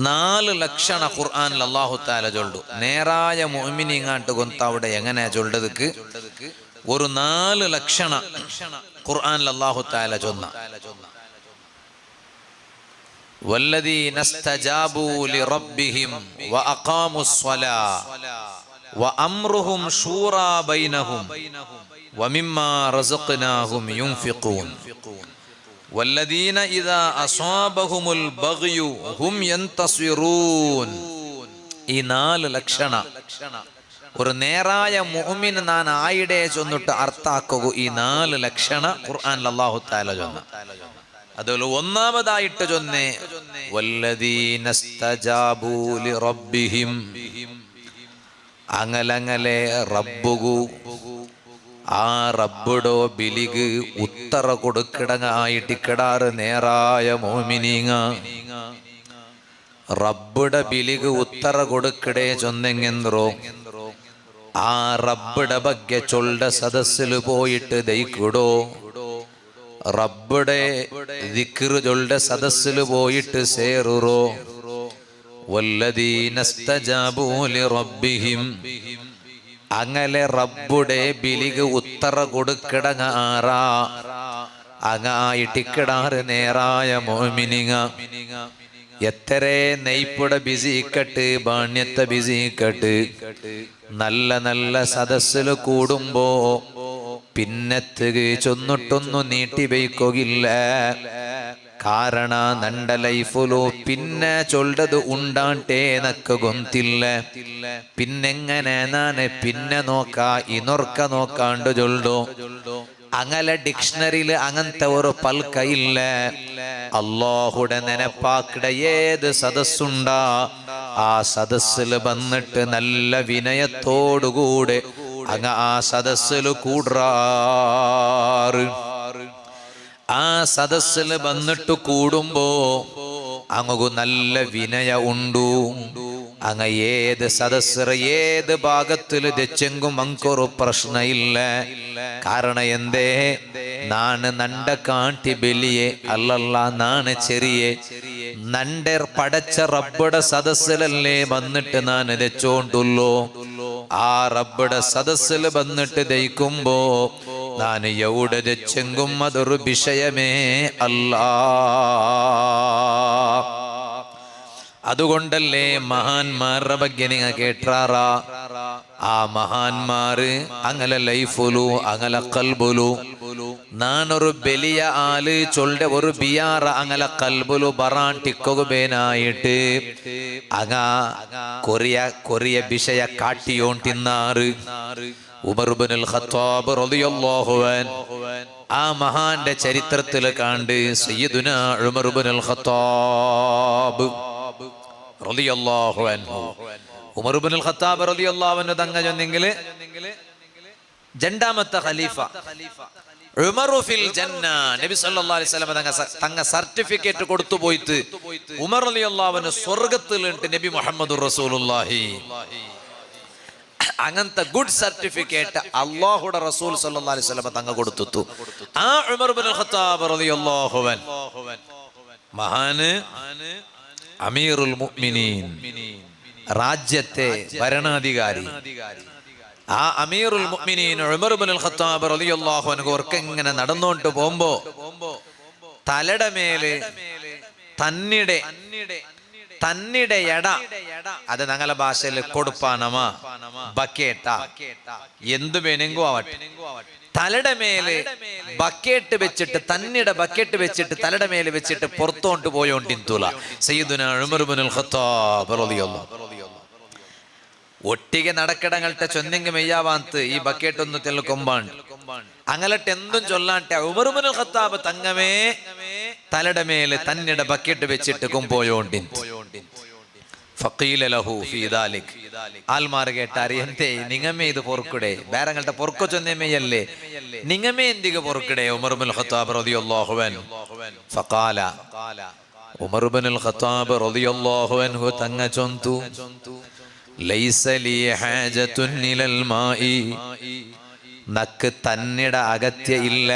4 ലക്ഷണ ഖുർആനിൽ അല്ലാഹു തആല ചൊല്ലു. നേരായ മുഅ്മിനീങ്ങാട്ട് കൊന്ത അവിടെ എങ്ങനെയാ ചൊല്ലതുക്ക് ഒരു 4 ലക്ഷണ ഖുർആനിൽ അല്ലാഹു തആല ചൊന്ന. വല്ലദീന ഇസ്തജാബൂ ലിറബ്ബിഹിം വഅഖാമുസ് സ്വലാ വഅംറുഹും ശൂറാ ബൈനഹും വമിമ്മാ റസഖ്നാഹും യുൻഫിഖൂൻ വല്ലദീന ഇദാ അസ്വാബഹുമുൽ ബഗ്യു ഹും യന്തസിറൂൻ. ഈ 4 ലക്ഷണ ഒരു നേരായ മുഅ്മിൻ നാൻ ആയിടെ ചൊന്നിട്ട് അർത്ഥാക്കുക. ഈ 4 ലക്ഷണ ഖുർആനിൽ അല്ലാഹു തആല ചൊന്ന. അതുപോലെ ഒന്നാമതായിട്ട് ചൊന്നേ വല്ലദീന ഇസ്തജാബൂ ലിറബ്ബിഹിം. അങ്ങലങ്ങലെ റബ്ബുഗു ആ റബ്ബുടോ ബിലിഗ് ഉത്തര കൊടുക്കിടങ്ങായിട്ടിക്കിടാറ് നേരായ മോമിനീങ്ങ. റബ്ബുടെ ബിലിഗ് ഉത്തര കൊടുക്കിടേ ചൊന്നെങ്ങെന്തോ ആ റബ്ബുടെ ബഗ്ഗെ ചൊല്ല സദസ്സിൽ പോയിട്ട് ദയിക്കുടോ. റബ്ബുടെ ദിക്റ് ചൊല്ല സദസ്സിൽ പോയിട്ട് സേറുറോ. വല്ലദീന ഇസ്തജാബൂ ലിറബ്ബിഹിം. അങ്ങനെ റബ്ബുടെ ബിലിഗ് ഉത്തര കൊടുക്കിടങ്ങാറാ അങ്ങായിട്ടിക്കിടാറ് നേരായ മോമിനിങ്ങ. എത്രേ നെയ്പ്പുടെ ബിസിക്കട്ട് ബാണ്യത്തെ ബിസിക്കട്ട് നല്ല നല്ല സദസ്സിൽ കൂടുമ്പോ പിന്നത്തുക ചൊന്നിട്ടൊന്നു നീട്ടി വയ്ക്കുകയില്ല. കാരണ നണ്ട ലൈഫുലു പിന്നെ ചൊല്ലത് ഉണ്ടാണ്ടേ നക്ക് ഗൊന്തില്ല. പിന്നെങ്ങനെ നാന് പിന്നെ നോക്കാ ഇനൊർക്ക നോക്കാണ്ട് ചൊല്ലോ. അങ്ങനെ ഡിക്ഷണറിയിൽ അങ്ങനത്തെ ഒരു പൽക്ക ഇല്ല. അല്ലാഹുടെ നെനപ്പാക്കിട ഏത് സദസ്സുണ്ടാ ആ സദസ്സിൽ വന്നിട്ട് നല്ല വിനയത്തോടുകൂടെ അങ്ങ ആ സദസ്സിൽ കൂടാറ്. ആ സദസ്സിൽ വന്നിട്ട് കൂടുമ്പോ അങ്ങു നല്ല വിനയ ഉണ്ടു. അങ്ങ ഏത് സദസ്സർ ഏത് ഭാഗത്തിൽ തെച്ചെങ്കും അങ്കൊരു പ്രശ്നമില്ല. കാരണം എന്തേ നാണ് നണ്ട കാട്ടി ബലിയെ അല്ലല്ല നാണ് ചെറിയ നണ്ടർ പടച്ച റബ്ബുടെ സദസ്സിലല്ലേ വന്നിട്ട് നാൻ തെച്ചോണ്ടുള്ളൂ. ആ റബ്ബുടെ സദസ്സിൽ വന്നിട്ട് ദയിക്കുമ്പോ ഞാൻ എവിടെ തെച്ചെങ്കും അതൊരു വിഷയമേ അല്ല. അതുകൊണ്ടല്ലേ മഹാന്മാരുടെ ಬಗ್ಗೆ നിങ്ങൾ കേട്ടാറാ. ആ മഹാന്മാര് അങ്ങനെ ലൈഫുലു അങ്ങനെ കൽബുലു നാനൊരു ബലിയ ആല് ചൊല്ലെ ഒരു ബിയാറ അങ്ങനെ കൽബുലു ബറാൻ ടിക്കൊകുബേനായിട്ട് അങ്ങ കൊറിയ വിഷയ കാട്ടിയോൺ തിന്നാറ്. ഉമർ ഇബ്നുൽ ഖത്താബ് റളിയല്ലാഹു അൻഹു ആ മഹാന്റെ ചരിത്രത്തിൽ കണ്ട് സയ്യിദുനാ ഉമർ ഇബ്നുൽ ഖത്താബ് റളിയല്ലാഹു അൻഹു ഉമർ ഇബ്നുൽ ഖത്താബ് റളിയല്ലാഹു അൻഹു തങ്ങ ചൊന്നെങ്കിൽ രണ്ടാമത്തെ ഖലീഫ ഉമറു ഫിൽ ജന്ന. നബി സല്ലല്ലാഹു അലൈഹി വസല്ലം തങ്ങ സർട്ടിഫിക്കറ്റ് കൊടുത്തു പോയിട്ട് ഉമർ റളിയല്ലാഹു അൻഹു സ്വർഗ്ഗത്തിലുണ്ട് നബി മുഹമ്മദുർ റസൂലുള്ളാഹി. അങ്ങനത്തെ ഗുഡ് സർട്ടിഫിക്കറ്റ് അല്ലാഹുടെ റസൂൽ സല്ലല്ലാഹു അലൈഹി വസല്ലം തങ്ങ കൊടുത്തു. ആ ഉമർ ഇബ്നുൽ ഖത്താബ് റളിയല്ലാഹു അൻഹു മഹാന് അമീറുൽ മുഅ്മിനീൻ രാജ്യത്തെ ഭരണാധികാരി. ആ അമീറുൽ മുഅ്മിനീൻ ഉമർ ഇബ്നുൽ ഖത്താബ് റളിയല്ലാഹു അൻഹു ഇങ്ങനെ നടന്നുകൊണ്ട് പോകുമ്പോ തലയുടെ മേല് തന്നിടെ എട അത് ഞങ്ങളുടെ ഭാഷയിൽ കൊടുപ്പാനമാ ബക്കേട്ട എന്തു വേണമെങ്കിലും ആവട്ടെ തലയുടെ മേല് ബക്കറ്റ് വെച്ചിട്ട് തന്നിടെ ബക്കറ്റ് വെച്ചിട്ട് തലയുടെ മേല് വെച്ചിട്ട് പുറത്തോണ്ട് പോയോണ്ടിന്തൂല സയ്യിദുനാ ഉമർ ഇബ്നുൽ ഖത്താബ് റളിയല്ലാഹു ഒട്ടിಗೆ നടക്കിടങ്ങളുടെ ചൊന്നെങ്കി മെയ്യാവാന്ത് ഈ ബക്കറ്റ് ഒന്ന് തെല്ലുകൊമ്പാണ്ട് അങ്ങലട്ട് എന്തും ചൊല്ലാട്ടെ ഉമർ ഇബ്നുൽ ഖത്താബ് തങ്ങമേ തലയുടെ മേല് തന്നിടെ ബക്കറ്റ് വെച്ചിട്ട് കൊമ്പോയോണ്ടി. ഫഖീല ലഹു ഫീ ദാലിക് ആൽമാർ കേട്ടാറി എന്തേ നിങ്ങമേ ഇത് പൊറുക്കുടെ വേറങ്ങളുടെ പൊറുക്കോ ചൊന്നേമയല്ലേ നിങ്ങമേ എന്തിക പൊറുക്കുടെ ഉമർ ഇബ്നുൽ ഖത്താബ് റളിയല്ലാഹു അൻഹു. ഫഖാല ഉമർ ഇബ്നുൽ ഖത്താബ് റളിയല്ലാഹു അൻഹു തങ്ങ ചൊന്തു ലൈസ ലീ ഹാജത്തുൻ ഇലൽ മാഇ നക്ക് തന്നിട അഗത്യ ഇല്ല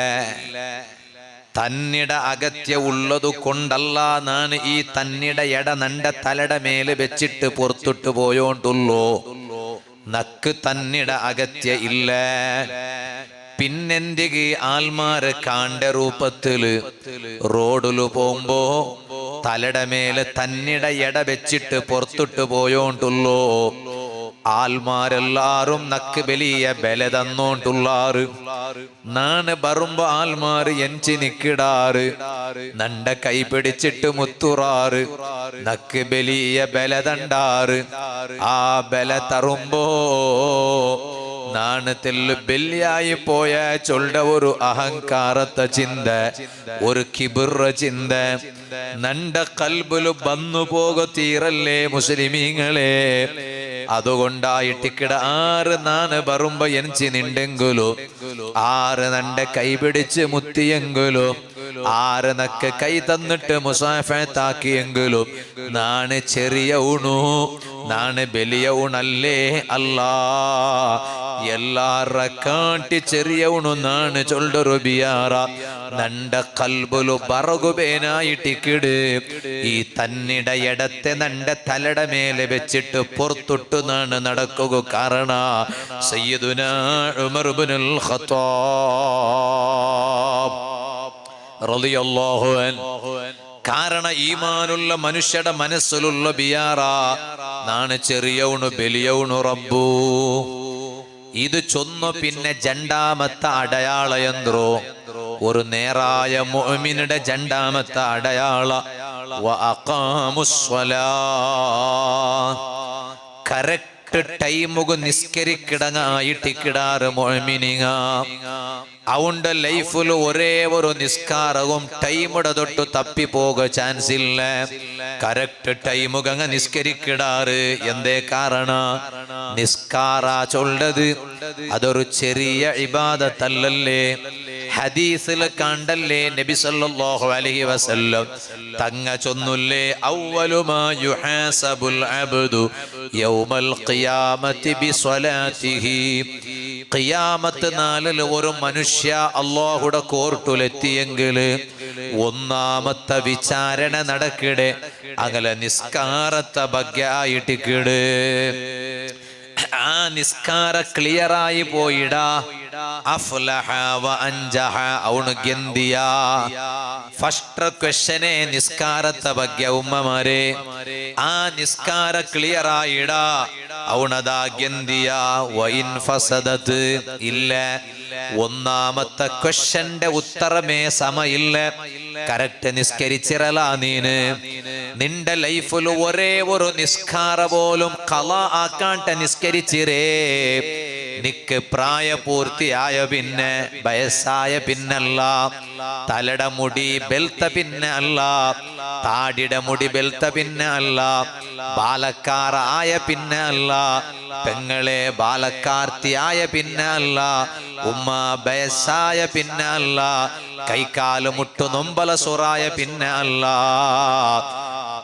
തന്നിട അകത്യ ഉള്ളതു കൊണ്ടല്ല നാണ് ഈ തന്നിട എട നണ്ട തലട മേല് വെച്ചിട്ട് പുറത്തിട്ട് പോയോണ്ടുള്ളൂ. നക്ക് തന്നിട അകത്യ ഇല്ല. പിന്നെന്തിക്ക് ആൽമാര് കാണ്ട രൂപത്തില് റോഡില് പോകുമ്പോ തലട മേല് തന്നിട എട വെച്ചിട്ട് പുറത്തിട്ട് പോയോണ്ടുള്ളൂ. ആൽമാരെല്ലാരും നക്ക് വലിയ ബല തന്നോണ്ടുള്ളാറ്. നാണ് വരുമ്പോ ആൽമാര് എൻചി നിക്കിടാറ്. നണ്ട കൈ പിടിച്ചിട്ട് മുത്തുറാറ്. നക്ക് വലിയ ബല തണ്ടാറ്. ആ ബല തറുമ്പോ നാണത്തില് ബെല്ലിയായി പോയ ചൊണ്ട ഒരു അഹങ്കാരത്തെ ചിന്ത, ഒരു കിബിറ ചിന്ത നണ്ട കൽബില് വന്നു പോകത്തീരല്ലേ മുസ്ലിമീങ്ങളെ. അതുകൊണ്ടായിട്ടിക്കിട ആറ് നാണ് വരുമ്പോ എൻചി നിണ്ടെങ്കിലോ, ആറ് നണ്ട കൈ പിടിച്ച് മുത്തിയെങ്കിലോ, ആറ് നക്ക് കൈ തന്നിട്ട് മുസാഫത്താക്കിയെങ്കിലും നാണ് ചെറിയ ഊണു, നാണ് വലിയ ഊണല്ലേ അല്ലാ. എല്ലാര കാട്ടി ചെറിയ ഊണു നാണ് ചൊല്ലൊരു ബിയാറ. നണ്ട കൽബുലു ബറകുബേനായിട്ടിക്കിട് ഈ തന്നിട എടത്തെ നണ്ട തലട മേലെ വെച്ചിട്ട് പുറത്തൊട്ടു നാണ് നടക്കുക. കാരണ സയ്യിദുനാ ഉമർ ഇബ്നുൽ ഖത്താബ് റളിയല്ലാഹു അൻഹു. കാരണം ഈമാനുള്ള മനുഷ്യയുടെ മനസ്സിലുള്ള ബിയാറ നാണ് ചെറിയവണു ബലിയവണു റബ്ബു. ഇത് ചൊന്നു പിന്നെ രണ്ടാമത്തെ അടയാളയന്ത്രോ ഒരു നേരായ മുഅ്മിനുടെ രണ്ടാമത്തെ അടയാള കറക്റ്റ് ടൈമുക നിസ്കരിക്കിടങ്ങായിട്ടിക്കിടാറ് മുഅ്മിനിങ്ങ. അവന്റെ ലൈഫിൽ ഒരേ ഒരു നിസ്കാരവും ടൈമുടെ തൊട്ട് തപ്പി പോക ചാൻസ് ഇല്ല. കറക്റ്റ് ടൈമുക നിസ്കരിക്കിടാറ്. എന്തേ കാരണ? നിസ്കാര ചൊല്ലത് അതൊരു ചെറിയ ഇബാദത്തല്ലല്ലേ. ഹദീസിൽ കണ്ടല്ലേ നബി സല്ലല്ലാഹു അലൈഹി വസല്ലം തങ്ങ ചൊന്നുല്ലേ, അവ്വലു മാ യുഹാസബുൽ അബ്ദു യൗമൽ ഖിയാമത്തി ബിസ്വലാത്തിഹി. ഖിയാമത്ത് നാളിൽ ഒരു മനുഷ്യ അല്ലാഹുടെ കോർട്ടിലെത്തിയെങ്കിൽ ഒന്നാമത്തെ വിചാരണ നടക്കിടെ അകലെ നിസ്കാരത്തെ ബഗ്യായിട്ടിക്കിട്. ആ നിസ്കാര ക്ലിയറായി പോയിടാ അഫ്ലഹ വ അൻജഹ അവണു ഗന്ദിയ. ഫസ്റ്റ് ക്വസ്റ്റ്യനെ നിസ്കാരത്തെ ബഗ്യ ഉമ്മമാരെ. ആ നിസ്കാര ക്ലിയറായിടാ അവണതാ ഗന്ദിയ. വൈൻ ഫസദത് ഇല്ല. ഒന്നാമത്തെ ക്വസ്റ്റ്യന്റെ ഉത്തരമേ സമയില്ല. കറക്റ്റ് നിസ്കരിച്ചിരല നീന്. നിന്റെ ലൈഫിൽ ഒരേ ഒരു നിസ്കാര പോലും ഖളാ ആക്കാണ്ട നിസ്കരിച്ചിരേ. നിക്ക് പ്രായപൂർത്തിയായ പിന്നെ വയസ്സായ പിന്നല്ല, തലട മുടി ബെൽത്ത പിന്നെ അല്ല, താടിട മുടി ബെൽത്ത പിന്നെ അല്ല, ബാലക്കാരായ പിന്നെ അല്ല, പെങ്ങളെ ബാലക്കാർത്തിയായ പിന്നെ അല്ല, ഉമ്മ വയസ്സായ പിന്നെ അല്ല, കൈക്കാല് മുട്ടു നൊമ്പല സുറായ പിന്നെ അല്ല.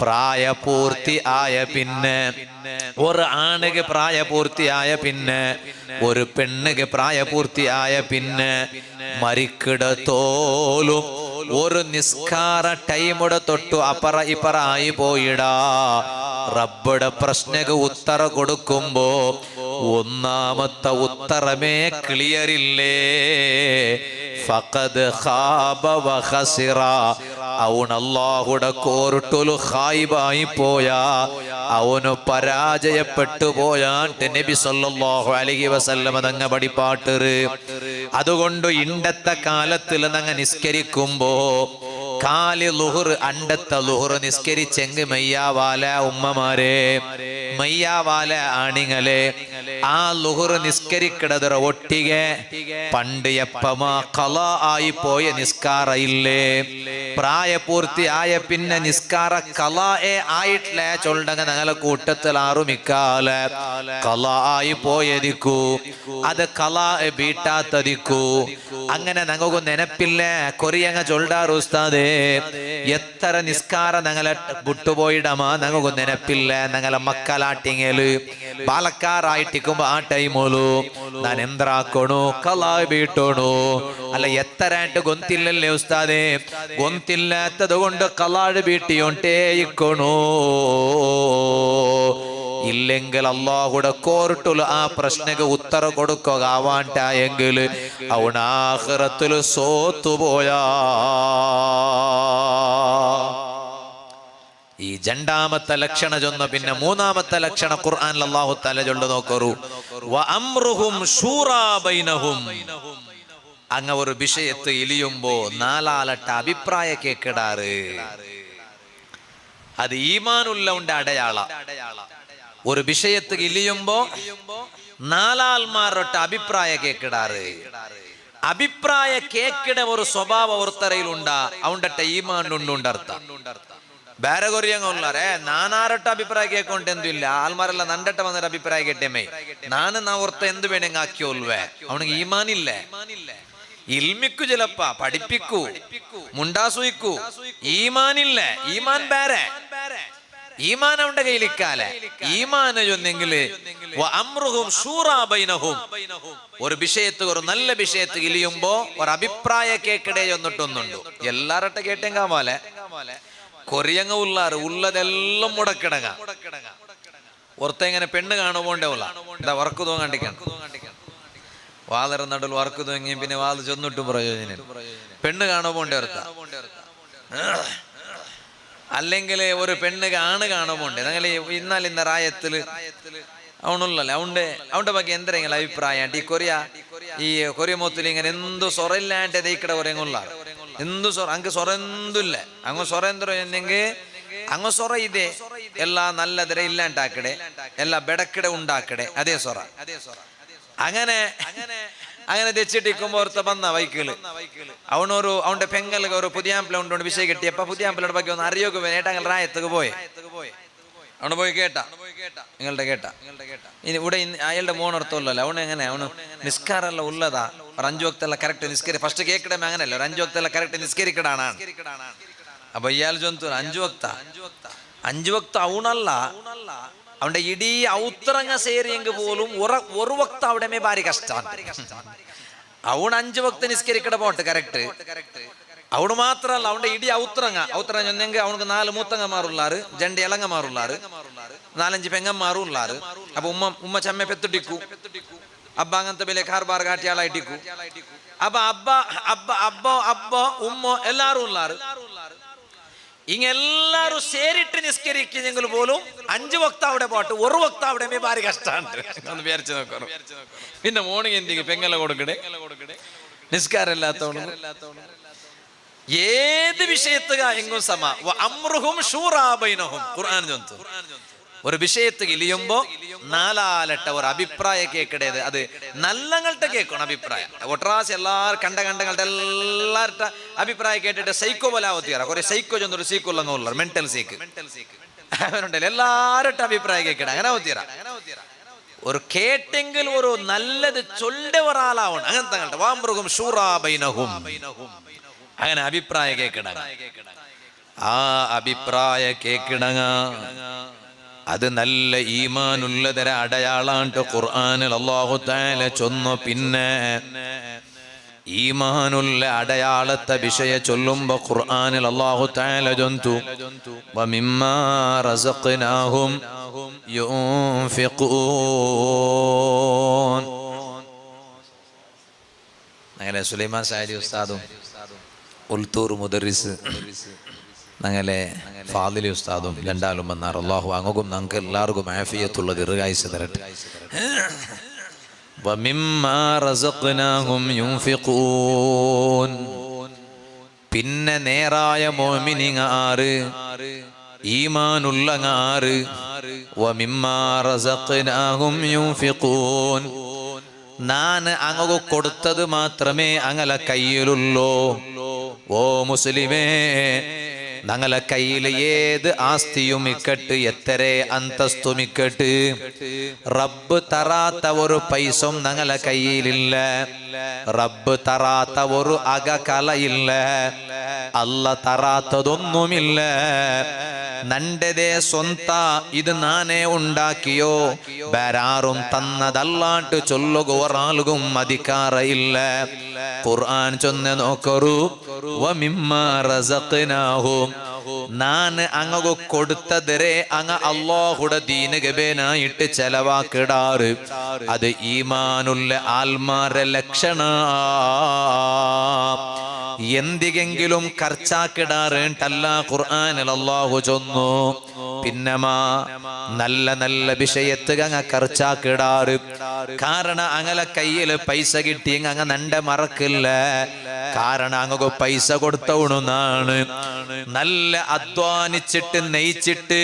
പ്രായപൂർത്തി ആയ പിന്നെ ഒരു ആണിക്ക് പ്രായപൂർത്തിയായ പിന്നെ ഒരു പെണ്ണുക്ക് പ്രായപൂർത്തിയായ പിന്നെ മരിക്കിടത്തോലും ഒരു നിസ്കാര ടൈമുടെ തൊട്ടു അപ്പറ ഇപ്പറ ആയി പോയിടാ. റബ്ബുടെ പ്രശ്നക്ക് ഉത്തര കൊടുക്കുമ്പോ ഒന്നാമത്തെ ഉത്തരമേ ക്ലിയറില്ലേ. ഫഖദ് ഖാബ വ ഖസിറ. അവൻ അല്ലാഹുടെ കോർട്ടിൽ ഖായിബായി പോയാ, അവന് പരാജയപ്പെട്ടു പോയാട്ട് നബി സല്ലല്ലാഹു അലൈഹി വസല്ലം തങ്ങ പഠിപ്പാട്ടറ്. അതുകൊണ്ട് ഇണ്ടത്തെ കാലത്തിൽ നങ്ങ നിസ്കരിക്കുമ്പോ കാലി ലുഹർ അണ്ടത്തെ ലുഹർ നിസ്കരിച്ചെങ്ക് മയ്യാവാല ഉമ്മമാരെ, മയ്യാവാല ആണിങ്ങളെ, ആ ലുഹർ നിസ്കരിക്കടതറ ഒട്ടിಗೆ പണ്ട് എപ്പമാ ഖളാ ആയി പോയ നിസ്കാര ഇല്ലേ. പ്രായപൂർത്തിയായ പിന്നെ നിസ്കാര കലായെ ആയിട്ടില്ല ചൊല്ലങ്ങ ഞങ്ങളെ കൂട്ടത്തിൽ ആറുമിക്കാല കലാ ആയി പോയതിക്കൂ അത് കലാ ബീട്ടാത്തതിക്കൂ അങ്ങനെ ഞങ്ങൾക്ക് നെനപ്പില്ല കൊറിയങ്ങ ചൊല്ലാറ് ഉസ്താദേ എത്ര നിസ്കാര ഞങ്ങളെ വിട്ടുപോയിടമാ ഞങ്ങൾക്ക് നെനപ്പില്ല ഞങ്ങളെ മക്കളാട്ടിങ്ങല് ബാലക്കാറായിട്ടിക്കുമ്പോ ആ ടൈമോലു ഞാൻ എന്താക്കണു കലാ ബീട്ടണു അല്ല എത്ര ആയിട്ട് ഗൊന്തില്ലല്ലേ ഉസ്താദേ ഗൊന്തില്ലാത്തത് കൊണ്ട് കലാട് ബീട്ടിയോണ്ടേ ഇക്കണു ഇല്ലെങ്കിൽ അള്ളാഹുടെ കോർട്ടിൽ ആ പ്രശ്നക്ക് ഉത്തരം കൊടുക്കുക ആവാണ്ടായെങ്കിൽ അവൻ ആഖിറത്തിൽ സോത്തുപോയാ. ഈ രണ്ടാമത്തെ ലക്ഷണ ചൊന്ന പിന്നെ മൂന്നാമത്തെ ലക്ഷണ ഖുർആനിൽ അല്ലാഹു തആല ചൊല്ലു നോക്കറു വ അംറുഹും ശൂറാ ബൈനഹും. അങ്ങ ഒരു വിഷയത്ത് ഇലിയുമ്പോ നാലാലട്ട അഭിപ്രായ കേക്കിടാറ് അത് ഈമാനുള്ളവന്റെ അടയാള. ഒരു വിഷയത്ത് ഇലിയുമ്പോ നാലാൽമാരൊട്ട അഭിപ്രായ കേക്കിടാറ്. അഭിപ്രായ കേക്കിട ഒരു സ്വഭാവ ഒരുത്തരയിലുണ്ടാ അവണ്ടട്ട ഈമാനുണ്ടർത്ഥ. ಬೇರೆ ಗೊರಿಯಂಗೇ ನಾನಾರಟ್ಟ ಅಭಿಪ್ರಾಯ ಕೇಳ್ಕೊಂಡೆ ಎಂದು ಇಲ್ಲ ಆಲ್ಮಾರೆಲ್ಲ ನಂಡಟ್ಟ ಬಂದ ಅಭಿಪ್ರಾಯ ಕೇಟ್ಟೆಮೆ ನಾನು ಹೊರ್ತ ಎಂದು ಬೇಡಂಗೆ ಹಾಕಿಯೋಲ್ವೇ ಅವನಿಗೆ ಈಮಾನ್ ಇಲ್ಲ. ಇಲ್ಮಿಕ್ಕು ಜಲಪ್ಪ പഠിപ്പിക്കൂ മുണ്ടാസുയിക്കൂ ഈമാനില്ല. ഈമാൻ ಬೇರೆ ഈമാൻ അവന്റെ കയ്യിലിക്കാലെ ഈമാൻ ചൊന്നെങ്കില് അംറുഹും ശൂറാ ബൈനഹും. ഒരു വിഷയത്ത് ഒരു നല്ല വിഷയത്ത് ഇലിയുമ്പോ ഒരു അഭിപ്രായ കേക്കിടേ ചൊന്നിട്ടൊന്നുണ്ട് എല്ലാരട്ട കേട്ടെങ്കാ പോലെ കൊറിയങ്ങ ഉള്ളാറ് ഉള്ളതെല്ലാം മുടക്കിടങ്ങ. ഒർത്ത ഇങ്ങനെ പെണ്ണ് കാണുമ്പോണ്ടേവല്ല എന്താ വർക്ക് തോന്നിക്കാണ് വാതറ നടുൽ വർക്ക് തോങ്ങി പിന്നെ വാത് ചെന്നിട്ടും പ്രയോജനം പെണ്ണ് കാണുമ്പോണ്ടേ ഓർത്ത. അല്ലെങ്കിൽ ഒരു പെണ്ണ് കാണുമ്പോണ്ടേ ഞങ്ങൾ ഇന്നാല് ഇന്ന റായത്തില് അവനുള്ളല്ലേ അവന്റെ ಬಗ್ಗೆ എന്തെങ്കിലും അഭിപ്രായം ഈ കൊറിയ മൊത്തത്തിൽ ഇങ്ങനെ എന്തു സൊറയില്ലാണ്ട് ദൈക്കട കുറയുള്ള എന്തു സൊറ അങ്ങ് സൊറ എന്തുമില്ല അങ്ങ് സൊറ എന്തോ എന്നെങ്കിൽ അങ്ങ് സൊറ ഇതേ എല്ലാ നല്ലതിരെ ഇല്ലാണ്ടാക്കടെ എല്ലാ ബെടക്കിടെ ഉണ്ടാക്കടെ അതേ സൊറ. അങ്ങനെ അങ്ങനെ തെച്ചിട്ടിരിക്കുമ്പോ ഓർത്ത വന്ന വൈക്കിള് അവനൊരു അവന്റെ പെങ്ങൾക്ക് ഒരു പുതിയാമ്പിള ഉണ്ടോണ്ട് വിഷയം കിട്ടിയപ്പോ പുതിയാമ്പിളുടെ ಬಗ್ಗೆ ഒന്ന് അറിയൊക്കെ വേണ്ട ഞങ്ങൾ റായത്തേക്ക് പോയി അവന് പോയി കേട്ടാ നിങ്ങളുടെ കേട്ടാ ഇനി ഇവിടെ അയാളുടെ മോണർത്തല്ലോ അവന് എങ്ങനെ അവന് നിസ്കാരല്ല ഉള്ളതാ ഒരു 5 വക്തെല്ലാം കറക്റ്റ് നിസ്കരി ഫസ്റ്റ് കേക്കിടമേ അങ്ങനല്ല ഒരു 5 വക്തെല്ലാം കറക്റ്റ് നിസ്കരിക്കടാണ്. അപ്പൊ ഇയാൾ ചൊന്തു 5 വക്ത അവനല്ല അവന്റെ ഇടീ ഔത്രങ്ങ സേരിയെങ്കിൽ പോലും ഒരു വക്ത അവിടെ ഭാരി കഷ്ടാണ്. അവൻ 5 വക്ത നിസ്കരിക്കട പോട്ട് കറക്റ്റ് അവന് മാത്രല്ല അവന്റെ ഇടി ഔത്രങ്ങ ചെന്നെങ്കിൽ അവനക്ക് 4 മൂത്തങ്ങന്മാരുള്ളാറ് 2 ഇളങ്ങന്മാരുള്ളാറ് 4-5 പെങ്ങന്മാരുള്ളാറ്. അപ്പൊ ഉമ്മ ചമ്മ പെത്തിട്ടിക്കൂ അബ്ബ അങ്ങനത്തെ ബിലെ കാർബാർ കാട്ടിയാളായിട്ടിക്കൂ. അപ്പൊ അബ്ബ ഉമ്മ എല്ലാരും ഉള്ളാറ്. ഇങ്ങെല്ലാരും സേരിട്ട് നിസ്കരിക്കുന്നെങ്കിൽ പോലും 5 വക്ത അവിടെ പോട്ട് ഒരു വക്ത അവിടെ ഭാരി കഷ്ടാണ് ഒന്ന് വിചാരിച്ചു നോക്കണം. പിന്നെ മോർണിംഗ് എന്തെങ്കിലും പെങ്ങല കൊടുക്കടേ നിസ്കാരം ഇല്ലാത്തവണ് ഏത് വിഷയത്തുക എങ്കും സമ അംറുഹും ശൂറാ ബൈനഹും. ഖുർആൻ ചൊന്തു ഒരു വിഷയത്ത് ഇലിയുമ്പോ നാലാലട്ട ഒരു അഭിപ്രായ കേക്കിടേത് അത് നല്ലങ്ങളുടെ കേൾക്കണം അഭിപ്രായം. ഒട്രാസ് എല്ലാരും കണ്ടങ്ങളുടെ എല്ലാരുടെ അഭിപ്രായം കേട്ടിട്ട് സൈക്കോ പോലാവത്തിയാറ കുറെ സൈക്കോ ചൊന്നൊരു സീക്കുള്ള മെന്റൽ സീക്ക് അവരുണ്ടല്ലോ എല്ലാരുടെ അഭിപ്രായം കേൾക്കണ അങ്ങനെ ആവത്തിയറ ഒരു കേട്ടെങ്കിൽ ഒരു നല്ലത് ചൊല്ലിയ ഒരാളാവണം അങ്ങനത്തെ വാംറുഹും ശൂറാ ബൈനഹും. അങ്ങനെ അഭിപ്രായ കേക്കിട ആ അഭിപ്രായ കേക്കിടങ്ങ അത് നല്ല ഈമാനുള്ളതര അടയാളാണ്ട് ഖുർആനിൽ അല്ലാഹു തആല ചൊന്നു. പിന്നെ ഈമാനുള്ള അടയാളത്തെ വിഷയ ചൊല്ലുമ്പോ ഖുർആനിൽ അല്ലാഹു തആല ചൊന്തു വമിമ്മാ റസഖ്നാഹും യുൻഫിഖൂൻ. അങ്ങനെ സുലൈമാൻ സാരി ഉസ്താദും ഉൽത്തൂർ മുദറിസ് ഞങ്ങളെ ഫാദിലി ഉസ്താദും രണ്ടാലും വന്നാർ. അല്ലാഹു അങ്ങും ഞങ്ങൾക്ക് എല്ലാവർക്കും ആഫിയത്തുള്ള ദീർഘായുസ്സ് തരട്ടെ. വമിമ്മാ റസഖ്നാഹും യുൻഫിഖൂൻ. പിന്നെ നേരായ മുഅ്മിനീങ്ങ ആറ് ഈമാനുള്ള ആറ് വമിമ്മാ റസഖ്നാഹും യുൻഫിഖൂൻ. ഞാൻ അങ്ങ് കൊടുത്തത് മാത്രമേ അങ്ങല കയ്യിലുള്ളൂ. ഓ മുസ്ലിമേ, ഞങ്ങളെ കയ്യിൽ ഏത് ആസ്തിയും ഇക്കട്ട്, എത്ര അന്തസ്തും ഇക്കട്ട്, റബ്ബ് തറാത്ത ഒരു പൈസയും ഞങ്ങളെ കയ്യിലില്ല. റബ്ബ് തറാത്ത ഒരു അകകലയില്ല. അല്ല തറാത്തതൊന്നുമില്ല. നന്റെതേ സ്വന്ത, ഇത് നാനേ ഉണ്ടാക്കിയോ, വേറാരും തന്നതല്ലാണ്ട് ചൊല്ലുക ഒരാൾക്കും അധികാര ഇല്ല. ഖുർആൻ ചൊന്ന് നോക്കറു, വമിമ്മാ റസഖ്നാഹും, നാൻ അങ്ങ് കൊടുത്തതരെ അങ്ങ് അല്ലാഹുടെ ദീനക ബേനായിട്ട് ചെലവാക്കിടാറ്. അത് ഈമാനുള്ള ആൽമാരെ ലക്ഷണ. എന്തിಗೆങ്കിലും ഖർച്ചാക്കിടാറേണ്ടല്ല ഖുർആനിൽ അല്ലാഹു ചൊന്നു. പിന്നമാ നല്ല നല്ല വിഷയത്തുക അങ്ങ് ഖർച്ചാക്കിടാറ്. കാരണം അങ്ങനെ കയ്യില് പൈസ കിട്ടി അങ്ങ് നന്റെ മറക്കില്ല. കാരണം അങ്ങ് പൈസ കൊടുത്തവണെന്നാണ്. നല്ല അധ്വാനിച്ചിട്ട് നെയ്ച്ചിട്ട്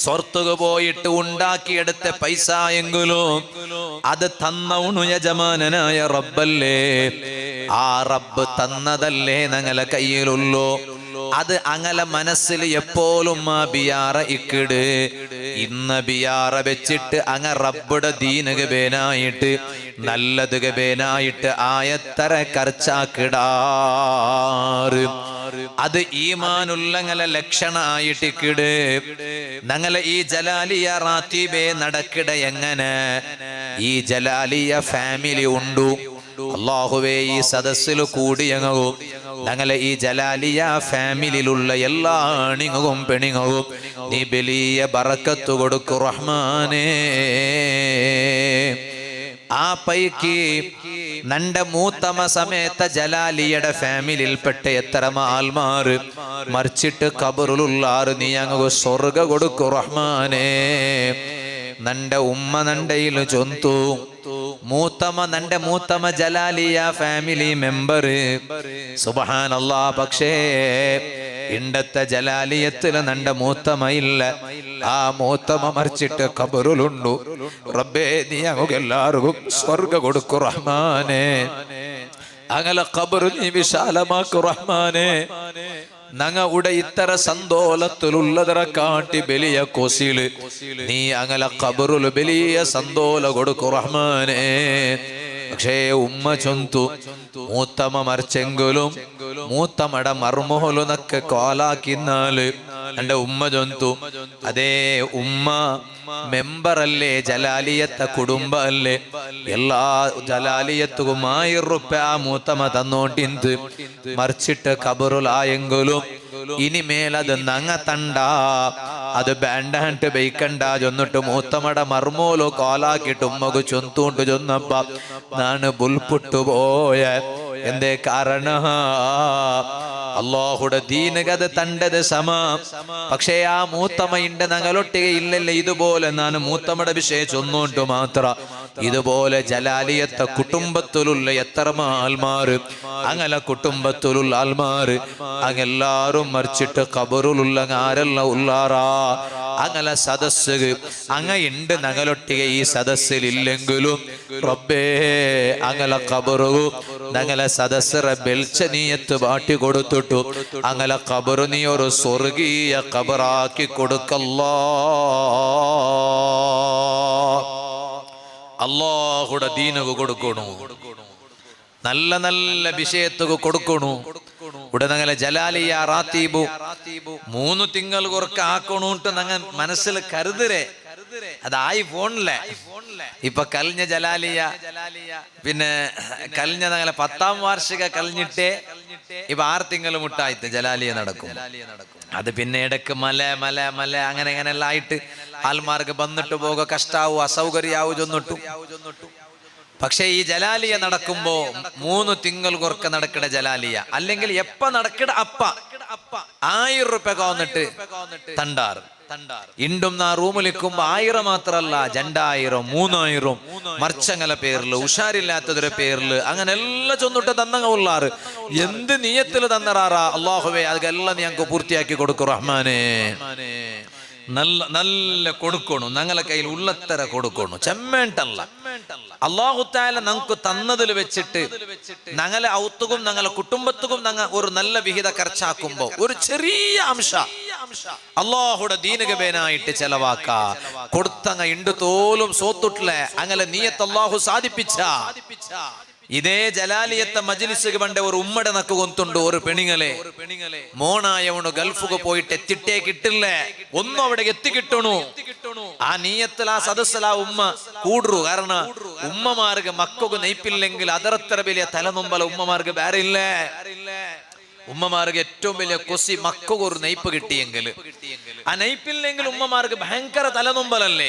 സ്വർത്തുക പോയിട്ട് ഉണ്ടാക്കിയെടുത്ത പൈസ എങ്കിലും അത് തന്നവണു യജമാനനായ റബ്ബല്ലേ. ആ റബ്ബ് തന്നതല്ലേ ഞങ്ങളെ കയ്യിലുള്ളൂ. അത് അങ്ങലെ മനസ്സിൽ എപ്പോഴും ആ ബിയാറ ഇക്കിട്. ഇന്ന് ബിയാറ വെച്ചിട്ട് അങ്ങ റബ്ബുടെ ദീനക ബേനായിട്ട് നല്ലത് ബേനായിട്ട് ആയത്തര കർച്ചാക്കിടാറ്. അത് ഈമാനുള്ളങ്ങളെ ലക്ഷണായിട്ടിക്കിട്. ഞങ്ങളെ ഈ ജലാലിയ റാത്തീബേ നടക്കിട എങ്ങനെ? ഈ ജലാലിയ ഫാമിലി ഉണ്ടു. അല്ലാഹുവേ, ഈ സദസ്സിൽ കൂടിയങ്ങവും ഞങ്ങളെ ഈ ജലാലിയ ഫാമിലിയിലുള്ള എല്ലാ അണിങ്ങും പെണിങ്ങും നീ വലിയ ബറക്കത്ത് കൊടുക്കു റഹ്മാനേ. ആ പൈക്ക് നന്റെ മൂത്തമ സമയത്ത ജലാലിയുടെ ഫാമിലിയിൽപ്പെട്ട എത്ര ആൽമാര് മറിച്ചിട്ട് ഖബറിലുള്ളാറ് നീ അങ്ങ് സ്വർഗ കൊടുക്കു റഹ്മാനേ. നന്റെ ഉമ്മ നണ്ടയിൽ ചൊന്തു, മൂത്തമ നന്റെ മൂത്തമ ജലാലിയ ഫാമിലി മെമ്പർ സുബ്ഹാനല്ലാഹ്. പക്ഷേ ഇണ്ടത്തെ ജലാലിയത്തിൽ നന്റെ മൂത്തമ ഇല്ല. ആ മൂത്തമ മറിച്ചിട്ട് ഖബറിലുണ്ടു. റബ്ബേ, നീ അങ്ങ് എല്ലാവർക്കും സ്വർഗ കൊടുക്കു റഹ്മാനേ. അങ്ങനെ ഖബർ നീ വിശാലമാക്കു റഹ്മാനേ. ഞങ്ങളുടെ ഇത്തര സന്തോലത്തിലുള്ളതര കാട്ടി വലിയ കൊസില് നീ അങ്ങനെ ഖബറുൽ വലിയ സന്തോല കൊടുക്കു റഹ്മാനേ. പക്ഷേ ഉമ്മ ചൊന്തു, മൂത്തമ മറിച്ചെങ്കിലും മൂത്തമട മർമോലുനൊക്കെ കോലാക്കിന്നാല് എന്റെ ഉമ്മ ചൊന്തു, അതേ ഉമ്മ മെമ്പറല്ലേ, ജലാലിയത്തെ കുടുംബ അല്ലേ, എല്ലാ ജലാലിയത്തും 1000 റുപ്യ മൂത്തമ തന്നോണ്ടിന്ത് മറിച്ചിട്ട് ഖബറുലായെങ്കിലും ഇനിമേലത് നങ്ങ തണ്ട, അത് ബാൻഡാണ്ട് ബൈക്കണ്ട ചൊന്നിട്ട് മൂത്തമട മർമോലോ കോലാക്കിട്ട് ഉമ്മക്ക് ചൊന്തൂണ്ട് ചൊന്നപ്പ നാണ് ബുൽപുട്ടുപോയ. എന്തേ കാരണ? അല്ലാഹുടെ ദീനകത് തണ്ടത് സമ. പക്ഷേ ആ മൂത്തമ്മയുടെ ഞങ്ങളൊട്ടിക ഇല്ലല്ലേ. ഇതുപോലെ ഞാൻ മൂത്തമ്മയുടെ വിഷയം ചൊന്നോണ്ട് മാത്ര ഇതുപോലെ ജലാലിയത്തെ കുടുംബത്തിലുള്ള എത്ര ആൽമാര് അങ്ങനെ കുടുംബത്തിലുള്ള ആൽമാര് അങ്ങെല്ലാരും മറിച്ചിട്ട് ഖബറിലുള്ള ആരെല്ലാം ഉള്ളാറാ അങ്ങനെ സദസ് അങ്ങയുണ്ട് ഞങ്ങളൊട്ടിക ഈ സദസ്സിൽ ഇല്ലെങ്കിലും റബ്ബേ അങ്ങനെ ഖബറു ഞങ്ങളെ സദസ് റബ്ബെൽച്ച നീയത്ത് ബാട്ടി കൊടുത്തിട്ടു അങ്ങനെ ഖബറു നീ ഒരു സ്വർഗീയ ഖബറാക്കി കൊടുക്കല്ലാ. അല്ലാഹുടെ ദീനക്ക് കൊടുക്കണു, നല്ല നല്ല വിഷയത്തുക്ക് കൊടുക്കണു. ഇവിടെ ഞങ്ങളെ ജലാലിയ റാത്തീബു 3 തിങ്കൾ കുറക്ക് ആക്കണൂട്ട് ഞങ്ങൾ മനസ്സിൽ കരുതരേ. അതായി ഫോണിലെ ഇപ്പൊ കഴിഞ്ഞ ജലാലിയ പിന്നെ കഴിഞ്ഞ ഞങ്ങളെ 10ാം വാർഷിക കഴിഞ്ഞിട്ടേ ഇപ്പൊ 6 തിങ്കൾ മുട്ടായിട്ട് ജലാലിയ നടക്കും. അത് പിന്നെ ഇടക്ക് മല മല മല അങ്ങനെ എല്ലാം ആയിട്ട് ആൽമാർക്ക് വന്നിട്ട് പോക കഷ്ടാവൂ അസൗകര്യാവൂ ചൊന്നിട്ടു. പക്ഷെ ഈ ജലാലിയ നടക്കുമ്പോ 3 തിങ്കൾ കുറക്ക നടക്കട ജലാലിയ അല്ലെങ്കിൽ എപ്പ നടക്കട അപ്പ 1000 റുപ്യ വന്നിട്ട് തണ്ടാറ് ഇണ്ടും നാ റൂമിലിക്കുമ്പോ 1000 മാത്രല്ല 2000 3000 മർച്ചങ്ങല പേരില് ഉഷാരില്ലാത്തതൊരു പേരില് അങ്ങനെ എല്ലാം ചൊന്നിട്ട് തന്നങ്ങ ഉള്ളാറ്. എന്ത് നീയത്തില് തന്നറാറാ അല്ലാഹുവേ അതെല്ലാം ഞങ്ങൾക്ക് പൂർത്തിയാക്കി കൊടുക്കും റഹ്മാനേ. നല്ല നല്ല കൊടുക്കണു ഞങ്ങളെ കയ്യിൽ ഉള്ളത്തര കൊടുക്കണു ചെമ്മേണ്ടല്ല അല്ലാഹു തആല നമുക്ക് തന്നതിൽ വെച്ചിട്ട് ഞങ്ങളെ ഔത്തുകും ഞങ്ങളെ കുടുംബത്തുകും ഞങ്ങൾ ഒരു നല്ല വിഹിത ഖർച്ചാക്കുമ്പോ ഒരു ചെറിയ അംശ അല്ലാഹുടെ ദീനകബേനായിട്ട് ചെലവാക്ക കൊടുത്തങ്ങ ഇണ്ട് തോലും സോത്തുട്ടിലെ അങ്ങനെ നീയത്ത് അല്ലാഹു സാധിപ്പിച്ച ഇതേ ജലാലിയത്തെ മജ്ലിസ് പണ്ട് ഒരു ഉമ്മടെ നക്ക് കൊന്തുണ്ട് ഒരു പെണിങ്ങളെ മോണായവണു ഗൾഫുക്ക് പോയിട്ട് എത്തിട്ടേ കിട്ടില്ലേ ഒന്നും അവിടെ എത്തിക്കിട്ടണു ആ നീയത്തിൽ ആ സദസ്സിൽ ആ ഉമ്മ കൂടു കാരണം ഉമ്മമാർക്ക് മക്കൾക്ക് നെയ്പ്പില്ലെങ്കിൽ അതറത്ര വലിയ തലനൊമ്പല ഉമ്മമാർക്ക് വേറെ ഇല്ലേ ഉമ്മമാർക്ക് ഏറ്റവും വലിയ കൊസി മക്കൾക്ക് ഒരു നെയ്പ്പ് കിട്ടിയെങ്കിൽ ആ നെയ്പ്പില്ലെങ്കിൽ ഉമ്മമാർക്ക് ഭയങ്കര തലനൊമ്പലല്ലേ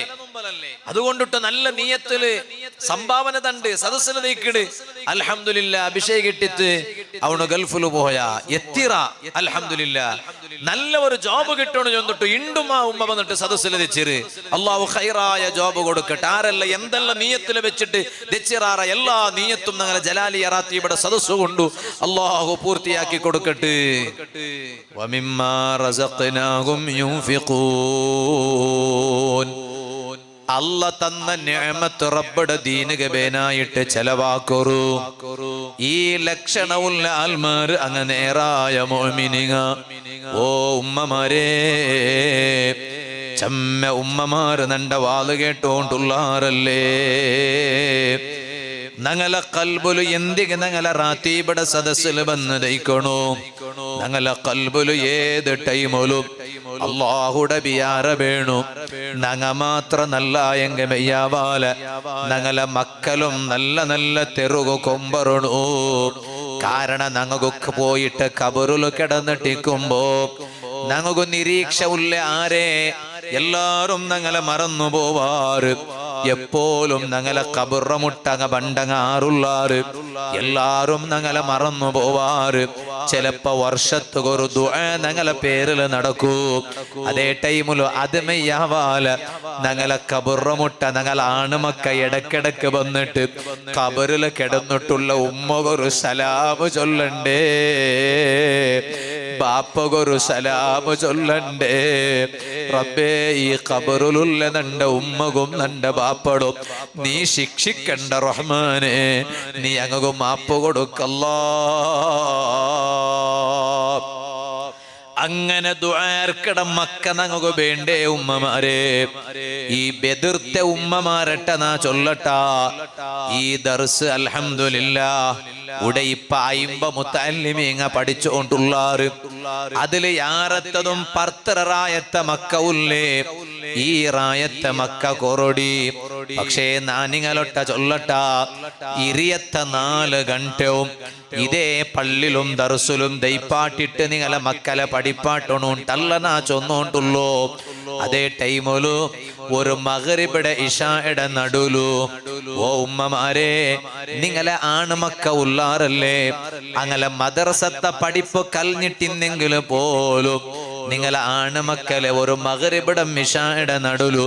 അതുകൊണ്ടിട്ട് നല്ല നീയത്തില് സംഭാവന തണ്ട് സദസ്സിന് നീക്കിട് അൽഹംദുലില്ലാ അഭിഷേകം ഇട്ടിട്ട് അവണ് ഗൾഫില് പോയാ എത്തിറ അൽഹംദുലില്ലാ നല്ല ഒരു ജോബ് കിട്ടണം ചെന്നിട്ട് ഇണ്ടും ആ ഉമ്മ വന്നിട്ട് സദസ്സിൽ തെച്ചിര് അള്ളാഹു ഖൈറായ ജോബ് കൊടുക്കട്ടെ ആരല്ല എന്തെല്ലാം നീയത്തിൽ വെച്ചിട്ട് തെച്ചിറാറ എല്ലാ നീയത്തും ഞങ്ങളെ ജലാലി അറാത്തി ഇവിടെ സദസ്സ് കൊണ്ടു അള്ളാഹു പൂർത്തിയാക്കി കൊടുക്കട്ടെ വമിമ്മാ റസഖ്നാഹും യുൻഫിഖൂൻ അല്ല തന്ന നിഅമത്ത് റബ്ബുടെ ദീനകബേനായിട്ട് ചെലവാക്കൊരു ഈ ലക്ഷണമുള്ള ആൽമാർ അങ്ങ് നേരായ മുഅ്മിനീങ്ങ ഓ ഉമ്മമാരെ ചമ്മ ഉമ്മമാര് നണ്ട വാല് കേട്ടോണ്ടുള്ളാറല്ലേ ഞങ്ങളെ കൽബുലു എന്തിക്ക് ഞങ്ങളെ റാത്തീബടെ സദസ്സിൽ വന്ന് ദയിക്കണോ ഞങ്ങളെ കൽബുലു ഏത് ടൈമിലും അല്ലാഹുടെ ബിയാറ വേണു ഞങ്ങ മാത്ര നല്ല എങ്ക മെയ്യാവാല ഞങ്ങളെ മക്കളും നല്ല നല്ല തെറുകു കൊമ്പറണു കാരണം ഞങ്ങൾക്ക് പോയിട്ട് കബറിൽ കിടന്നിട്ടിക്കുമ്പോ ഞങ്ങൾക്ക് നിരീക്ഷ ഉള്ള ആരെ എല്ലാരും ഞങ്ങളെ മറന്നു പോവാറ് എപ്പോഴും ഞങ്ങളെ കബറമുട്ടങ്ങ ബണ്ടങ്ങാറുള്ളാറ് എല്ലാരും ഞങ്ങളെ മറന്നു പോവാറ് ചിലപ്പോ വർഷത്തുകൊരു ദുആ ഞങ്ങളെ പേരിൽ നടക്കൂ അതേ ടൈമില് അത് മെയ്യാവാല ഞങ്ങളെ കബറമുട്ട ഞങ്ങളെ ആണുമക്ക ഇടക്കിടക്ക് വന്നിട്ട് കബറിൽ കിടന്നിട്ടുള്ള ഉമ്മകൊരു സലാമ് ചൊല്ലണ്ടേ ബാപ്പകൊരു സലാമ് ചൊല്ലണ്ടേ റബ്ബേ ഈ ഖബറിലുള്ള നണ്ട ഉമ്മകും നണ്ട ബാപ്പടും നീ ശിക്ഷിക്കണ്ട റഹ്മാനെ നീ അങ്ങ് മാപ്പ് കൊടുക്കല്ലാ അങ്ങനെ ദുആർക്കട മക്ക ഞങ്ങൾക്ക് വേണ്ടേ ഉമ്മമാരെ ഈ ബെദിർത്തെ ഉമ്മമാരട്ട നാ ചൊല്ലട്ടാ ഈ ദർസ് അൽഹംദുലില്ലാ ഉടെ ഇപ്പ 50 മുത്തല്ലിമീങ്ങ പഠിച്ചുകൊണ്ടുള്ളാറ് അതില് യാറത്തതും പർത്തറായത്ത മക്ക ഉള്ളേ ഈ റായത്ത മക്ക കൊറോടി പക്ഷേ നാനിങ്ങളൊട്ട ചൊല്ലട്ട ഇരിയത്ത 4 ഗಂಟೆയും ഇതേ പള്ളിലും ദർസിലും ദൈപ്പാട്ടിട്ട് നിങ്ങളെ മക്കളെ പഠിപ്പാട്ടണുണ്ടല്ല നാ ചൊന്നോണ്ടുള്ളൂ അതേ ടൈമിലു ഒരു മഗ്രിബിടെ ഇശായുടെ നടുലു ഓ ഉമ്മമാരെ നിങ്ങളെ ആണുമക്ക ഉള്ളാറല്ലേ അങ്ങനെ മദ്രസത്തെ പഠിപ്പ് കൽഞ്ഞിട്ടിന്നെങ്കിൽ പോലും നിങ്ങളെ ആണുമക്കളെ ഒരു മഗ്രിബിടെ ഇശായുടെ നടുലു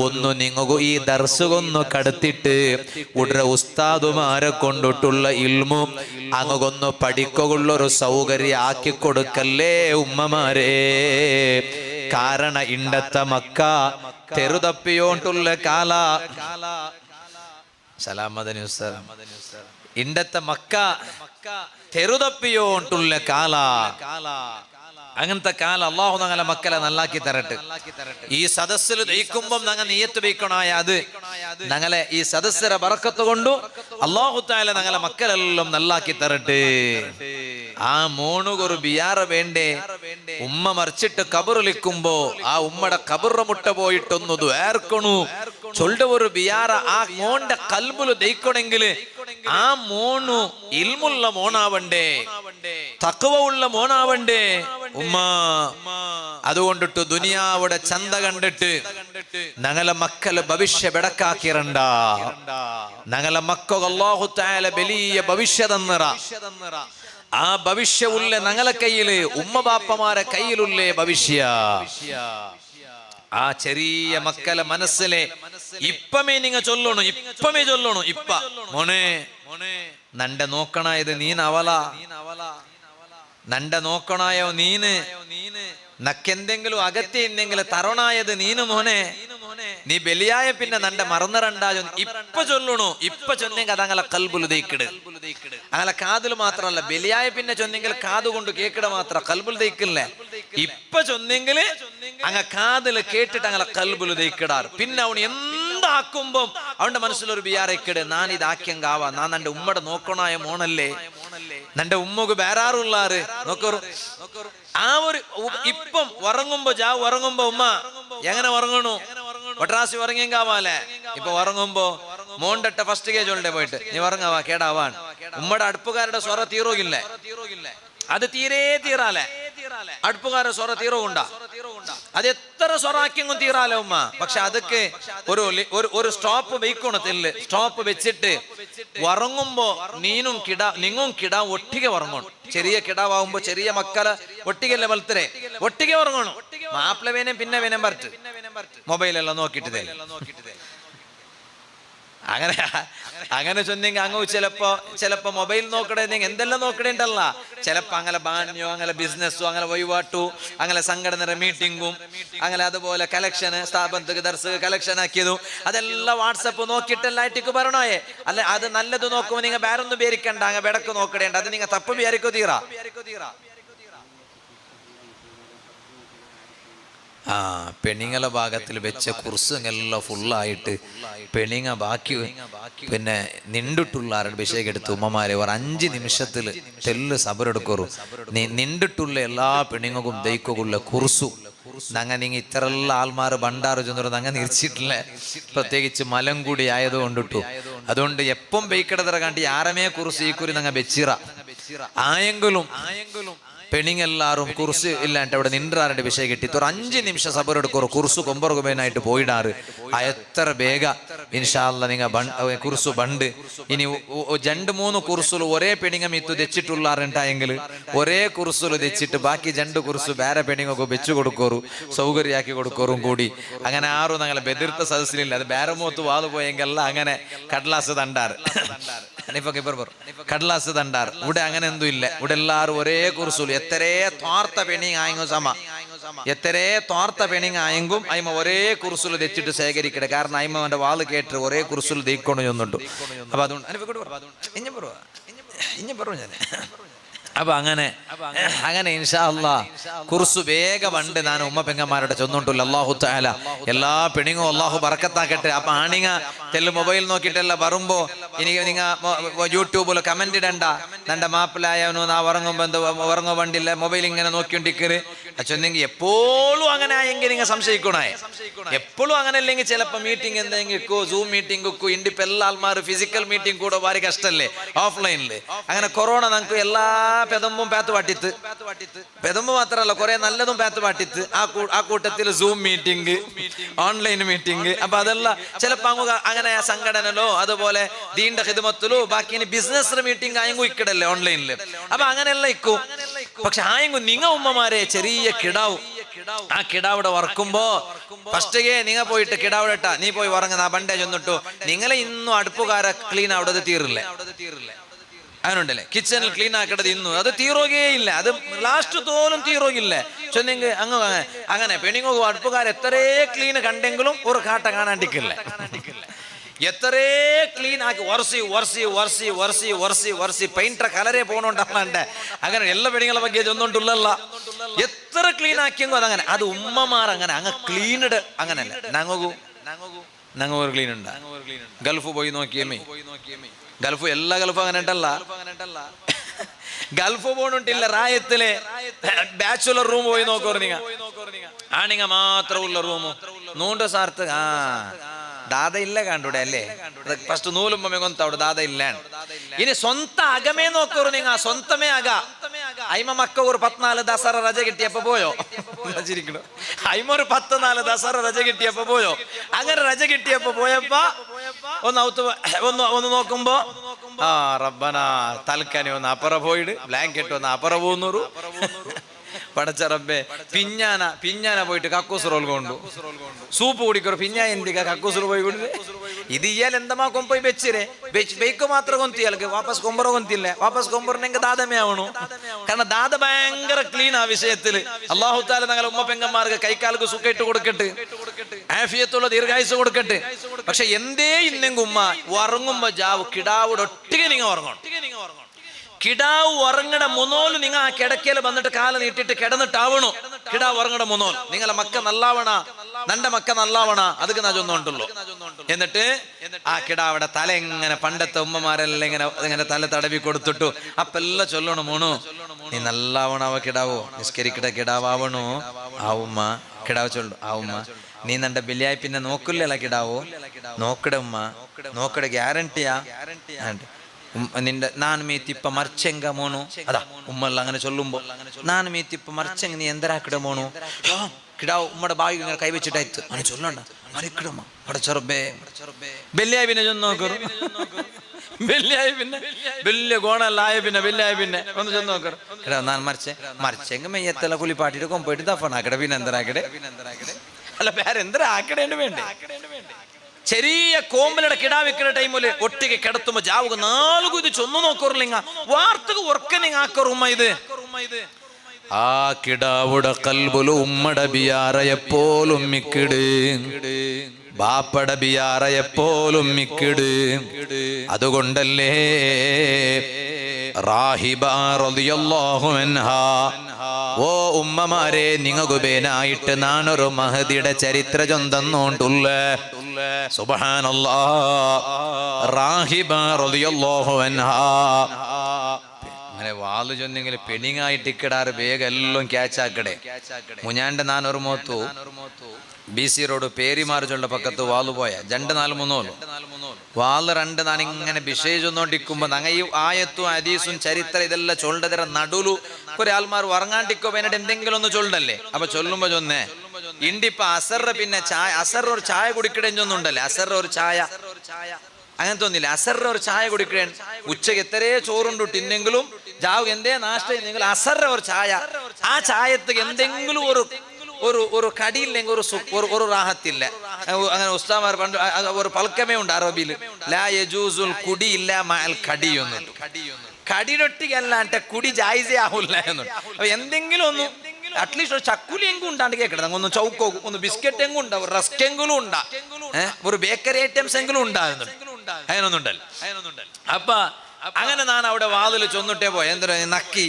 ഒന്ന് നിങ്ങൾക്ക് ഈ ദർസുകൊന്നു കടത്തിട്ട് ഉടനെ ഉസ്താദുമാരെ കൊണ്ടിട്ടുള്ള ഇൽമും അങ്ങൊന്നു പഠിക്കുള്ളൊരു സൗകര്യം ആക്കി കൊടുക്കല്ലേ ഉമ്മമാരെ കാരണം ഇണ്ടത്തെ മക്ക തെറുതപ്പിയോണ്ടുള്ള കാല സലാമദനി ഉസ്താദ് ഇണ്ടത്തെ മക്ക തെറുതപ്പിയോണ്ടുള്ള കാല അങ്ങനത്തെ കാലം അല്ലാഹു ഞങ്ങളെ മക്കളെ നല്ലാക്കി തരട്ടെ ഈ സദസ്സിൽ ദയിക്കുമ്പം ഞങ്ങൾ നിയത്ത് വെക്കണായ അത് ഞങ്ങളെ ഈ സദസ്സിന്റെ ബറക്കത്ത് കൊണ്ടു അല്ലാഹു തആല ഞങ്ങളെ മക്കളെല്ലാം നല്ലാക്കി തരട്ടെ ആ മോണുകൊരു ബിയാറ വേണ്ടേ ഉമ്മ മറിച്ചിട്ട് കബറിലിക്കുമ്പോ ആ ഉമ്മയുടെ കബറ മുട്ട പോയിട്ടൊന്നു ദ്വാർക്കണു ചൊല്ല ഒരു ബിയാറ ആ മോന്റെ കൽബുല് ദയിക്കണമെങ്കിൽ ആ മോണു ഇൽമുള്ള മോണാവണ്ടേ തഖ്വ ഉള്ള മോണാവണ്ടേ ഉമ്മ അതുകൊണ്ടിട്ട് ദുനിയാവുടെ ചന്ത കണ്ടിട്ട് ഞങ്ങളെ മക്കള് ഭവിഷ്യ ബെടക്കാക്കിരണ്ട ഞങ്ങളെ മക്കൾ അല്ലാഹു തആല വലിയ ഭവിഷ്യ തന്നറ ആ ഭവിഷ്യ ഉള്ള ഞങ്ങളെ കയ്യില് ഉമ്മ ബാപ്പമാരെ കയ്യിലുള്ളേ ഭവിഷ്യ ആ ചെറിയ മക്കളെ മനസ്സിലെ ഇപ്പമേ നിങ്ങ ചൊല്ലണു ഇപ്പമേ ചൊല്ലണു ഇപ്പ മോനെ നണ്ട നോക്കണായത് നീനവല നണ്ട നോക്കണായോ നീന് നക്കെന്തെങ്കിലും അകത്തി എന്തെങ്കിലും തറണായത് നീനു മോനെ നീ ബലിയായ പിന്നെ നന്റെ മറന്നരണ്ടാജോ ഇപ്പൊ ചൊല്ലണു ഇപ്പൊ ചൊന്നെങ്കിൽ അതങ്ങനെ കൽബുല് ദയിക്കിട് അങ്ങനെ കാതില് മാത്രമല്ല ബലിയായ പിന്നെ ചൊന്നെങ്കിൽ കാതുകൊണ്ട് കേക്കിട മാത്ര കൽബുൽ ദയിക്കില്ലേ ഇപ്പൊ ചൊന്നെങ്കില് അങ്ങ കാതില് കേട്ടിട്ട് അങ്ങനെ കൽബുല് ദയിക്കിടാറ് പിന്നെ അവൻ എന്താക്കുമ്പോ അവന്റെ മനസ്സിലൊരു ബിയാറേക്കിട് ഞാൻ ഇതാക്കിയങ്കാവാ ഞാൻ നന്റെ ഉമ്മടെ നോക്കണായ മോണല്ലേ നന്റെ ഉമ്മക്ക് വേറാറുള്ളാറ് നോക്കറു ആ ഒരു ഇപ്പം ഉറങ്ങുമ്പോ ഉറങ്ങുമ്പോ ഉമ്മ എങ്ങനെ ഉറങ്ങണു ഒട്രാസി ഉറങ്ങിയെങ്കാവാലേ ഇപ്പൊ ഉറങ്ങുമ്പോ മോണ്ടട്ട ഫസ്റ്റ് കേജോളിന്റെ പോയിട്ട് നീ ഉറങ്ങാവാ കേടാവാൻ ഉമ്മയുടെ അടുപ്പുകാരുടെ സ്വറ തീരോകില്ലേ അത് തീരെ തീരാലേ അടുപ്പുകാരുടെ സ്വറ തീരോണ്ടാ അത് എത്ര സ്വറാക്കിയെങ്കിലും തീരാലോ ഉമ്മ പക്ഷെ അതൊക്കെ ഒരു സ്റ്റോപ്പ് വെയ്ക്കണത്തില്ല സ്റ്റോപ്പ് വെച്ചിട്ട് ഉറങ്ങുമ്പോ നിങ്ങും കിട ഒട്ടിಗೆ ഉറങ്ങണം ചെറിയ കിടാവുമ്പോ ചെറിയ മക്കളെ ഒട്ടികല്ലേ വളർത്തരെ ഒട്ടിಗೆ ഉറങ്ങണം മാപ്പിള വേനം പിന്നെ വേനം പറട്ട് മൊബൈലെല്ലാം നോക്കിട്ട് അങ്ങനെ ചൊന്നെങ്കിൽ അങ്ങ് ചിലപ്പോ മൊബൈൽ നോക്കണേന്നെങ്കിൽ എന്തെല്ലാം നോക്കണേണ്ടല്ല ചിലപ്പോ അങ്ങനെ ബാന്യോ അങ്ങനെ ബിസിനസ്സോ അങ്ങനെ വഴിപാട്ടു അങ്ങനെ സംഘടനയുടെ മീറ്റിംഗും അങ്ങനെ അതുപോലെ കലക്ഷന് സ്ഥാപനത്തിക്ക് ദർശക കലക്ഷൻ ആക്കിയതും അതെല്ലാം വാട്സപ്പ് നോക്കിയിട്ടെല്ലാം ആയിട്ടേക്ക് പറഞ്ഞോയെ അല്ലെ അത് നല്ലത് നോക്കുമ്പോ നിങ്ങൾ വേറൊന്നും പേരിക്കണ്ട അങ്ങ് വിടക്ക് നോക്കണേണ്ട അത് നിങ്ങൾ തപ്പ് വിചാരിക്കോ തീരാ പെണ്ണുങ്ങളെ ഭാഗത്തിൽ വെച്ച കുർസെല്ലാം ഫുള്ളായിട്ട് പെണ്ണുങ്ങ ബാക്കി പിന്നെ നിണ്ടിട്ടുള്ളാരുടെ വിഷയം എടുത്ത് ഉമ്മമാരെ ഒരു 5 നിമിഷത്തിൽ തെല്ല് സബറെടുക്കറു നിണ്ടിട്ടുള്ള എല്ലാ പെണ്ണുങ്ങൾക്കും ദൈക്കുള്ള കുർസു നങ്ങ നിങ്ങൾ ഇത്രയുള്ള ആൾമാർ ബണ്ടാറ് ചെന്നു നങ്ങ നിരിച്ചിട്ടില്ല പ്രത്യേകിച്ച് മലം കൂടി ആയതുകൊണ്ടിട്ടു അതുകൊണ്ട് എപ്പം ബൈക്കിടതറ കാണ്ടി ആരമേ കുർസ് ഈ കുറി നങ്ങ വെച്ചിറ ആയെങ്കിലും പെണ്ണുങ്ങെല്ലാരും കുർസ് ഇല്ലാണ്ട് അവിടെ നിൻറാറിന്റെ വിഷയം കിട്ടി ഒരു 5 നിമിഷം സബറെടുക്കറു കുർസു കൊമ്പറുകുമേനായിട്ട് പോയിടാറ് എത്ര വേഗ ഇൻഷാല്ല നിങ്ങ കുർസു ബണ്ട് ഇനി 2-3 കുർസുలు ഒരേ പെണ്ണുങ്ങ മിത്തു തെച്ചിട്ടുള്ളാറുണ്ടായെങ്കിൽ ഒരേ കുർസുలు തെച്ചിട്ട് ബാക്കി 2 കുർസു വേറെ പെണ്ണുങ്ങൾക്ക് വെച്ചു കൊടുക്കറു സൗകര്യാക്കി കൊടുക്കറും കൂടി അങ്ങനെ ആരും ഞങ്ങളെ ബെതിർത്ത സദസ്സിലില്ല അത് ബേരമൂത്ത് വാതു പോയെങ്കല്ല അങ്ങനെ കടലാസ് തണ്ടാറ് കടലാസ് തണ്ടാറ് ഇവിടെ അങ്ങനെ എന്തും ഇല്ല ഇവിടെ എല്ലാവരും ഒരേ കുർസുలు എത്രേ തോർത്ത പെണ്ണിങ് ആയെങ്കും എത്രേ തോർത്ത പെണ്ണിങ് ആയെങ്കും അയിമ ഒരേ കുർസുలు തെച്ചിട്ട് ശേഖരിക്കട്ടെ കാരണം അയിമ അവന്റെ വാള് കേട്ട് ഒരേ കുർസുలు ദീക്കൊണ്ട് ചെന്നിട്ടു അപ്പൊ അതുകൊണ്ട് ഇനി പറഞ്ഞു ഞാൻ അപ്പൊ അങ്ങനെ ഇൻഷാ അല്ലാ കുർസു വേഗം പണ്ട് ഞാൻ ഉമ്മ പെങ്ങന്മാരുടെ ചെന്നിട്ടില്ല അല്ലാഹു തആല എല്ലാ പെണ്ണുങ്ങും അല്ലാഹു ബർക്കത്താക്കട്ടെ അപ്പൊ ആണിങ്ങ തെല്ല് മൊബൈൽ നോക്കിയിട്ടല്ല പറയുമ്പോ ഇനി നിങ്ങ യൂട്യൂബിൽ കമന്റ് ഇടണ്ട നന്റെ മാപ്പിലായവനു നാ ഉറങ്ങോ വണ്ടില്ല മൊബൈൽ ഇങ്ങനെ നോക്കിക്കൊണ്ടിരിക്കര് അച്ഛനെങ്കിൽ എപ്പോഴും അങ്ങനെ ആയെങ്കിൽ നിങ്ങൾ സംശയിക്കണേ എപ്പോഴും അങ്ങനെ അല്ലെങ്കിൽ ചിലപ്പോ മീറ്റിംഗ് എന്തെങ്കിലും സൂം മീറ്റിംഗ് ഇണ്ടിപ്പോ എല്ലാ ആൾമാർ ഫിസിക്കൽ മീറ്റിംഗ് കൂടെ ഭാരി കഷ്ടല്ലേ ഓഫ്ലൈനില് അങ്ങനെ കൊറോണ നമുക്ക് എല്ലാ പെതമ്പും പേത്ത് പാട്ടിത്ത് പെതമ്പ് മാത്രമല്ല കുറെ നല്ലതും പേത്ത് പാട്ടിത്ത് ആ കൂട്ടത്തിൽ സൂം മീറ്റിംഗ് ഓൺലൈൻ മീറ്റിംഗ് അപ്പൊ അതെല്ലാം ചിലപ്പോ അങ്ങനെ സംഘടനലോ അതുപോലെ ദീന്റെ ഹിദ്മത്തിലോ ബാക്കി ബിസിനസ് മീറ്റിംഗ് ആയെങ്കിൽ ഇക്കടല്ലേ ഓൺലൈനില് അപ്പൊ അങ്ങനെയെല്ലാം ഇക്കും പക്ഷെ ആയെങ്കിൽ നിങ്ങ ഉമ്മമാരെ ചെറിയ കിടാവും ആ കിടാവിടെ വറക്കുമ്പോ ഫസ്റ്റേ നിങ്ങ പോയിട്ട് കിടാവിടട്ടാ നീ പോയി ഉറങ്ങുന്ന ആ ബണ്ടേ ചെന്നിട്ടു നിങ്ങളെ ഇന്നും അടുപ്പുകാരെ ക്ലീൻ അവിടെ തീരില്ലേ അങ്ങനുണ്ടല്ലേ കിച്ചണിൽ ക്ലീൻ ആക്കേണ്ടത് ഇന്നും അത് തീരോകേ ഇല്ല അത് ലാസ്റ്റ് തോലും തീരോകില്ല ചെന്നെങ്കിൽ അങ്ങനെ പെണ്ണുങ്ങോ അടുപ്പുകാർ എത്രേ ക്ലീൻ കണ്ടെങ്കിലും ഒരു കാട്ട കാണാണ്ടിക്കില്ല എത്രേ ക്ലീൻ ആക്കി ഒറസി പെയിന്റർ കലരെ പോണോണ്ടല്ലാണ്ട് അങ്ങനെ എല്ലാ പെണ്ണുങ്ങളെ ಬಗ್ಗೆ ഒന്നുകൊണ്ടുള്ളല്ല എത്ര ക്ലീൻ ആക്കിയെങ്കോ അതങ്ങനെ അത് ഉമ്മമാർ അങ്ങനെ അങ്ങ് ക്ലീനഡ് അങ്ങനല്ല ഞങ്ങ ഒരു ക്ലീൻ ഉണ്ട് ഗൾഫ് പോയി നോക്കിയമേ ഗൾഫ് എല്ലാ ഗൾഫ് അങ്ങനെ ഉണ്ടല്ല ഗൾഫ് പോണിട്ടില്ല റായത്തിലെ ബാച്ചുലർ റൂം പോയി നോക്കോ നിങ്ങ ആണിങ്ങ മാത്രമുള്ള റൂമു നൂണ്ട സാർത്ത് ദാദ ഇല്ല കണ്ടൂടെ അല്ലേ ഫസ്റ്റ് നൂലുമ്പോ കൊന്തവിടെ ദാദ ഇല്ല ഇനി സ്വന്ത അകമേ നോക്കൂ നിങ്ങ സ്വന്തമേ അക അയിമ മക്ക ഒരു 14 ദസറ രജ കിട്ടിയപ്പോ പോയോ അയിമ ഒരു 14 ദസറ രജ കിട്ടിയപ്പോ പോയോ അങ്ങനെ രജ കിട്ടിയപ്പോ പോയപ്പോ ഒന്ന് നോക്കുമ്പോ റബ്ബന തൽക്കനി ഒന്ന് അപ്പുറ പോയിട് ബ്ലാങ്കറ്റ് ഒന്ന് അപ്പുറ പോകുന്നൂറ് പടച്ച റബ്ബേ പിഞ്ഞാന പോയിട്ട് കക്കൂസ് റോൾ കൊണ്ടു സൂപ്പ് കുടിക്കറു പിഞ്ഞാ എന്തിക്ക കക്കൂസ് പോയി കൊണ്ട് ಇದು ಇಯಲ್ ಎಂದಮಾ ಕೊಂಪೊಯ್ ಬೆಚ್ಚಿರೆ ಬೇಯ್ಕು ಮಾತ್ರ ಗೊಂತಿಯಲ್ಗೆ ವಾಪಸ್ ಕೊಂಬರ ಗೊಂತಿಲ್ಲ ವಾಪಸ್ കൊമ്പറിനെങ്കിൽ ദാദമേ ആവണു കാരണം ദാദ ഭയങ്കര ക്ലീൻ ആ വിഷയത്തിൽ അല്ലാഹു തആല ഞങ്ങളുടെ ഉമ്മ പെങ്ങന്മാർക്ക് കൈക്കാൽക്ക് സുഖയിട്ട് കൊടുക്കട്ടെ ആഫിയത്തുള്ള ദീർഘായുസ് കൊടുക്കട്ടെ പക്ഷെ എന്തേ ഇന്നെങ്കിൽ ഉമ്മ ഉറങ്ങുമ്പോ ജാവ് കിടാവിടെ ഒട്ടിಗೆ നിങ്ങൾ ഉറങ്ങണം കിടാവ് ഉറങ്ങട മുന്നോല് നിങ്ങൾ ആ കിടക്കയിൽ വന്നിട്ട് കാല നീട്ടിട്ട് കിടന്നിട്ടാവണു കിടാവ് ഉറങ്ങട മുന്നോൽ നിങ്ങളെ മക്ക നല്ലാവണ നന്റെ മക്ക നല്ലാവണ അതൊക്കെ നാ ചൊന്നുണ്ടല്ലോ എന്നിട്ട് ആ കിടാവിടെ തല ഇങ്ങനെ പണ്ടത്തെ ഉമ്മമാരെല്ലാം ഇങ്ങനെ തല തടവി കൊടുത്തിട്ടു അപ്പെല്ലാം ചൊല്ലണു മോണു നീ നല്ലാവണാവ കിടാവോ നിസ്കരിക്കട കിടാവണു ആവുമ്മ കിടാവ് ചൊല്ലു ആവുമ്മ നീ നന്റെ ബില്യായി പിന്നെ നോക്കില്ലല്ല കിടാവോ നോക്കട ഉമ്മ നോക്കട ഗ്യാരണ്ടിയാ നിന്റെ നാൻ മീത്തിപ്പ മർച്ചെങ്ക മോണു അതാ ഉമ്മല്ല അങ്ങനെ ചൊല്ലുമ്പോ നാൻ മീത്തിപ്പ മർച്ചെങ്ക നീ എന്തരാക്കിട മോണു കിടാവ് ഉമ്മയുടെ ബാഗ് ഇങ്ങനെ കൈവച്ചിട്ടായിട്ട് അങ്ങനെ ചൊല്ലണ്ട മറിക്കിടമ്മ അവിടെ ചെറുബേ ബെല്ലിയായി പിന്നെ ചൊന്ന് നോക്കറു ബെല്ലിയായി പിന്നെ വലിയ ഗോണല്ലായ പിന്നെ ബെല്ലിയായി പിന്നെ ഒന്ന് ചൊന്ന് നോക്കറു കിടാവ് നാൻ മറിച്ചെങ്ക മെയ്യത്തെല്ലാം കുളിപ്പാട്ടിട്ട് കൊമ്പോയിട്ട് ദഫണാക്കടെ പിന്നെ എന്തരാക്കടെ അല്ല വേറെ എന്തരാക്കടേണ്ടി വേണ്ടേ ചെറിയ കോമ്പലയുടെ കിടാവിക്കുന്ന ടൈമില് ഒട്ടിಗೆ കിടത്തുമ്പോ ജാവുക നാലുകു ഇത് ചൊന്നു നോക്കറില്ല വാർത്തക ഉറക്കനിങ് ആക്കറുമ്മ ഇത് ആ കിടാവുടെ കൽബുല് ഉമ്മടെ ബിയാറ എപ്പോലും മിക്കിട് ബാപ്പടെ ബിയാറ എപ്പോലും മിക്കിട് അതുകൊണ്ടല്ലേ റാഹിബ റളിയല്ലാഹു അൻഹാ ഓ ഉമ്മമാരെ നിങ്ങൾക്ക് ബേനായിട്ട് നാനൊരു മഹദിയുടെ ചരിത്ര ചൊന്തന്നോണ്ടുള്ള സുബ്ഹാനല്ലാഹ് റാഹിബ റളിയല്ലാഹു അൻഹാ അങ്ങനെ വാല് ചൊന്നെങ്കിൽ പെണിങ്ങായിട്ട് ഇക്കിടാറ് വേഗം എല്ലാം ക്യാച്ചാക്കടെ മുഞ്ഞാണ്ട് നാനൊരു മോത്തു BC റോഡ് പേരിമാർജുള്ള പക്കത്ത് വാല് പോയ 2-4-3 വാല് 2 നാനിങ്ങനെ വിഷയിച്ചൊന്നോണ്ടിരിക്കുമ്പോ നങ്ങ ഈ ആയത്തും ഹദീസും ചരിത്രം ഇതെല്ലാം ചൊല്ലതര നടുലു കുറെ ആൾമാർ ഉറങ്ങാണ്ടിക്കോ വേണ്ടിട്ട് എന്തെങ്കിലും ഒന്ന് ചൊല്ലണ്ടല്ലേ അപ്പൊ ചൊല്ലുമ്പോ ചൊന്നേ ഇണ്ടിപ്പ അസറ പിന്നെ ചായ അസറ ഒരു ചായ കുടിക്കടേഞ്ചൊന്നുണ്ടല്ലേ അസറ ഒരു ചായ അങ്ങനെ തോന്നില്ല അസറ ഒരു ചായ കുടിക്കണേ ഉച്ചക്ക് എത്രയേ ചോറുണ്ടു തിന്നെങ്കിലും ജാവ് എന്തേ നാഷ്ട അസറ ഒരു ചായ ആ ചായത്ത് എന്തെങ്കിലും ഒരു കടിയില്ലെങ്കിൽ ഒരു റാഹത്തില്ല അങ്ങനെ ഉസ്താമാർ പണ്ട് ഒരു പൽക്കമേ ഉണ്ട് അറബിയിൽ ലാ യജൂസുൽ കുടി ഇല്ല മഅൽ കടിയൊന്നും കടിയൊട്ടികല്ലാണ്ട് കുടി ജായിസേ ആവില്ല എന്നു അപ്പൊ എന്തെങ്കിലും ഒന്ന് അറ്റ്ലീസ്റ്റ് ഒരു ചക്കുലി എങ്കും ഉണ്ടാണ്ട് കേൾക്കണം ഒന്ന് ചൗക്കോ ഒന്ന് ബിസ്ക്കറ്റ് എങ്കും ഉണ്ടാവും റസ്ക് എങ്കിലും ഉണ്ടാ ഒരു ബേക്കറി ഐറ്റംസ് എങ്കിലും ഉണ്ടാകുന്നുണ്ട് അതിനൊന്നുണ്ടല്ലോ അപ്പൊ അങ്ങനെ ഞാൻ അവിടെ വാതില് ചൊന്നിട്ടേ പോയി എന്താ നക്കി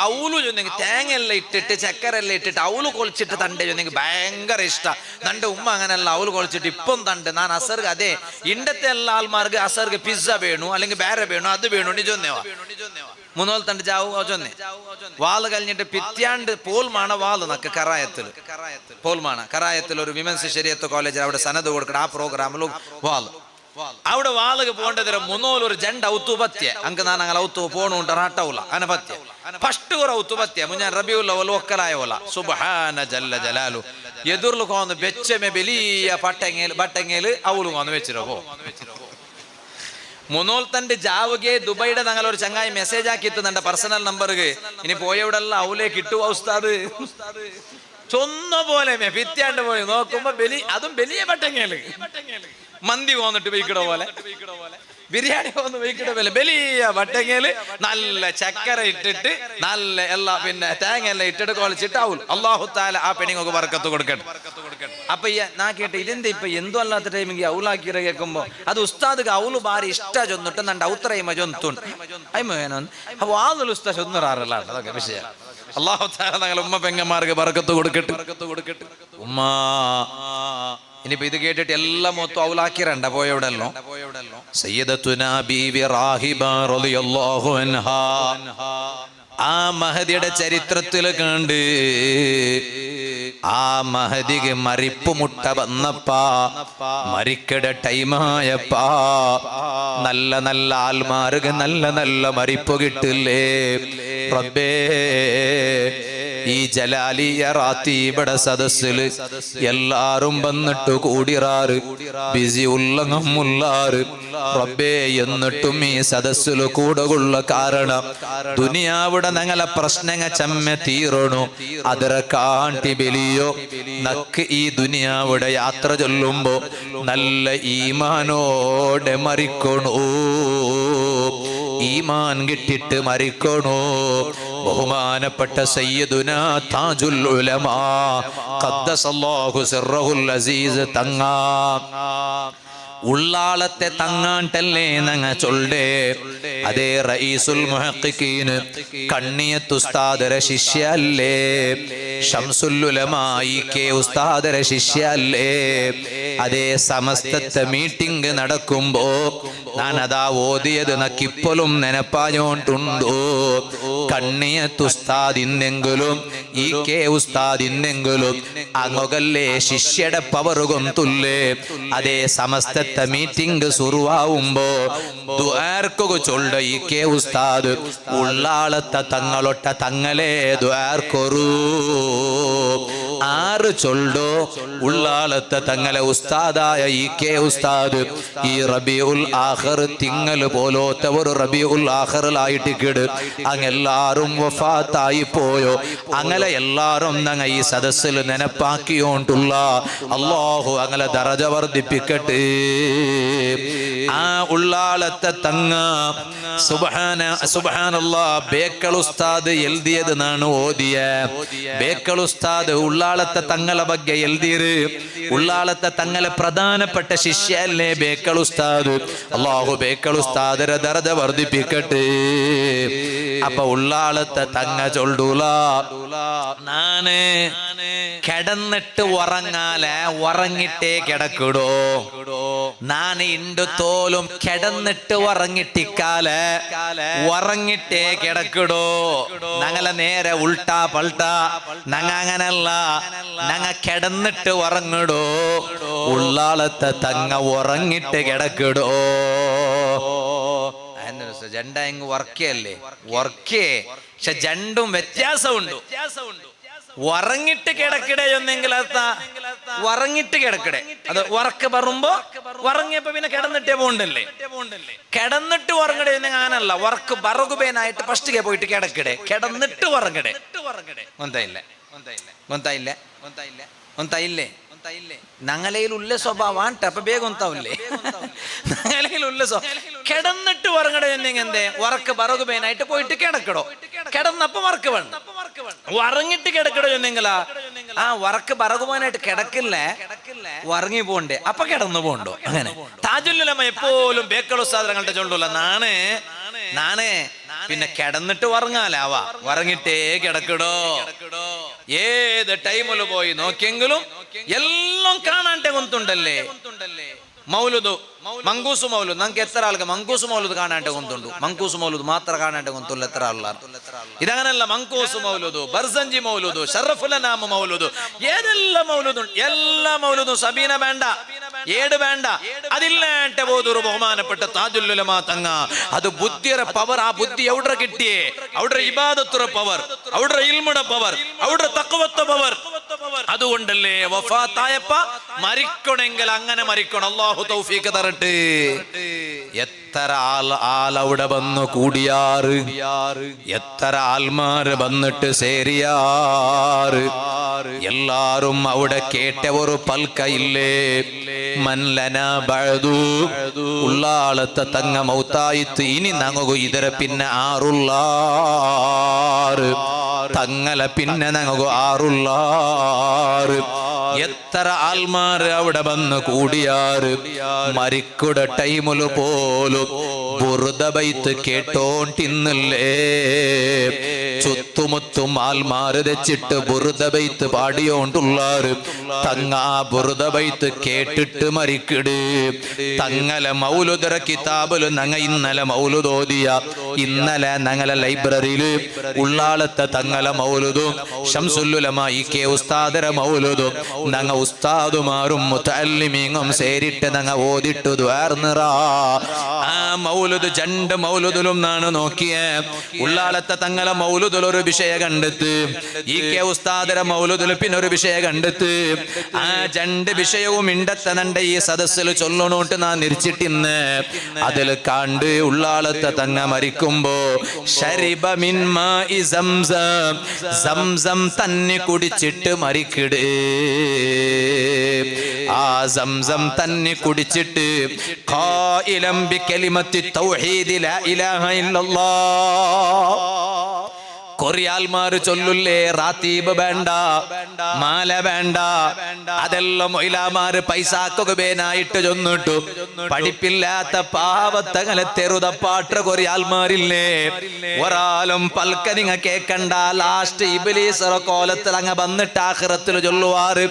ഔലു ചൊന്നെങ്കിൽ തേങ്ങയെല്ലാം ഇട്ടിട്ട് ചക്കരെല്ലാം ഇട്ടിട്ട് ഔലു കൊളിച്ചിട്ട് തണ്ടേ ചൊന്നെങ്കിൽ ഭയങ്കര ഇഷ്ട നന്റെ ഉമ്മ അങ്ങനെയല്ല ഔലു കൊളിച്ചിട്ട് ഇപ്പം തണ്ട് ഞാൻ അസർക്ക് അതെ ഇണ്ടത്തെ എല്ലാ ആൾമാർക്ക് അസർക്ക് പിസ്സ വേണു അല്ലെങ്കിൽ വേറെ വേണു അത് വേണു നീ ചൊന്നേവാ മുന്നോൽ തണ്ട് ജാവു ചൊന്നെ വാള് കഴിഞ്ഞിട്ട് പിത്യാണ്ട് പോൽമാണ് വാള് നക്ക് കറായത്തിൽ പോൽമാണ് കറായത്തിൽ ഒരു വിമൻസ് ശരിയത്ത് കോളേജിൽ അവിടെ സനത് കൊടുക്കണം ആ പ്രോഗ്രാമിലും വാള് അവിടെ വാളുക പോകേണ്ടതിന് മുന്നോൽ ഒരു ജണ്ട ഔത്തുപത്യ അങ്ക് ഞാൻ അങ്ങനെ ഔത്തു പോണുണ്ട് റാട്ടവുല അനപത്യ ഫസ്റ്റ് ഒരു ഔത്തുപത്യ മുഞ്ഞാൻ റബിയുൽ അവൽ ഒക്കലായോല സുബ്ഹാന ജല്ല ജലാലു എതിർಲು കോന്ന് വെച്ചമെ വലിയ ബട്ടങ്ങേല് അവളു കോന്ന് വെച്ചിരോ മുന്നോൽ തന്റെ ജാവുകെ ദുബൈയുടെ ഞങ്ങൾ ഒരു ചങ്ങായി മെസ്സേജ് ആക്കിയിട്ട് തന്റെ പേഴ്സണൽ നമ്പർക്ക് ഇനി പോയവിടെല്ലാം അവലേ കിട്ടുവോ ഉസ്താദ് ചൊന്ന പോലെ പിത്യാണ്ട് പോയി നോക്കുമ്പോ അതും വലിയ ബട്ടങ്ങേല് മന്തി പോന്നിട്ട് വെയ്ക്കിട പോലെ ബിരിയാണി പോന്ന് വെയ്ക്കിട പോലെ വലിയ ബട്ടങ്ങേല് നല്ല ചക്കര ഇട്ടിട്ട് നല്ല എല്ലാം പിന്നെ തേങ്ങ എല്ലാം ഇട്ടിട്ട് കൊളിച്ചിട്ട് ആവും അല്ലാഹു തആല ആ പെണ്ണിങ്ങൾക്ക് ബർക്കത്ത് കൊടുക്കട്ടെ അപ്പൊ നാ കേട്ട് ഇതെന്താ ഇപ്പൊ എന്തോ അല്ലാത്ത ടൈമിಗೆ ഔലാക്കിറ കേൾക്കുമ്പോ അത് ഉസ്താദ്ക്ക് ഔಲು ಬಾರಿ ಇಷ್ಟ ചൊന്നിട്ട് നന്റെ ഔത്രൈമ ചൊന്തുണ്ട് അയ്മേനോൻ അപ്പൊ ആളുൽ ഉസ്താദ് ചൊന്നറാറല്ല അതൊക്കെ വിഷയം അല്ലാഹു തആല ഞങ്ങളുടെ ഉമ്മ പെങ്ങന്മാർക്ക് ബർക്കത്ത് കൊടുക്കട്ടെ ഉമ്മ ഇനിയിപ്പോ ഇത് കേട്ടിട്ട് എല്ലാം മൊത്തം ഔലാക്കിറണ്ട പോയവിടെല്ലോ സയ്യിദത്തുനാ ബീവി റാഹിബ റളിയല്ലാഹു അൻഹാ ആ മഹദിയുടെ ചരിത്രത്തിൽ കണ്ട് ആ മഹദിക്ക് മരിപ്പ് മുട്ട വന്നപ്പാ മരിക്കട ടൈമായപ്പാ നല്ല നല്ല ആൽമാർക്ക് നല്ല നല്ല മരിപ്പ് കിട്ടില്ലേ റബ്ബേ ഈ ജലാലിയ റാത്തീബടെ സദസ്സില് എല്ലാരും വന്നിട്ട് കൂടിറാറ് ബിസി ഉള്ളങ്ങുള്ളാറ് റബ്ബേ. എന്നിട്ടും ഈ സദസ്സില് കൂടുള്ള കാരണം ദുനിയാവിടെ ഞങ്ങളെ പ്രശ്നങ്ങ ചമ്മ തീരണു അതിര കാണ്ടി ബലിയോ നക്ക് ഈ ദുനിയാവിടെ യാത്ര ചൊല്ലുമ്പോ നല്ല ഈമാനോടെ മരിക്കണോ, ഈമാൻ കിട്ടിട്ട് മരിക്കണോ. ബഹുമാനപ്പെട്ട സയ്യിദുനാ താജുൽ ഉലമാ ഖദ്ദസല്ലാഹു സിർറഹുൽ അസീസ് തങ്ങ ഉള്ളാളത്തെ തങ്ങാട്ടല്ലേ നങ്ങ ചൊല്ലേ. അതേ റഈസുൽ മുഹഖിഖീൻ കണ്ണിയത്ത് ഉസ്താദര ശിഷ്യല്ലേ, ശംസുൽ ഉലമാ കെ ഉസ്താദര ശിഷ്യല്ലേ. അതേ സമസ്തത്തെ മീറ്റിംഗ് നടക്കുമ്പോ ഞാൻ അതാ ഓതിയത് നക്കിപ്പോലും നെനപ്പാഞ്ഞോണ്ടുണ്ടോ. കണ്ണിയത്ത് ഉസ്താദ് ഇന്നെങ്കിലും ഈ കെ ഉസ്താദ് ഇന്നെങ്കിലും അങ്ങൊകല്ലേ ശിഷ്യയുടെ പവറുകൊന്തുല്ലേ. അതേ സമസ്ത മീറ്റിംഗ് സുറുവാവുമ്പോ ദുആർക്കു ചൊല്ല ഈ കെ ഉസ്താദ് ഉള്ളാളത്തെ തങ്ങളൊട്ട തങ്ങളെ ദുആർക്കൊരു ആറ് ചൊല്ലോ ഉള്ളാളത്തെ തങ്ങളെ ഉസ്താദായ ഈ കെ ഉസ്താദ് ഈ റബീഉൽ ആഖിർ തിങ്ങൽ പോലോത്തെ ഒരു റബീഉൽ ആഖിറിലായിട്ട് കിട് അങ്ങെല്ലാരും വഫാത്തായി പോയോ. അങ്ങനെ എല്ലാരും ഞങ്ങ ഈ സദസ്സിൽ നെനപ്പാക്കിയോണ്ടുള്ള അല്ലാഹു അങ്ങനെ ദറജ വർദ്ധിപ്പിക്കട്ടെ. ആ ഉള്ളാളത്തെ തങ്ങ സുബ്ഹാനല്ലാഹ് ബേക്കൽ ഉസ്താദ് എഴുതിയത് നാണ് ഓതിയ. ബേക്കൽ ഉസ്താദ് ഉള്ളാളത്തെ തങ്ങളെ ಬಗ್ಗೆ എഴുതിയത്. ഉള്ളാളത്തെ തങ്ങളെ പ്രധാനപ്പെട്ട ശിഷ്യല്ലേ ബേക്കൽ ഉസ്താദ്. അല്ലാഹു ബേക്കൽ ഉസ്താദിന്റെ ദർജ വർദ്ധിപ്പിക്കട്ടെ. അപ്പൊ ഉള്ളാളത്തെ തങ്ങ ചൊല്ലൂല നാന് കിടന്നിട്ട് ഉറങ്ങാലെ ഉറങ്ങിട്ടേ കിടക്കിടോ. നാന് ഇണ്ടു തോലും കിടന്നിട്ട് ഉറങ്ങിട്ടിക്കാലെ ഉറങ്ങിട്ടേ കിടക്കിടോ. ഞങ്ങളെ നേരെ ഉൾട്ടാ പൾട്ടാ ഞങ്ങ അങ്ങനല്ല, ഞങ്ങ കിടന്നിട്ട് ഉറങ്ങിടോ. ഉള്ളാളത്തെ തങ്ങ ഉറങ്ങിട്ട് കിടക്കിടോ. ജണ്ട എങ്ങ് വർക്കല്ലേ വർക്കേ, പക്ഷെ ജണ്ടും വ്യത്യാസമുണ്ട്. ഉറങ്ങിട്ട് കിടക്കിടേ ഒന്നെങ്കിൽ ഉറങ്ങിട്ട് കിടക്കിടേ അത് ഉറക്ക് പറയുമ്പോ ഉറങ്ങിയപ്പോ പിന്നെ കിടന്നിട്ടേ പോണ്ടല്ലേ. കിടന്നിട്ട് ഉറങ്ങടേ അങ്ങനല്ല, ഉറക്ക് ബറുകുബേനായിട്ട് ഫസ്റ്റ് പോയിട്ട് കിടക്കിടേ കിടന്നിട്ട് ഉറങ്ങടേ. ഒന്നയില്ലേ ഒന്നയില്ലേ ഒന്നയില്ലേ ഒന്നയില്ലേ ഞങ്ങളയിലുള്ള സ്വഭാവം അപ്പൊ വേഗം ഒന്നാവില്ലേ. ഞങ്ങളയിലുള്ള കിടന്നിട്ട് ഉറങ്ങടേ എന്തേ ഉറക്ക് ബറുകുബേനായിട്ട് പോയിട്ട് കിടക്കടോ. കിടന്നപ്പോ വർക്ക് വേണം, ഉറങ്ങിട്ട് കിടക്കടോ എന്നെങ്കിലാ ആ വറക്ക് ബറകുവാനായിട്ട് കിടക്കില്ലേ, ഉറങ്ങി പോണ്ടേ അപ്പൊ കിടന്നു പോണ്ടോ. അങ്ങനെ താജുൽ ഉലമ എപ്പോഴും ബേക്കൽ ഉസ്താദ് തങ്ങളുടെ ചൊല്ലൂല നാണ് പിന്നെ കിടന്നിട്ട് ഉറങ്ങാലാവാ, ഉറങ്ങിട്ടേ കിടക്കടോ. ഏത് ടൈമില് പോയി നോക്കിയെങ്കിലും എല്ലാം കാണാണ്ട് കൊന്തുണ്ടല്ലേ. മൗലുദ് മങ്കൂസ് മൗലുദ് നമുക്ക് എത്ര ആൾക്ക് മങ്കൂസ് മൗലുദ് കാണാണ്ട് കൊന്തുണ്ട്. മങ്കൂസ് മൗലുദ് മാത്രം കാണാണ്ട് കൊന്തുള്ള എത്ര ആളാണ്. ഇതങ്ങനല്ല, മങ്കൂസ് മൗലുദ്, ബർസഞ്ചി മൗലുദ്, ഷറഫുലനാമ മൗലുദ്, ഏതെല്ലാം മൗലുദും എല്ലാ മൗലുദും സബീന വേണ്ട, ഏട് വേണ്ട, അതില്ലാണ്ട് പോതൊരു ബഹുമാനപ്പെട്ട താജുൽ ഉലമാ തങ്ങ. അത് ബുദ്ധിയുടെ പവർ. ആ ബുദ്ധി എവിടെ കിട്ടിയേ? അവിടെ ഇബാദത്തുടെ പവർ, അവിടെ ഇൽമുടെ പവർ, അവിടെ തഖ്വത്തെ പവർ. അതുകൊണ്ടല്ലേ വഫാത്തായപ്പ മരിക്കണമെങ്കിൽ അങ്ങനെ മരിക്കണം. അല്ലാഹു തൗഫീഖ് തരട്ടെ. എത്ര ആളവിടെ വന്നു കൂടിയാറ്, എത്ര ആൽമാര് വന്നിട്ട് സേരിയാറ്. എല്ലാരും അവിടെ കേട്ട ഒരു പൽക്കയില്ലേ മൻലന ബഅദു ഉള്ളാളത്തെ തങ്ങ മൗത്തായിത്ത് ഇനി ഞങ്ങു ഇതര പിന്നെ ആറുള്ളാറ് തങ്ങളെ പിന്നെ ഞങ്ങു ആറുള്ളാറ്. എത്ര ആൽമാര് അവിടെ വന്ന് കൂടിയാറ്. മരിക്കുട ടൈമില് പോലും ബുറുദ ബൈത്ത് കേട്ടോണ്ടിന്നല്ലേ. ചുത്തുമുത്തും ആൽമാര് വെച്ചിട്ട് ബുറുദ ബൈത്ത് പാടിയോണ്ടുള്ളാറ്. തങ്ങ ബുറുദ ബൈത്ത് കേട്ടിട്ട് മരിക്കിട്. തങ്ങളെ മൗലുദര കിതാബില് ഞങ്ങ ഇന്നലെ മൗലുദ് ഓതിയ, ഇന്നലെ ഞങ്ങളെ ലൈബ്രറിയില് ഉള്ളാളത്തെ തങ്ങളെ മൗലുദും ശംസുൽ ഉലമാ കെ ഉസ്താദര മൗലുദും ഞങ്ങ ഉസ്താദുമാരും മുതഅല്ലിമീങ്ങളും സേരിട്ട് ഞങ്ങ ഓതിട്ട് ദ്വാർന്നിറ. ആ മൗലുദ് രണ്ട് മൗലുദിലും നാണ് നോക്കിയ ഉള്ളാളത്തെ തങ്ങളെ മൗലുദിൽ ഒരു വിഷയം കണ്ടെത്ത് EK ഉസ്താദര മൗലുദിൽ പിന്നെ ഒരു വിഷയം കണ്ടെത്ത് ആ രണ്ട് വിഷയവും ഇണ്ടത്തനണ്ട ഈ സദസ്സിൽ ചൊല്ലണോട്ട് നാ നിരിച്ചിട്ടിന്ന് അതിൽ കണ്ട് ഉള്ളാളത്തെ തങ്ങ മരിക്കുമ്പോ ശരിബ മിൻ മാഇ സംസം സംസം തന്നെ കുടിച്ചിട്ട് മരിക്കിടേ ആ സംസം തന്നെ കുടിച്ചിട്ട് ഖായിലം ബികലിമത്തി തൗഹീദ് ലാ ഇലാഹ ഇല്ലല്ലാഹ് കൊറിയാൽമാര് ചൊല്ലുല്ലേ റാത്തീബ് വേണ്ട മാല വേണ്ട അതെല്ലാം മൊയിലാമാര് പൈസാക്കുകനായിട്ട് ചൊന്നിട്ടു പഠിപ്പില്ലാത്ത പാവത്തങ്ങനെ തെറുതപ്പാട്ട് കൊറിയാൽമാരില്ലേ ഒരാളും പൽക്കനിങ്ങ കേക്കണ്ട ലാസ്റ്റ് ഇബ്ലീസ് കോലത്തിൽ അങ്ങ് വന്നിട്ട് ആഖിറത്തിൽ ചൊല്ലുവാറ്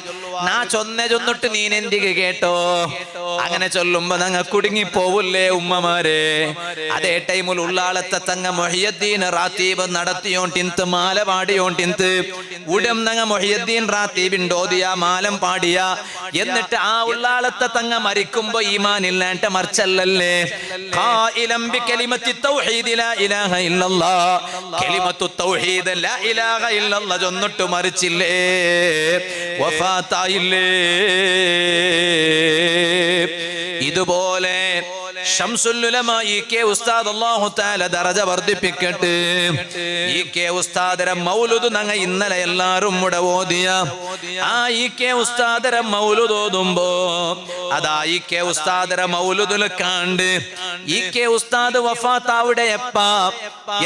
നാ ചൊന്നിട്ട് നീ എന്തിക്ക് കേട്ടോ അങ്ങനെ ചൊല്ലുമ്പോ ഞങ്ങ കുടുങ്ങി പോവില്ലേ ഉമ്മമാരെ അതേ ടൈമിൽ ഉള്ളാളത്തെ തങ്ങ മുഹിയുദ്ദീൻ റാത്തീബ് നടത്തിയോണ്ടിന്ത് മാല പാടിയോണ്ടിന്ത് ഉടം നങ്ങ മുഹിയുദ്ദീൻ റാത്തീബിണ്ടോദിയ മാലം പാടിയ എന്നിട്ട് ആ ഉള്ളാളത്തെ തങ്ങ മരിക്കുമ്പോ ഈമാൻ ഇല്ലാണ്ട് മറിച്ചല്ലേ ഖായിലം ബികലിമത്തി തൗഹീദ് ലാ ഇലാഹ ഇല്ലല്ലാഹ് കലിമത്തു തൗഹീദ് ലാ ഇലാഹ ഇല്ലല്ലാഹ് ചൊന്നിട്ട് മരിച്ചില്ലേ വഫാത്തായില്ലേ ഇതുപോലെ ശംസുൽ ഉലമ EK ഉസ്താദ് അല്ലാഹു തആല ദറജ വർദ്ധിപ്പിക്കട്ടെ EK ഉസ്താദര മൗലുദ് നങ്ങ ഇന്നലെ എല്ലാരും മുട ഓതിയ ആ EK ഉസ്താദര മൗലുദ് ഓതുമ്പോ അതാ EK ഉസ്താദര മൗലുദിൽ കണ്ട് EK ഉസ്താദ് വഫാത്താവിടെ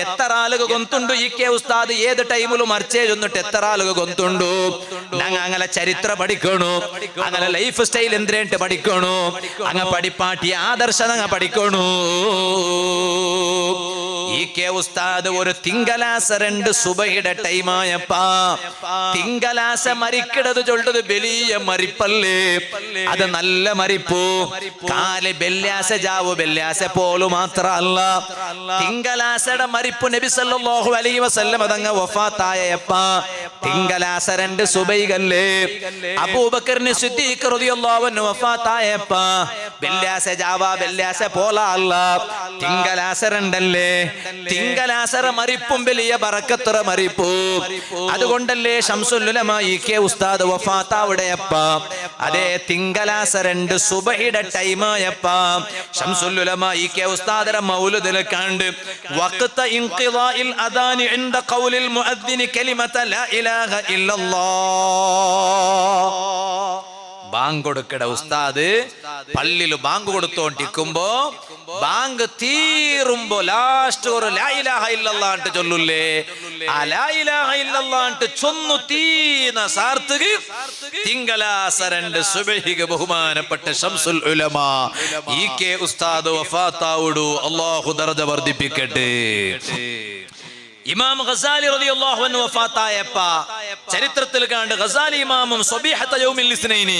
എത്ര ആളുകൾ ഗൊന്തുണ്ടു EK ഉസ്താദ് ഏത് ടൈമിലും മർച്ചേ ചെന്നിട്ട് എത്ര ആളുകൾ ഗൊന്തുണ്ടു ഞങ്ങൾ അങ്ങനെ ചരിത്ര പഠിക്കണു അങ്ങനെ ലൈഫ് സ്റ്റൈൽ എന്തിനായിട്ട് പഠിക്കണു അങ്ങ പഠിപ്പാട്ടി ആദർശ പഠിക്കണു EK ഉസ്താദ് ഒരു തിങ്കളാസ രണ്ട് സുബഹിയുടെ ടൈമായപ്പാ തിങ്കളാസ മരിക്കടത് ചൊല്ലത് വലിയ മരിപ്പല്ലേ അത് നല്ല മരിപ്പു കാല് ബെല്യാസ ജാവു ബെല്യാസ പോലും മാത്രല്ല തിങ്കളാസയുടെ മരിപ്പ് നബി സല്ലല്ലാഹു അലൈഹി വസല്ലം അതങ്ങ് വഫാത്തായപ്പാ തിങ്കളാസ രണ്ട് സുബൈകല്ലേ അബൂബക്കറിന് സിദ്ദീഖ് റളിയല്ലാഹു അൻഹു വഫാത്തായപ്പാ ബെല്യാസ ജാവ ബെല്യാസ പോല അല്ല തിങ്കളാസ രണ്ടല്ലേ തിങ്കളാസറ മരിപ്പും വലിയ ബറക്കത്തുറ മരിപ്പു അതുകൊണ്ടല്ലേ ശംസുൽ ഉലമ EK ഉസ്താദ് വഫാത്താവുടെയപ്പ അതേ തിങ്കളാസ രണ്ട് സുബഹിയുടെ ടൈമായപ്പ ശംസുൽ ഉലമ EK ഉസ്താദര മൗലുദിൽ കണ്ട് വഖ്ത ഇൻഖിദാഇൽ അദാനി ഇൻദ ഖൗലിൽ മുഅദ്ദിനി കലിമത ലാ ഇലാഹ ഇല്ലല്ലാഹ് ബാങ്ക് കൊടുക്കട ഉസ്താദ് പള്ളിയിൽ ബാങ്ക് കൊടുത്തോണ്ടിരിക്കുമ്പോ ബാങ്ക് തീരുമ്പോ ലാസ്റ്റ് ഒരു ലാ ഇലാഹ ഇല്ലല്ലാഹ് എന്ന് ചൊല്ലുല്ലേ ആ ലാ ഇലാഹ ഇല്ലല്ലാഹ് എന്ന് ചൊന്നു തീന സാർത്തുക തിങ്കളാസ രണ്ട് സുബഹിക്ക് ബഹുമാനപ്പെട്ട ശംസുൽ ഉലമ EK ഉസ്താദ് വഫാത്താവുടു അല്ലാഹു ദർജ വർദ്ധിപ്പിക്കട്ടെ ഇമാം ഗസാലി റളിയല്ലാഹു അൻഹു വഫാത്തായപ്പ ചരിത്രത്തിൽ കണ്ട് ഗസാലി ഇമാമും സ്വബീഹത യൗമിൽ ഇസ്നൈനി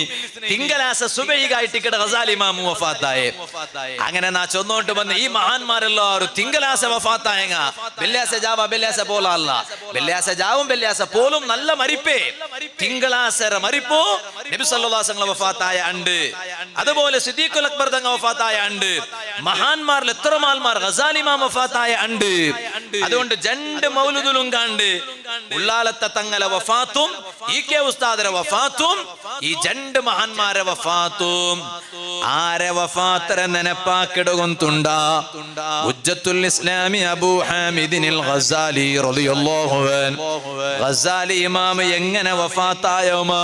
തിങ്കളാസ സുബഹിയായിട്ട് ഗസാലി ഇമാമും വഫാത്തായേ അങ്ങനെ നാ ചൊന്നോട്ട് വന്ന് ഈ മഹാന്മാരെല്ലാവരും തിങ്കളാസ വഫാത്തായങ്ങ വെള്ളിയാസ ജാവ വെള്ളിയാസ പോലല്ല വെള്ളിയാസ ജാവും വെള്ളിയാസ പോലും നല്ല മരിപ്പേ തിങ്കളാസര മരിപ്പോ നബി സല്ലല്ലാഹു അലൈഹി വസല്ലം വഫാത്തായ ഉണ്ട് അതുപോലെ സിദ്ദീഖുൽ അക്ബർ തങ്ങൾ വഫാത്തായ ഉണ്ട് മഹാന്മാരിൽ എത്ര മഹാന്മാർ ഗസാലി ഇമാം വഫാത്തായ ഉണ്ട് അതുകൊണ്ട് രണ്ട് മൗലുദിലും കണ്ട് ഉള്ളാലത്തെ തങ്ങളെ വഫാത്തും EK ഉസ്താദരെ വഫാത്തും ഈ രണ്ട് മഹാന്മാരെ വഫാത്തും ആരെ വഫാത്തരെ നെനപ്പാക്കിടുകൊണ്ടുണ്ട ഹുജ്ജത്തുൽ ഇസ്ലാമി അബൂ ഹാമിദിനിൽ ഗസാലി റളിയല്ലാഹു അൻഹു ഗസാലി ഇമാം എങ്ങനെ വഫാത്തായോമോ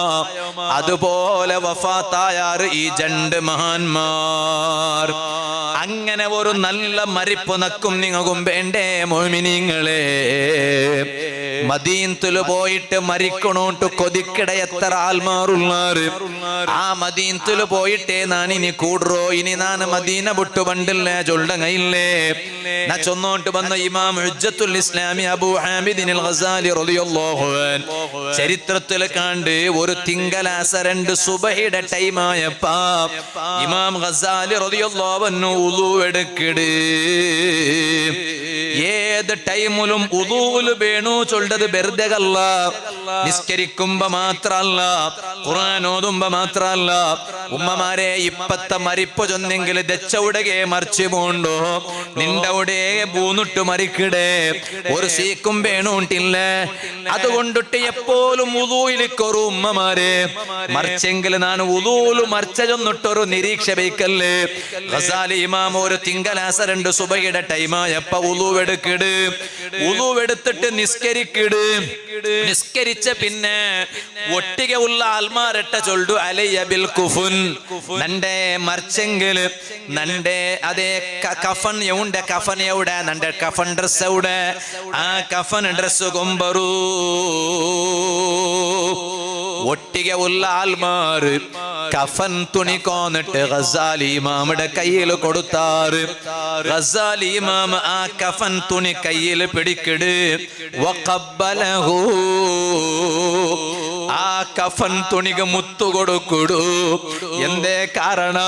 അതുപോലെ വഫാത്തായാറ് ഈ രണ്ട് മഹാന്മാർ അങ്ങനെ ഒരു നല്ല മരിപ്പ് നക്കും നിങ്ങൾക്കും വേണ്ടേ മോമിനിങ്ങളെ മദീനത്തിൽ പോയിട്ട് മരിക്കണോട്ട് കൊതിക്കിട എത്ര ആൽമാറുള്ളാറ് ആ മദീനത്തിൽ പോയിട്ടേ നാനിനി കൂടറോ ഇനി നാന് മദീന വിട്ടു പണ്ടില്ലേ ചൊല്ലങ്ങയില്ലേ നാ ചൊന്നോട്ട് വന്ന ഇമാം ഹുജ്ജത്തുൽ ഇസ്ലാമി അബൂ ഹാമിദിനിൽ ഗസാലി റളിയല്ലാഹു അൻഹു ചരിത്രത്തിൽ കണ്ട് ഒരു തിങ്കളാസ രണ്ട് സുബഹിയുടെ ടൈമായപ്പാ ഇമാം ഗസാലി റളിയല്ലാഹു അൻഹു ഉളു എടുക്കട് ഏത് ടൈമിലും ഉളൂൽ വേണു ചൊല്ലത് വെറുതെയല്ല നിസ്കരിക്കും നിസ്കരിക്കുമ്പോ മാത്രല്ല, ഖുർആൻ ഓതുമ്പോ മാത്രല്ല, ഉമ്മമാരെ ഇപ്പത്തെ മരിപ്പ് ചൊന്നെങ്കിൽ ദച്ചൗടകെ മറിച്ചു പോണ്ടോ, നിന്റെ അവിടെ പൂന്നിട്ട് മരിക്കടേ, ഒരു സീക്കും വേണോട്ടില്ല. അതുകൊണ്ടിട്ട് എപ്പോഴും ഉദൂയിലിക്കൊരു ഉമ്മമാരെ മറിച്ചെങ്കിൽ ഞാൻ ഉദൂല് മറിച്ച ചൊന്നിട്ടൊരു നിരീക്ഷ വയ്ക്കല്ലേ. ഗസാലി ഇമാം ഒരു തിങ്കളാസരണ്ട് സുബഹിയുടെ ടൈമായപ്പ ഉദൂവെടുക്കിട്, ഉദൂവെടുത്തിട്ട് നിസ്കരിക്കിട്. നിസ്കരിച്ച പിന്നെ ഒട്ടിക ഉള്ള ആൽമാരട്ട ചൊല്ലു അലയ്യ ബിൽ കുഫുൻ, നന്റെ മറിച്ചെങ്കിൽ നന്റെ അതേ കഫൻ എവിടെ, കഫൻ എവിടെ, നന്റെ കഫൻ ഡ്രസ് എവിടെ, ആ കഫൻ ഡ്രസ് കൊമ്പറൂ. ഒട്ടിക ഉള്ള ആൽമാര് കഫൻ തുണി കോന്നിട്ട് ഗസാലി ഇമാമിന്റെ കയ്യിൽ കൊടുത്താറ്. ഗസാലി ഇമാം ആ കഫൻ തുണി കയ്യിൽ പിടിക്കിട്. വഖബ്ബലഹു, ആ കഫൻ തുണിക്ക് മുത്തു കൊടുക്കുടു. എന്തേ കാരണ,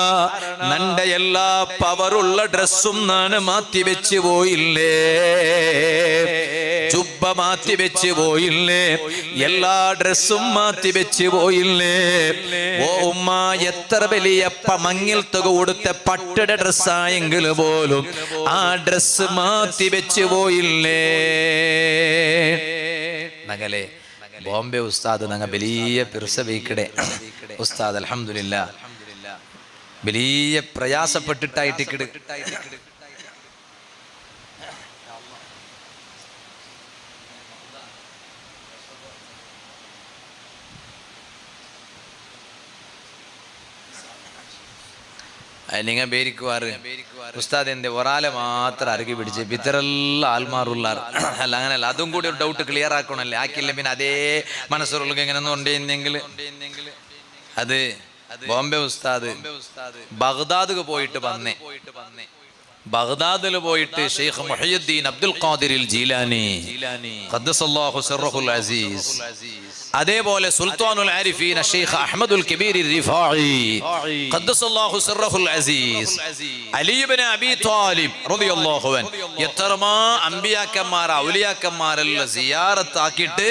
നന്റെ എല്ലാ പവറുള്ള ഡ്രസ്സും നാണ് മാറ്റി വെച്ച് പോയില്ലേ, ചുബ്ബ മാറ്റി വെച്ച് പോയില്ലേ, എല്ലാ ഡ്രസ്സും മാറ്റി വെച്ച് പോയില്ലേ. ഓ ഉമ്മ, എത്ര വലിയ മങ്ങിൽ തുക കൊടുത്ത പട്ടട ഡ്രസ്സായെങ്കിൽ പോലും ആ ഡ്രസ് മാറ്റി വെച്ച് പോയില്ലേ. നഗലെ ബോംബെ ഉസ്താദ് നങ്ങ വലിയ പിറസവയ്ക്കടെ ഉസ്താദ് അൽഹംദുലില്ലാ വലിയ പ്രയാസപ്പെട്ടിട്ടായിട്ടിക്കിട്. നിങ്ങ പേരിക്കുവാറ് ഉസ്താദ് എന്റെ ഒരാളെ മാത്രം അറുകി പിടിച്ച് ഇത്തരെല്ലാം ആൽമാറുള്ളാർ അല്ല, അങ്ങനല്ല. അതും കൂടി ഒരു ഡൗട്ട് ക്ലിയർ ആക്കണല്ലേ. ആക്കില്ല പിന്നെ അതേ മനസ്സുറൾക്ക് എങ്ങനെയൊന്നും ഉണ്ടെങ്കിൽ അത് ബോംബെ ഉസ്താദ് ബഗ്ദാദ് പോയിട്ട് വന്നേ. ബഗ്ദാദിൽ പോയിട്ട് ഷെയ്ഖ് മുഹയ്യിദ്ദീൻ അബ്ദുൽ ഖാദിർ ജീലാനി ഖദ്ദസല്ലാഹു സിർറഹുൽ അസീസ്, അതേപോലെ സുൽത്താനുൽ ആരിഫീൻ ഷെയ്ഖ് അഹ്മദുൽ കബീർ റിഫാഇ ഖദ്ദസല്ലാഹു സിർറഹുൽ അസീസ്, അലി ഇബ്നു അബീ ത്വാലിബ് റളിയല്ലാഹു അൻഹു, എത്രമാ അമ്പിയാക്കന്മാർ ഔലിയാക്കന്മാരെല്ലാം സിയാറത്ത് ആക്കിയിട്ട്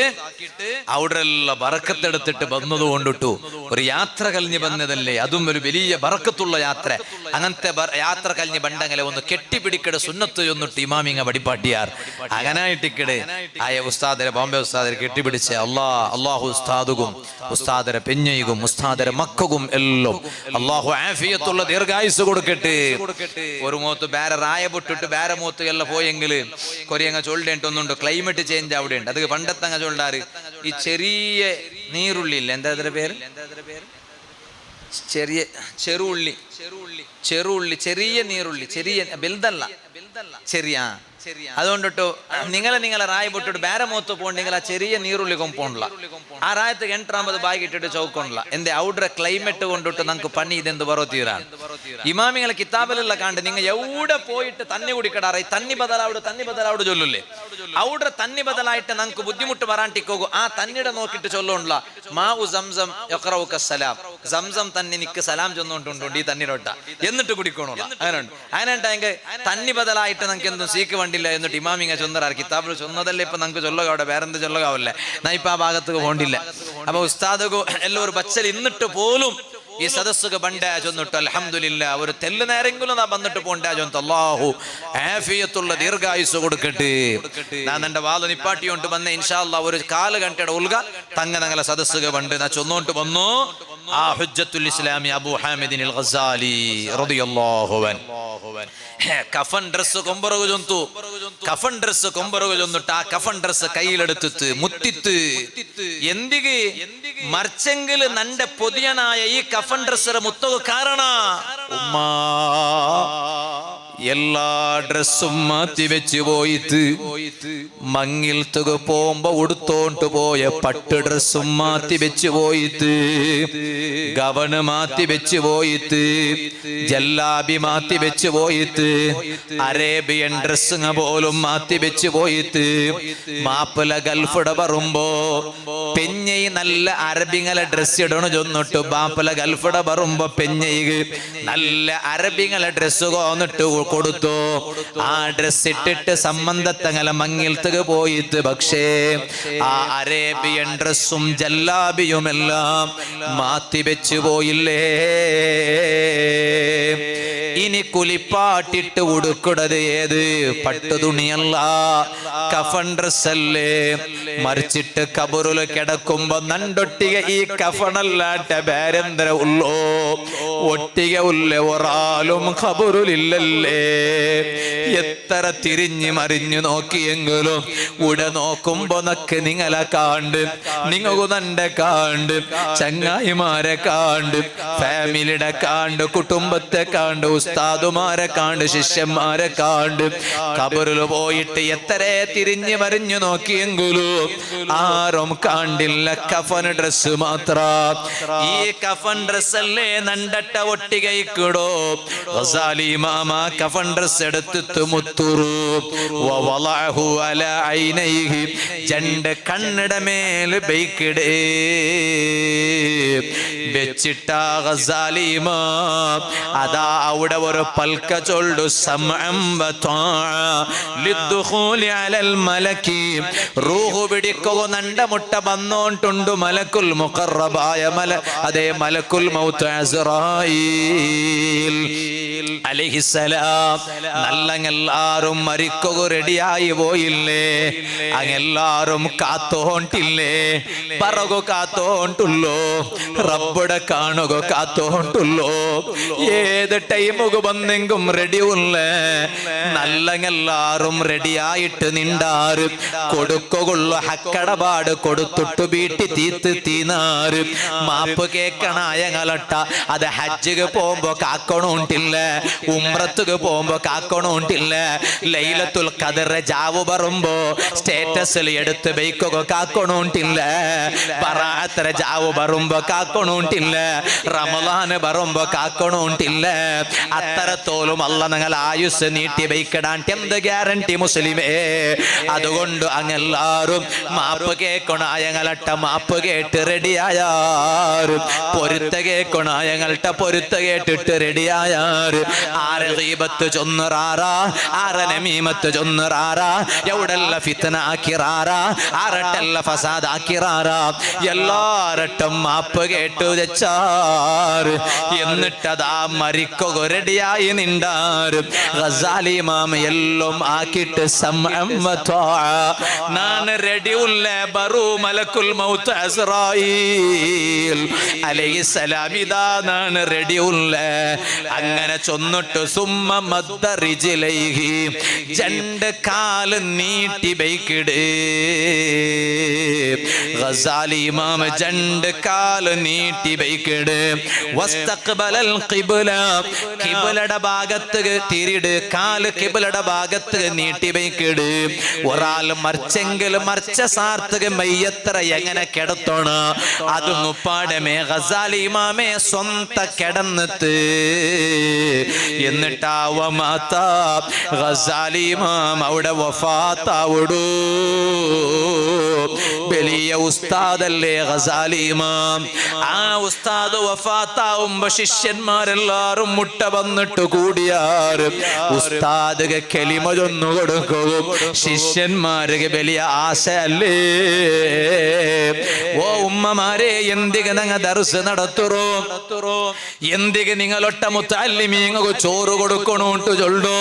അവിടെല്ലാം ബറക്കത്ത് എടുത്തിട്ട് വന്നതുകൊണ്ടിട്ടു ഒരു യാത്ര കഴിഞ്ഞ് വന്നതല്ലേ, അതും ഒരു വലിയ ബറക്കത്തുള്ള യാത്ര. അങ്ങനത്തെ യാത്ര കഴിഞ്ഞ് ബണ്ടങ്ങളെ ഒന്ന് കെട്ടിപ്പിടിക്കടെ സുന്നത്ത് ചൊന്നിട്ട് ഇമാമിങ്ങ വടിപ്പാട്ടിയാർ. അങ്ങനായിട്ടിക്കടെ ആയ ഉസ്താദരെ ബോംബെ ഉസ്താദരെ കെട്ടിപ്പിടിച്ച് അള്ളാഹു ഉസ്താദുകും ഉസ്താദരെ പെഞ്ഞയും ഉസ്താദരെ മക്കകും എല്ലാം അള്ളാഹു ആഫിയത്തുള്ള ദീർഘായുസ് കൊടുക്കട്ടെ. ഒരു മൂത്ത് വേറെ റായ പൊട്ടിട്ട് വേറെ മൂത്ത് എല്ലാം പോയെങ്കിൽ കൊറിയങ്ങ ചൊല്ലേണ്ടൊന്നുണ്ട്. ക്ലൈമറ്റ് ചേഞ്ച് അവിടെ ഉണ്ട്. അത് പണ്ടത്തങ്ങ ചൊല്ലാറ് ഈ ചെറിയ നീരുള്ളി ഇല്ല, എന്താ അതിന്റെ പേര്, ചെറിയ ചെറുള്ളി ചെറിയ നീരുള്ളി, ചെറിയ ബെൽതല്ല, ചെറിയ. അതുകൊണ്ടിട്ട് നിങ്ങളെ റായ പൊട്ടിട്ട് വേറെ മൂത്ത് പോണ്ടെങ്കിൽ ആ ചെറിയ നീരുള്ളി കൊമ്പോണ്ടില്ല. ആ റായത്ത് എൺറാമ്പത് ബാഗ് ഇട്ടിട്ട് ചൗക്കൊണ്ടില്ല. എന്റെ ഔഡറെ ക്ലൈമറ്റ് കൊണ്ടിട്ട് നമുക്ക് പണി ഇതെന്ത് പറോ തീരാണ്. ഇമാമിങ്ങളെ കിതാബിലുള്ള കാണ്ട് നിങ്ങൾ എവിടെ പോയിട്ട് തന്നി കുടിക്കടാറ, തന്നി ബദലാവിടെ ചൊല്ലില്ലേ, ഔഡറെ തന്നി ബദലായിട്ട് നമുക്ക് ബുദ്ധിമുട്ട് വരാണ്ടിക്കോകും. ആ തന്നിടെ നോക്കിയിട്ട് ചൊല്ലോണ്ടില്ല. മാ ഉ സംസം യഖറഉക സലാം, സംസം തന്നെ നിക്ക് സലാം ചൊന്നുകൊണ്ടുണ്ട് ഈ തന്നിടോട്ട എന്നിട്ട് കുടിക്കണോല്ല. അങ്ങനെയുണ്ട്. അങ്ങനെയുണ്ടെങ്കിൽ തന്നി ബദലായിട്ട് നമുക്ക് എന്തും സീക്ക് വണ്ടില്ല എന്നിട്ട് ഇമാമിങ്ങ ചൊന്നറാർ. കിതാബിൽ ചൊന്നതല്ലേ ഇപ്പൊ നമുക്ക് ചൊല്ലകാവിടെ, വേറെന്ത് ചൊല്ലകാവല്ലേ. ഞാൻ ഇപ്പൊ ആ ഭാഗത്ത് പോണ്ടില്ല. അപ്പൊ ഉസ്താദ് എല്ലാവരും ബച്ചൽ ഇന്നിട്ട് പോലും ഈ സദസ്സുക ബണ്ടാ ചൊന്നിട്ട് അൽഹംദുലില്ലാ ഒരു തെല്ല് നേരെങ്കിലും നാ വന്നിട്ട് പോണ്ടാ ചൊന്നിട്ട് അല്ലാഹു ആഫിയത്തുള്ള ദീർഘായുസ് കൊടുക്കട്ടെ. ഞാൻ എന്റെ വാല് നിപ്പാട്ടിയോണ്ട് വന്ന ഇൻഷാ അല്ലാഹ് ഒരു കാല് ഗಂಟೆയുടെ ഉൽഗ തങ്ങളെ സദസ്സുക ബണ്ട് നാ ചൊന്നോണ്ട് വന്നു. ആ ഹുജ്ജത്തുൽ ഇസ്ലാമി അബൂ ഹാമിദിൻ അൽ ഗസാലി റളിയല്ലാഹു അൻഹു കഫൻ ഡ്രസ് കൊമ്പറകു ചൊന്തു. കഫൻ ഡ്രസ് കൊമ്പറകു ചൊന്നിട്ട് ആ കഫൻ ഡ്രസ് കയ്യിലെടുത്തിട്ട് മുത്തിത്ത് എന്തിಗೆ മർച്ചെങ്കിൽ നന്റെ പൊതിയനായ ഈ കഫൻ ഡ്രസ്സರ മുത്തക കാരണ ഉമ്മ എല്ലാ ഡ്രസ്സും മാറ്റി വെച്ച് പോയിട്ട് മങ്ങിൽ തുക പോകുമ്പോ ഉടുത്തോണ്ട് പോയ പട്ട് ഡ്രസ്സും മാറ്റി വെച്ച് പോയിട്ട് ഗവണ് മാറ്റി വെച്ച് പോയിട്ട് ജല്ലാബി മാറ്റി വെച്ച് പോയിട്ട് അറേബ്യൻ ഡ്രസ്സുങ്ങ പോലും മാറ്റി വെച്ച് പോയിട്ട് മാപ്പിള ഗൾഫിടെ പറയുമ്പോ പെഞ്ഞൈ നല്ല അറബിങ്ങളെ ഡ്രസ് ഇടണു ചൊന്നിട്ട് മാപ്പിള ഗൾഫിടെ പറയുമ്പോ പെഞ്ഞൈ നല്ല അറബിങ്ങളെ ഡ്രസ് കോന്നിട്ട് കൊടുത്തു. ആ ഡ്രസ് ഇട്ടിട്ട് സംബന്ധത്തങ്ങല മങ്ങിൽത്തുക പോയിട്ട് പക്ഷേ ആ അറേബ്യൻ ഡ്രസ്സും ജല്ലാബിയുമെല്ലാം മാറ്റി വെച്ചു പോയില്ലേ. ഇനി കുലിപ്പാട്ടിട്ട് ഉടുക്കുന്നത് ഏത്? പട്ടുതുണിയല്ല, കഫൻ ഡ്രസ്സല്ലേ. മറിച്ചിട്ട് കബറിൽ കിടക്കുമ്പോ നണ്ടൊട്ടിക ഈ കഫണല്ലാട്ട വേരെന്തര ഉള്ളോ? ഒട്ടിക ഉള്ള ഒരാളും ഖബറിലില്ലല്ലേ. എത്ര തിരിഞ്ഞു മറിഞ്ഞു നോക്കിയെങ്കിലും ഉടെ നോക്കുമ്പോ നക്ക് നിങ്ങളെ കാണ്ട്, നിങ്ങൾക്ക് നന്റെ കാണ്ട്, ചങ്ങായിമാരെ കാണ്ട്, ഫാമിലിയുടെ കാണ്ട്, കുടുംബത്തെ കാണ്ട്, ഉസ്താദുമാരെ കാണ്ട്, ശിഷ്യന്മാരെ കാണ്ട്. ഖബറിൽ പോയിട്ട് എത്ര തിരിഞ്ഞു മറിഞ്ഞു നോക്കിയെങ്കിലും ആരും കാണ്ടില്ല, കഫൻ ഡ്രസ് മാത്ര. ഈ കഫൻ ഡ്രസ് അല്ലേ നണ്ടട്ട ഒട്ടികയിക്കിടോ. ഗസാലി ഇമാമ കഫൻ ഡ്രസ് എടുത്തിട്ട് മുത്തുറു വവളഅഹു അലാ ഐനൈഹി, രണ്ട് കണ്ണട മേൽ ബൈക്കിടേ വെച്ചിട്ട ഗസാലി ഇമാം അതാ അവിടെ ഒരു പൽക്ക ചൊല്ലു സമഅം വതആ ലിദ്ദുഖൂലി അലൽ മലകി. റൂഹ് പിടിക്കുക നണ്ട മുട്ട വന്നോണ്ടുണ്ട് മലക്കുൽ മുഖറബായ അതേ മലക്കുൽ മൗത്ത് അസ്റായീൽ അലൈഹിസ്സലാം. നല്ലങ്ങെല്ലാരും മരിക്കുക റെഡിയായി പോയില്ലേ? അങ്ങെല്ലാരും കാത്തോണ്ടില്ലേ? പറകു കാത്തോണ്ടുള്ളോ? റബ്ബുടെ കാണുക കാത്തോണ്ടുള്ളോ? ഏത് ടൈമുക വന്നെങ്കും റെഡി ഉള്ളേ? നല്ലങ്ങെല്ലാരും റെഡിയായിട്ട് നിണ്ടാറ് കൊടുക്കുള്ള ഹക്കടപാട് കൊടുത്തിട്ട് വീട്ടി തീത്ത് തീനാറ്. മാപ്പ് കേക്കണായങ്ങളട്ട അത് ഹജ്ജുക്ക് പോകുമ്പോ കാക്കണോണ്ടില്ല, ഉംറത്തുക്ക് പോകുമ്പോ കാക്കണോണ്ടില്ല. ലൈലത്തുൽ ഖദർ ജാവു പറയുമ്പോ സ്റ്റേറ്റസിൽ എടുത്ത് ബൈക്കൊക്കെ കാക്കണോണ്ടില്ല. ബറാഅത്ത് ജാവു പറയുമ്പോ കാക്കണോണ്ടില്ല. റമളാന് പറയുമ്പോ കാക്കണോണ്ടില്ല. അത്തരത്തോലും അല്ല നിങ്ങൾ ആയുസ് നീട്ടി ബൈക്കിടാൻ എന്ത് ഗ്യാരണ്ടി മുസ്ലിമേ? അതുകൊണ്ട് അങ്ങെല്ലാരും മാപ്പ് കേക്കണായങ്ങളട്ട മാപ്പ് കേട്ട് റെഡിയായാറ്. പൊരുത്ത കേക്കണായങ്ങളട്ട പൊരുത്ത കേട്ടിട്ട് റെഡിയായാറ്. ആരെ ഗീബത്ത് ചൊന്നറാറാ, ആരെ നമീമത്ത് ചൊന്നറാറാ, എവിടെല്ല ഫിത്ന ആക്കിറാറാ, ആരട്ടല്ല ഫസാദ് ആക്കിറാറാ, എല്ലാരട്ടും മാപ്പ് കേട്ടു വെച്ചാറ്. എന്നിട്ടതാ മരിക്കുക റെഡിയായി നിണ്ടാറ്. ഗസാലി ഇമാം എല്ലാം ആക്കിയിട്ട് സമഅം വതആ, ഞാൻ റെഡി ഉള്ള ബറു മലക്കുൽ മൗത്ത് അസ്റായീൽ അലൈഹിസ്സലാം ഇതാ ഞാൻ റെഡി ഉള്ള. അങ്ങനെ ചൊന്നിട്ട് സുമ്മ മദ്ദ റിജ്ലൈഹി, രണ്ട് കാല് നീട്ടി ബൈക്കിട്. ഗസാലി ഇമാം രണ്ട് കാല് നീട്ടി ബൈക്കിട്. വസ്തഖ്ബലൽ ഖിബ്ല, ഖിബ്ലയുടെ ഭാഗത്ത് തിരിട്, കാല് ഖിബ്ലയുടെ ഭാഗത്ത് നീട്ടി ബൈക്കിട്. ഒരാൾ മറിച്ചെങ്കിൽ മറിച്ച സാർത്തക മയ്യത്ര എങ്ങനെ കിടത്തോണ അതൊന്നു പാടമേ ഗസാലി ഇമാമേ സ്വന്ത കിടന്നിട്ട്. എന്നിട്ടാവ മാത്ത ഗസാലി ഇമാം അവിടെ വഫാത്താവിടൂ. വലിയ ഉസ്താദല്ലേ ഗസാലി ഇമാം. ആ ഉസ്താദ് വഫാത്താവുമ്പോ ശിഷ്യന്മാരെല്ലാരും മുട്ട വന്നിട്ട് കൂടിയാറ്. ഉസ്താദ് കലിമ ചൊന്നു കൊടുക്കും, ശിഷ്യന്മാർക്ക് വലിയ ആശയല്ലേ. ഓ ഉമ്മമാരെ, എന്തിക്ക് നിങ്ങൾ ദർസ് നടത്തുറോ? എന്തിക്ക് നിങ്ങളൊട്ട മുത്തല്ലിമീങ്ങ ചോറ് കൊടുക്കണോട്ട് ചൊല്ലോ?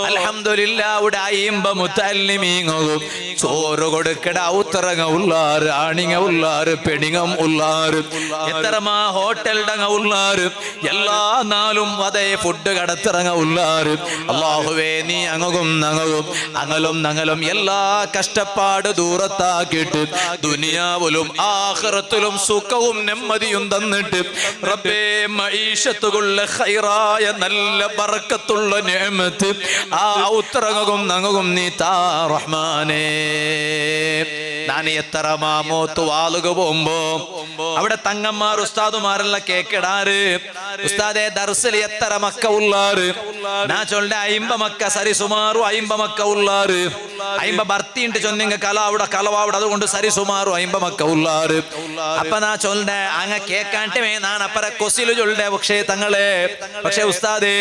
അൽഹംദുലില്ലാ ഇവിടെ അയിമ്പ മുത്തല്ലിമീങ്ങും ചോറ് കൊടുക്കട ഔത്തറങ്ങ ഉള്ളാറ്, ആണിങ്ങ ഉള്ളാറ്, പെണിങ്ങം ഉള്ളാറ്, എത്രമാ ഹോട്ടൽടങ്ങ ഉള്ളാറ്, എല്ലാ നാളും അതേ ഫുഡ് കടത്തിറങ്ങ ഉള്ളാറ്. അല്ലാഹുവേ നീ അങ്ങും നങ്ങും അങ്ങലും നങ്ങലും എല്ലാ കഷ്ടപ്പാട് ദൂരത്താക്കിയിട്ട് ദുനിയാവിലും ആഖിറത്തിലും സുഖവും നെമ്മതിയും തന്നിട്ട് റബ്ബേ മഈശത്തുള്ള ഖൈറായ നല്ല ബറക്കത്തുള്ള നിഅമത്ത് ആ ഔത്രങ്ങും നങ്ങും നീ താ റഹ്മാനേ. ഞാൻ എത്ര മാമോത്ത് വാളുക പോകുമ്പോ അവിടെ തങ്ങന്മാർ ഉസ്താദുമാരെല്ലാം കേക്കിടാറ്. ഉസ്താദെ ദർസിൽ എത്ര മക്ക ഉള്ളാറ്? ഞാൻ ചൊല്ല 50 മക്ക, സരി സുമാറു 50 മക്ക ഉള്ളാറ്. അയിമ്പ ഭർത്തിയുണ്ട് ചൊന്നിങ്ങ കലാവിടെ കലവാവിടെ അതുകൊണ്ട് സരി സുമാറു അയിമ്പ മക്ക ഉള്ളാറ് അപ്പൊ നാ ചൊല്ലേ അങ്ങ കേക്കാണ്ടേ നാൻ അപ്പറ കൊസില് ചൊല്ലേ പക്ഷേ ഉസ്താദേ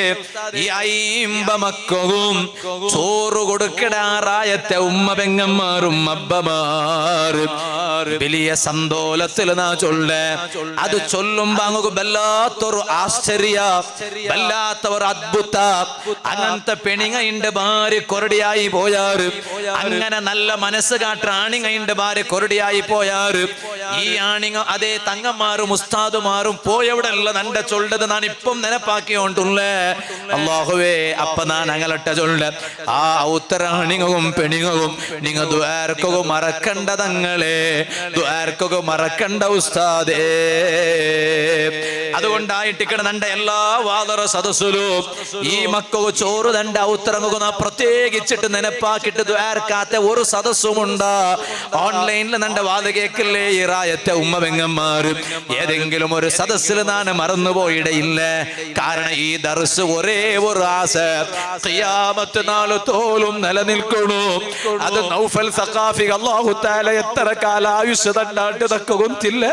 ഈ അയിമ്പ മക്കവും ചോറ് കൊടുക്കടാറായത്തെ ഉമ്മ പെങ്ങന്മാരും അബ്ബമാര് വലിയ സന്തോലത്തിൽ നാ ചൊല്ലേ അത് ചൊല്ലുമ്പോ അങ്ങ് വല്ലാത്തൊരു ആശ്ചര്യ വല്ലാത്ത ഒരു അദ്ഭുത അങ്ങനത്തെ പെണിങ്ങയിന്റെ ഭാര്യ കൊരടിയായി പോയാറ് അങ്ങനെ നല്ല മനസ്സ് കാട്ട ആണിങ്ങയിന്റെ ഭാര്യ കൊരടിയായി പോയാറ് ഈ ആണിങ്ങ അതേ തങ്ങന്മാരും ഉസ്താദുമാരും പോയവിടെല്ല നന്റെ ചൊല്ലത് ഞാൻ ഇപ്പം നെനപ്പാക്കിയോണ്ടുള്ളേ അല്ലാഹുവേ അപ്പ ഞാൻ അങ്ങലട്ട ചൊല്ല ആ ഉത്തരാണിങ്ങവും പെണിങ്ങവും നിങ്ങ ദ്വാർക്കും മറക്കണ്ട തങ്ങളെ ദ്വാർക്കും മറക്കണ്ട ഉസ്താദേ അതുകൊണ്ടായിട്ട് നന്റെ എല്ലാ വാദറ സദസ്സിലും ഈ മക്കൾക്ക് ചോറ് തന്റെ ഔത്തറങ്ങുന്ന പ്രത്യേകിച്ചിട്ട് നെനപ്പാക്കിട്ട് ദ്വാരക്കാത്ത ഒരു സദസ്സുമുണ്ട് ഓൺലൈനിൽ നന്റെ വാദ കേക്കില്ലേ ഈ റായത്തെ ഉമ്മ പെങ്ങന്മാര് ഏതെങ്കിലും ഒരു സദസ്സിൽ ഞാൻ മറന്നുപോയിടയില്ല കാരണം ഈ ദർസ് ഒരേ ഒരു ആശ ഖിയാമത്ത് നാൾ തോലും നിലനിൽക്കണു അത് നൗഫൽ സഖാഫി അല്ലാഹു തആല എത്ര കാല ആയുസ് തന്നാട്ട് തക്ക കൊന്തില്ല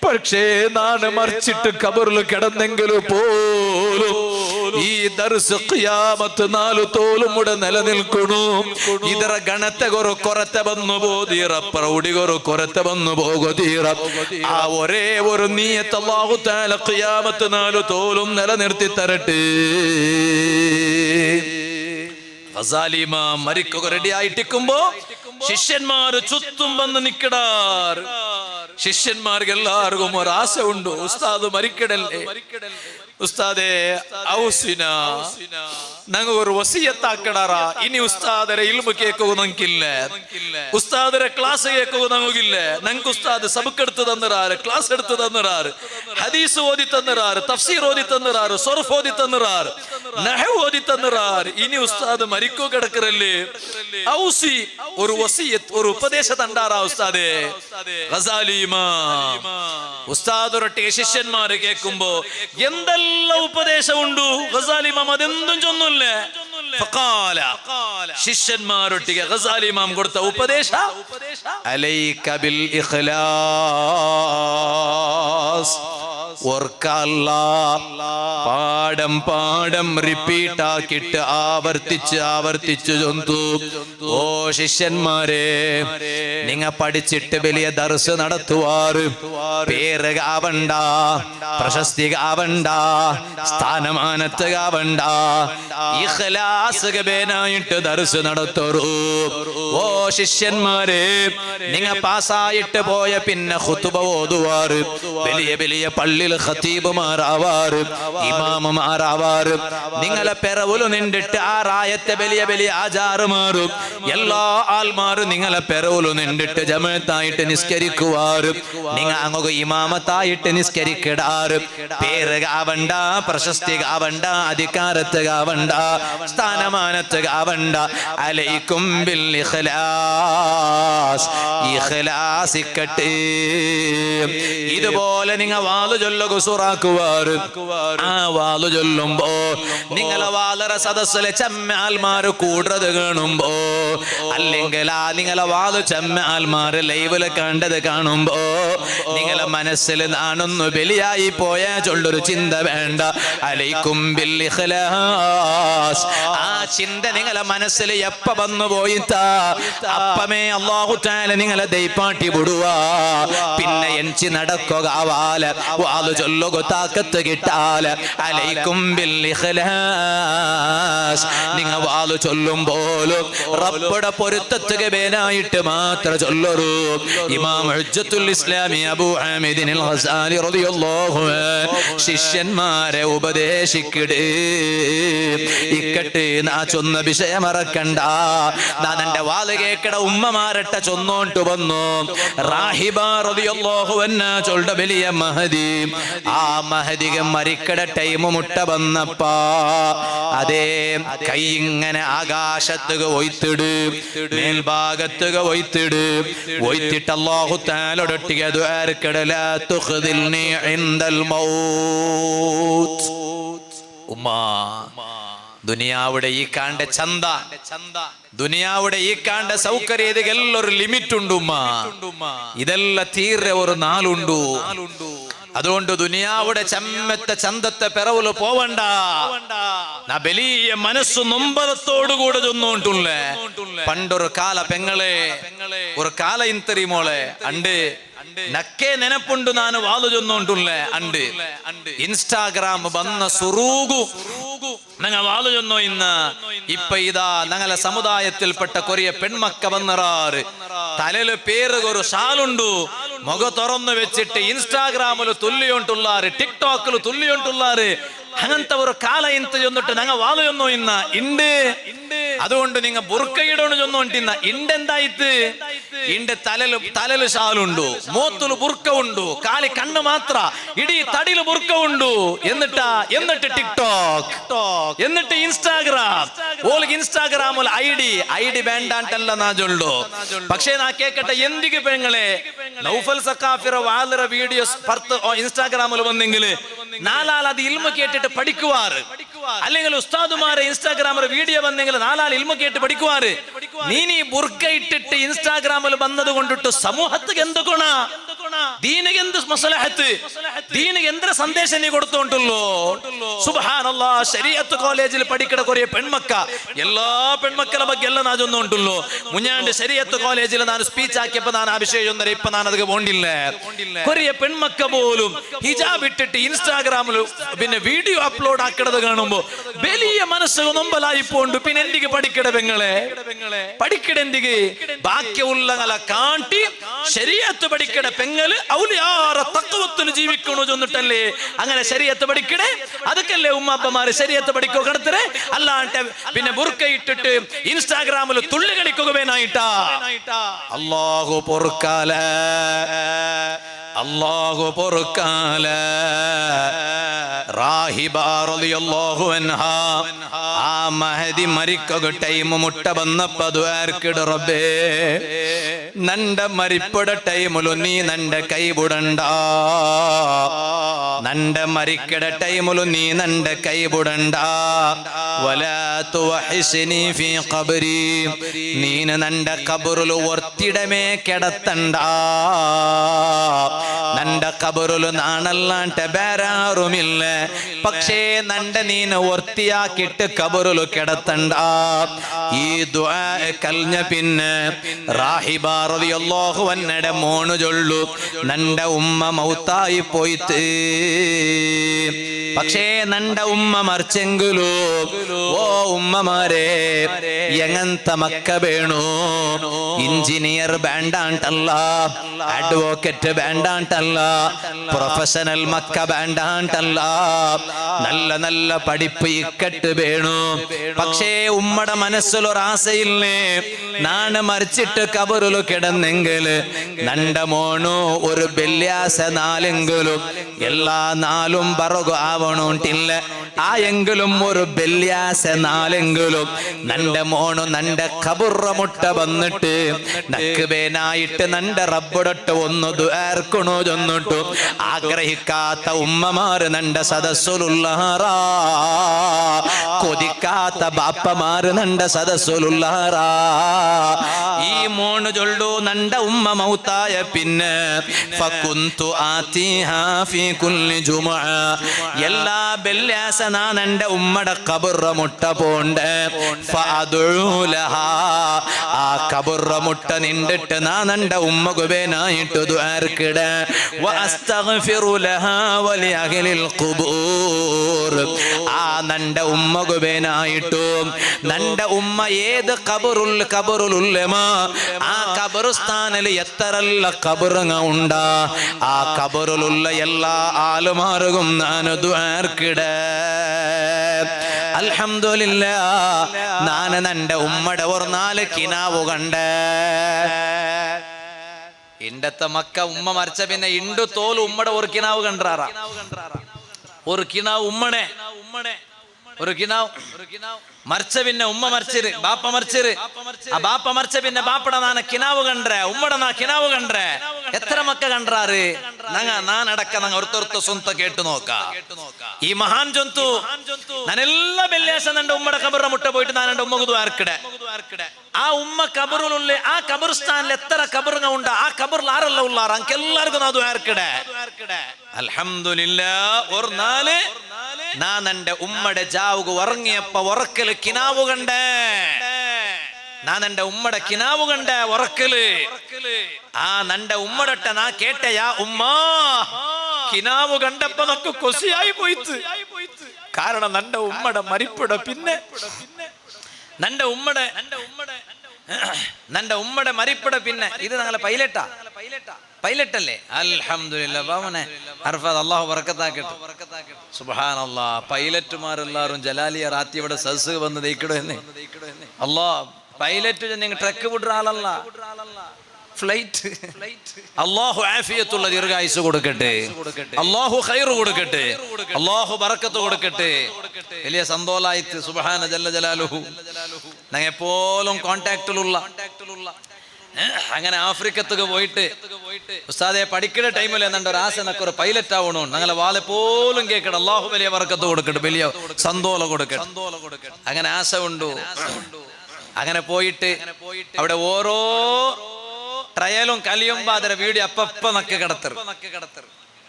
പക്ഷേ ഞാൻ മരിച്ചിട്ട് ഖബറിൽ കിടന്നെങ്കിലും പോലും ഈ ദർസ് ഖിയാമത്ത് നാൾ തോലും ഇവിടെ നിലനിൽക്കണു ಇದರ ಗಣತೆ ಗೊರು ಕೊರತೆ ಬಂದು ಬೋದೀರ ಪ್ರೌಢಿ ಗೊರು ಕೊರತೆ ಬಂದು ಹೋಗೋದೀರ ಆ ഒരേ ഒരു നിയത്ത് അല്ലാഹു തആല ഖിയാമത്ത് നാൾ തോലും നിലനിർത്തി തരട്ടെ ഗസാലി ഇമാം മരിക്കുക റെഡി ആയിട്ടിരിക്കുമ്പോ ശിഷ്യന്മാര് ചുറ്റും വന്ന് നിക്കടാർ ശിഷ്യന്മാർക്ക് എല്ലാവർക്കും ഒരു ആശ ഉണ്ട് ഉസ്താദ് മരിക്കടല്ലേ ഉസ്താദേ ഔസിന ഞങ്ങ ഒരു വസിയത്താക്കടാറ ഇനി ഉസ്താദരെ ഇൽമു കേൾക്കുക നമുക്കില്ല ഉസ്താദരെ ക്ലാസ് കേൾക്കുക നമുക്കില്ല ഞങ്ങൾക്ക് ഉസ്താദ് സബക്കെടുത്ത് തന്നിറാറ് ക്ലാസ് എടുത്ത് തന്നിറാറ് ഹദീസ് ഓതി തന്നിറാറ് തഫ്സീർ ഓതി തന്നിറാറ് സർഫ് ഓതി തന്നിറാറ് നഹ്വ് ഓതി തന്നിറാറ് ഇനി ഉസ്താദ് മരിക്കോ കിടക്കറല്ലേ ഔസി ഒരു വസിയത്ത് ഒരു ഉപദേശ തണ്ടാറാ ഉസ്താദേ ഗസാലി ഇമാം ഉസ്താദൊരൊട്ടിಗೆ ശിഷ്യന്മാര് കേൾക്കുമ്പോ എന്തെല്ലാം ഉപദേശം ഉണ്ട് ഗസാലി ഇമാം അതെന്തും ചൊന്നില്ല ശിഷ്യന്മാരൊട്ടിಗೆ ഗസാലി ഇമാം കൊടുത്ത ഉപദേശ അലൈക ബിൽ ഇഖ്ലാസ് പാഠം പാഠം റിപ്പീറ്റ് ആക്കിയിട്ട് ആവർത്തിച്ച് ചൊന്തു ഓ ശിഷ്യന്മാരെ നിങ്ങ പഠിച്ചിട്ട് വലിയ ദർസ് നടത്തുവാറ് പേര് ആവണ്ട പ്രശസ്തി ആവണ്ട സ്ഥാനമാനത്ത് ആവണ്ട ഇഖ്ലാസ് ഗബേനായിട്ട് ദർസ് നടത്തറൂ ഓ ശിഷ്യന്മാരെ നിങ്ങ പാസ്സായിട്ട് പോയ പിന്നെ ഖുതുബ ഓതുവാറ് വലിയ വലിയ പള്ളിയിൽ ഖതീബുമാരാവാറ് ഇമാമുമാരാവാറ് നിങ്ങളെ പെരവുല് നിന്നിട്ട് ആ റായത്തെ വലിയ വലിയ ആചാരമാറും എല്ലാ ആൾമാരും നിങ്ങളെ പെരവുല് നിന്നിട്ട് ജമാഅത്തായിട്ട് നിസ്കരിക്കുവാറ് നിങ്ങൾ അങ്ങ് ഇമാമത്തായിട്ട് നിസ്കരിക്കിടാറ് പേര് ആവണ്ട പ്രശസ്തി ആവണ്ട അധികാരത്ത് ആവണ്ട സ്ഥാനമാനത്ത് ആവണ്ട അലൈക്കും ബിൽ ഇഖ്ലാസ് ഇഖ്ലാസ് ഇക്കട്ടെ ഇതുപോലെ നിങ്ങൾ വാളു ചൊല്ലുക സുറാക്കുവാറ് ആ വാളു ചൊല്ലുമ്പോ നിങ്ങളെ വാളറ സദസ്സിലെ ചെമ്മാൽമാര് കൂടത് കാണുമ്പോ അല്ലെങ്കിൽ ആ നിങ്ങളെ വാളു ചെമ്മാൽമാര് ലൈവില് കണ്ടത് കാണുമ്പോ നിങ്ങളെ മനസ്സിൽ നാണൊന്നു ബലിയായി പോയ ചൊല്ലൊരു ചിന്ത വേണ്ട അലൈക്കും ബിൽ ഇഖ്ലാസ് ആ ചിന്ത നിങ്ങളെ മനസ്സിൽ എപ്പ വന്നു പോയിത്താ അപ്പമേ അല്ലാഹു തആല നിങ്ങളെ ദൈപ്പാട്ടി വിടുവാ പിന്നെ എൻചി നടക്കുക ആവാല വാളു ചൊല്ലുക താക്കത്ത് കിട്ടാല അലൈക്കും ബിൽ ഇഖ്ലാസ് നിങ്ങൾ വാളു ചൊല്ലുമ്പോലും റബ്ബുടെ പൊരുത്തത്തുക വേനായിട്ട് മാത്രം ചൊല്ലറൂ ഇമാം ഹുജ്ജത്തുൽ ഇസ്ലാമി അബൂ ഹമീദ് അൽ ഗസാലി റളിയല്ലാഹു അൻഹു ശിഷ്യന്മാരെ ഉപദേശിക്കടേ ഇക്കട്ടെ നാ ചൊന്ന വിഷയം മറക്കണ്ട ഞാൻ എന്റെ വാല് കേക്കട ഉമ്മമാരട്ട ചൊന്നോണ്ട് വന്നു റാഹിബ റളിയല്ലാഹു അൻഹ ചൊല്ല വലിയ മഹദി ആ മഹദിക്ക് മരിക്കട ടൈം മുട്ട വന്നപ്പാ അതേ കൈ ഇങ്ങനെ ആകാശത്തുക ഒയ്ത്തിട് മേൽഭാഗത്തുക ഒയ്ത്തിട് ഒയ്ത്തിട്ട് അല്ലാഹു തആലയോടൊട്ടിಗೆ ദുആർക്കട ലാ തുഖ്ദിൽനി ഇൻദൽ മൗത്ത് ഉമ്മാ ദുനിയാവുടെ ഈ കാണ്ട ചന്ത, ദുനിയാവുടെ ഈ കാണ്ട സൗകര്യ ഇതിಗೆಲ್ಲൊരു ലിമിറ്റ് ഉണ്ടുമ്മ. ഇതെല്ലാം തീരെ ഒരു നാളുണ്ടു. അതുകൊണ്ട് ദുനിയാവുടെ ചമ്മത്തെ ചന്തത്തെ പിറവില് പോവണ്ട. വലിയ മനസ്സു നൊമ്പരത്തോടുകൂടെ ചൊന്നോണ്ടുള്ളേ. പണ്ടൊരു കാല പെങ്ങളെ, ഒരു കാല ഇന്തറി മോളെ അണ്ട് നക്കെ നെനപ്പുണ്ട് നാന് വാതു ചൊന്നോണ്ടുള്ളേ. അണ്ട് ഇൻസ്റ്റാഗ്രാം വന്ന സുറൂഗു ഞങ്ങ വാതു ചൊന്നോ. ഇന്ന് ഇപ്പൊ ഇതാ ഞങ്ങളെ സമുദായത്തിൽപ്പെട്ട കൊറിയ പെൺമക്ക വന്നറാറ് തലയില് പേര് ഒരു ഷാലുണ്ടു, മുഖ തുറന്നു വെച്ചിട്ട് ഇൻസ്റ്റാഗ്രാമില് തുല്ലിയോണ്ടുള്ളാറ്, ടിക്ടോക്കില് തുല്ലിയോണ്ടുള്ളാറ്. അങ്ങനത്തെ ഒരു കാല ഇന്ത് ചൊന്നിട്ട് ഞങ്ങ വാതു ചൊന്നോ. ഇന്ന ഇണ്ട്. അതുകൊണ്ട് നിങ്ങ ബുർക്കയിടോണ് ചൊന്നോണ്ടിന്ന ഇണ്ടെന്തായിത്ത്? ഇണ്ട് തലല് ഷാലുണ്ടു, മോത്തുല് ബുർക്ക ഉണ്ടു, കാലി കണ്ണ് മാത്ര, ഇടീ തടിയില് ബുർക്ക ഉണ്ടു. എന്നിട്ട് ടിക്ടോക്ക്, എന്നിട്ട് ഇൻസ്റ്റാഗ്രാം. ഓൾക്ക് ഇൻസ്റ്റാഗ്രാമിൽ ഐഡി വേണ്ടാണ്ടല്ല നാ ചൊല്ലു. പക്ഷേ നാ കേക്കട്ടെ, എന്തിക്ക് പെങ്ങളെ നൗഫൽ സഖാഫിറ വാലറ വീഡിയോസ് പർത്ത് ഇൻസ്റ്റാഗ്രാമിൽ വന്നെങ്കില് നാലാൾ അത് ഇൽമ കേട്ടിട്ട് പഠിക്കുവാറ്. അല്ലെങ്കിൽ ഉസ്താദുമാരെ ഇൻസ്റ്റാഗ്രാമിൽ വീഡിയോ വന്നെങ്കിൽ നാലാൾ ഇൽമ കേട്ട് പഠിക്കുവാറ്. നീ ബുർക്ക ഇട്ടിട്ട് ഇൻസ്റ്റാഗ്രാമിൽ വന്നത് കൊണ്ടിട്ട് സമൂഹത്തിന് എന്ത് ഗുണ? ദീനിಗೆ എന്ത് മസ്ലഹത്ത്? ദീനിಗೆ എന്ത് സന്ദേശം നീ കൊടുത്തോണ്ടുള്ളൂ? സുബ്ഹാനല്ലാഹ്, ശരീഅത്ത് കോളേജിൽ പഠിക്കുന്ന കുറേ പെൺമക്ക, എല്ലാ പെൺമക്കളെ ಬಗ್ಗೆ ಎಲ್ಲ ನಾ ചൊന്നുകൊണ്ടുള്ളൂ. മുഞ്ഞാണ്ട് ശരീഅത്ത് കോളേജിൽ ഞാൻ സ്പീച്ച് ആക്കിയപ്പോൾ ഞാൻ ആ വിഷയം ഒന്നര ഇപ്പൊ ഞാൻ അത് പോണ്ടില്ല. കുറേ പെൺമക്ക പോലും ഹിജാബ് ഇട്ടിട്ട് ഇൻസ്റ്റാഗ്രാമിൽ പിന്നെ വീഡിയോ അപ്ലോഡ് ആക്കണത് കാണുമ്പോ വലിയ മനസ്സ് നൊമ്പലായി പോണ്ട്. പിന്നെ എന്തിക്ക് പഠിക്കട പെങ്ങളെ, പഠിക്കട എന്തിക്ക്? ബാക്കിയുള്ളങ്ങളെ കാട്ടി ശരീഅത്ത് പഠിക്കട പെങ്ങള് ഔലിയാറ തഖ്വത്തിൽ ജീവിക്കണോ ചൊന്നിട്ടല്ലേ അങ്ങനെ ശരീഅത്ത് പഠിക്കണേ. അതൊക്കെയല്ലേ ഉമ്മാപ്പമാര് ശരീഅത്ത് പഠിക്കോ കടത്തരെ. അല്ലാണ്ട് പിന്നെ ബുർക്ക ഇട്ടിട്ട് ഇൻസ്റ്റാഗ്രാമിൽ തുള്ളി കളിക്കുക വേനായിട്ടാ. അല്ലാഹു പൊറുക്കാല, അല്ലാഹു പൊറുക്കാല. റാഹിബ റളിയല്ലാഹു അൻഹാ ആ മഹദി മരിക്കുക ടൈം മുട്ട വന്നപ്പോ ദ്വാർക്കിട റബ്ബേ നണ്ട മരിപ്പട ടൈമിലു നീ നണ്ട കൈബുടണ്ട, നണ്ട മരിക്കട ടൈമിലു നീ നണ്ട കൈബുടണ്ട. വലാ തുവഹിസ്നി ഫീ ഖബ്രി, നീന നണ്ട ഖബറുലു ഒർത്തിടമേ കിടത്തണ്ട. നണ്ട ഖബറുലു നാണല്ലാണ്ട വേറാരുമില്ല. പക്ഷേ നണ്ട നീന ഒർത്തിയാക്കിട്ട് ഖബറുലു കിടത്തണ്ട. ഈ ദുആ കൽഞ്ഞ പിന്നെ റാഹിബ റളിയല്ലാഹു അൻഹയുടെ മോണു ചൊല്ലു, നണ്ട ഉമ്മ മൗത്തായി പോയിട്ട്. പക്ഷേ നണ്ട ഉമ്മ മറിച്ചെങ്കിലോ ഓ ഉമ്മമാരെ എങ്ങനത്തെ മക്ക വേണു? എഞ്ചിനീയർ വേണ്ടാണ്ടല്ല, അഡ്വക്കേറ്റ് വേണ്ടാണ്ടല്ല, പ്രൊഫഷണൽ മക്ക വേണ്ടാണ്ടല്ല, നല്ല നല്ല പഠിപ്പ് ഇക്കട്ട് വേണു. പക്ഷേ ഉമ്മയുടെ മനസ്സിലൊരാശയില്ലേ, നാണ് മരിച്ചിട്ട് കബറിൽ കിടന്നെങ്കിൽ നണ്ട മോണു ഒരു വെള്ളിയാഴ്ച നാലെങ്കിലും എല്ലാ നാളും പറകു ആവണോട്ടില്ല. ആ എങ്കിലും ഒരു വെള്ളിയാഴ്ച നാലെങ്കിലും നണ്ട മോണു നണ്ട കബുറ മുട്ട വന്നിട്ട് നക്കുവേനായിട്ട് നണ്ട റബ്ബടട്ട് ഒന്ന് ദുആർക്കണോ ചൊന്നിട്ടു ആഗ്രഹിക്കാത്ത ഉമ്മമാര് നണ്ട സദസ്സുലുള്ളാറാ, കൊതിക്കാത്ത ബാപ്പമാര് നണ്ട സദസ്സുലുള്ളാറാ. ഈ മോണ് ചൊല്ലു, നണ്ട ഉമ്മ മൗത്തായ പിന്നെ ഫകുന്തു ആതിഹാ ഫീ കുല്ലി ജുമുഅ, എല്ലാ വെള്ളിയാഴ്ച ഞാൻ എൻ്റെ ഉമ്മയുടെ ഖബറ മുട്ട പോണ്ട്. ഫഅദഉ ലഹാ, ആ ഖബറ മുട്ട നിന്നിട്ട് ഞാൻ എൻ്റെ ഉമ്മക്ക് വേനായിട്ട് ദുആർക്കിട. വഅസ്തഗ്ഫിറു ലഹാ വലി അഹ്ലിൽ ഖുബൂർ, ആ നണ്ട ഉമ്മക്ക് വേനായിട്ടും നണ്ട ഉമ്മ ഏത് ഖബറുലുല്ലമ, ആ ഖബറുസ്ഥാനിൽ എത്രല്ല ഖബറുങ്ങ ഉണ്ടാ, ആ ഖബറിലുള്ള എല്ലാ ആലുമാർക്കും ഞാൻ ദുആർക്കിട. അൽഹംദുലില്ലാഹ്, ഞാൻ നന്റെ ഉമ്മയുടെ ഒരു 4 കിനാവ് കണ്ട്. ഇണ്ടത്തെ മക്ക ഉമ്മ മരിച്ച പിന്നെ ഇണ്ടു തോൽ ഉമ്മയുടെ ഒരു കിനാവ് കണ്ടാറാ, ഒരു കിനാവ് ഉമ്മടെ ഒരു കിനാവ് മറിച്ച പിന്നെ ഉമ്മ മറിച്ചിര് ബാപ്പ മറിച്ചിര് ആ ബാപ്പ മറിച്ച പിന്നെ ബാപ്പട നാന കിനാവ് കണ്ട്രെ ഉമ്മട നാ കിനാവ് കണ്ട്രെ എത്ര മക്ക കണ്ടാറ് നാനടക്ക നങ്ങ ഒರ್ತೊರ್ತ ಸ್ವಂತ കേട്ടു നോക്ക ഈ മഹാൻ ജന്തു നാനെല്ലാ വെള്ളിയാഴ്ച നന്റെ ഉമ്മടെ കബറിന്റെ മുട്ട പോയിട്ട് ഞാൻ എന്റെ ഉമ്മക്ക് ദ്വാരക്കിടെ ആ ഉമ്മ കബറിലുള്ള ആ കബർസ്ഥാനിൽ എത്ര കബറുങ്ങ ഉണ്ട് ആ കബറിൽ ആരല്ല ഉള്ളാർ അങ്കെല്ലാവർക്കും നാ ദ്വാരക്കിടെ അൽഹംദുലില്ലാഹ് ഒരു നാല് ഞാൻ എന്റെ ഉമ്മടെ ജാവുക ഉറങ്ങിയപ്പ ഉറക്കല് കിനാവ് കണ്ടേ ഞാൻ എന്റെ ഉമ്മടെ കിനാവ് കണ്ടേ ഉറക്കല് ആ നന്റെ ഉമ്മടട്ട നാ കേട്ടയാ ഉമ്മ കിനാവ് കണ്ടപ്പോ നമുക്ക് കൊസിയായി പോയിത്ത് കാരണം നന്റെ ഉമ്മടെ മരിപ്പിട പിന്നെ നന്റെ ഉമ്മടെ മരിപ്പിട പിന്നെ ഇത് ഞങ്ങളെ പൈലറ്റ് അല്ലേ അൽഹംദുലില്ലാഹ് ബാവനെ അർഫാദ് അല്ലാഹു ബറക്കത്താക്കട്ടെ സുബ്ഹാനല്ലാഹ് പൈലറ്റുമാരെല്ലാരും ജലാലിയ റാത്തി ഇവിടെ സദസ് വന്ന് ദയിക്കടോ എന്ന് അല്ലാഹ് പൈലറ്റ് നിങ്ങൾ ട്രക്ക് വിടുന്ന ആളല്ല ഫ്ലൈറ്റ് അല്ലാഹു ആഫിയത്തുള്ള ദീർഘായുസ് കൊടുക്കട്ടെ അല്ലാഹു ഖൈർ കൊടുക്കട്ടെ അല്ലാഹു ബറക്കത്ത് കൊടുക്കട്ടെ വലിയ സന്തോഷായിട്ട് സുബ്ഹാന ജല്ല ജലാലുഹു ഞങ്ങൾ എപ്പോഴും കോണ്ടാക്റ്റിലുള്ള അങ്ങനെ ആഫ്രിക്കത്തൊക്കെ പോയിട്ട് ഉസ്താദെ പഠിക്കുന്ന ടൈമിൽ എന്താ ഒരു ആശ എന്നൊക്കെ ഒരു പൈലറ്റ് ആവണോ ഞങ്ങളെ വാലെ പോലും കേൾക്കണം അല്ലാഹു വലിയ ബറക്കത്ത് കൊടുക്കട്ടെ വലിയ സന്തോഷം കൊടുക്കട്ടെ അങ്ങനെ ആശ ഉണ്ടു അങ്ങനെ പോയിട്ട് അവിടെ ഓരോ ട്രയലും കലിയും ബാധര വീഡിയോ അപ്പ നക്ക്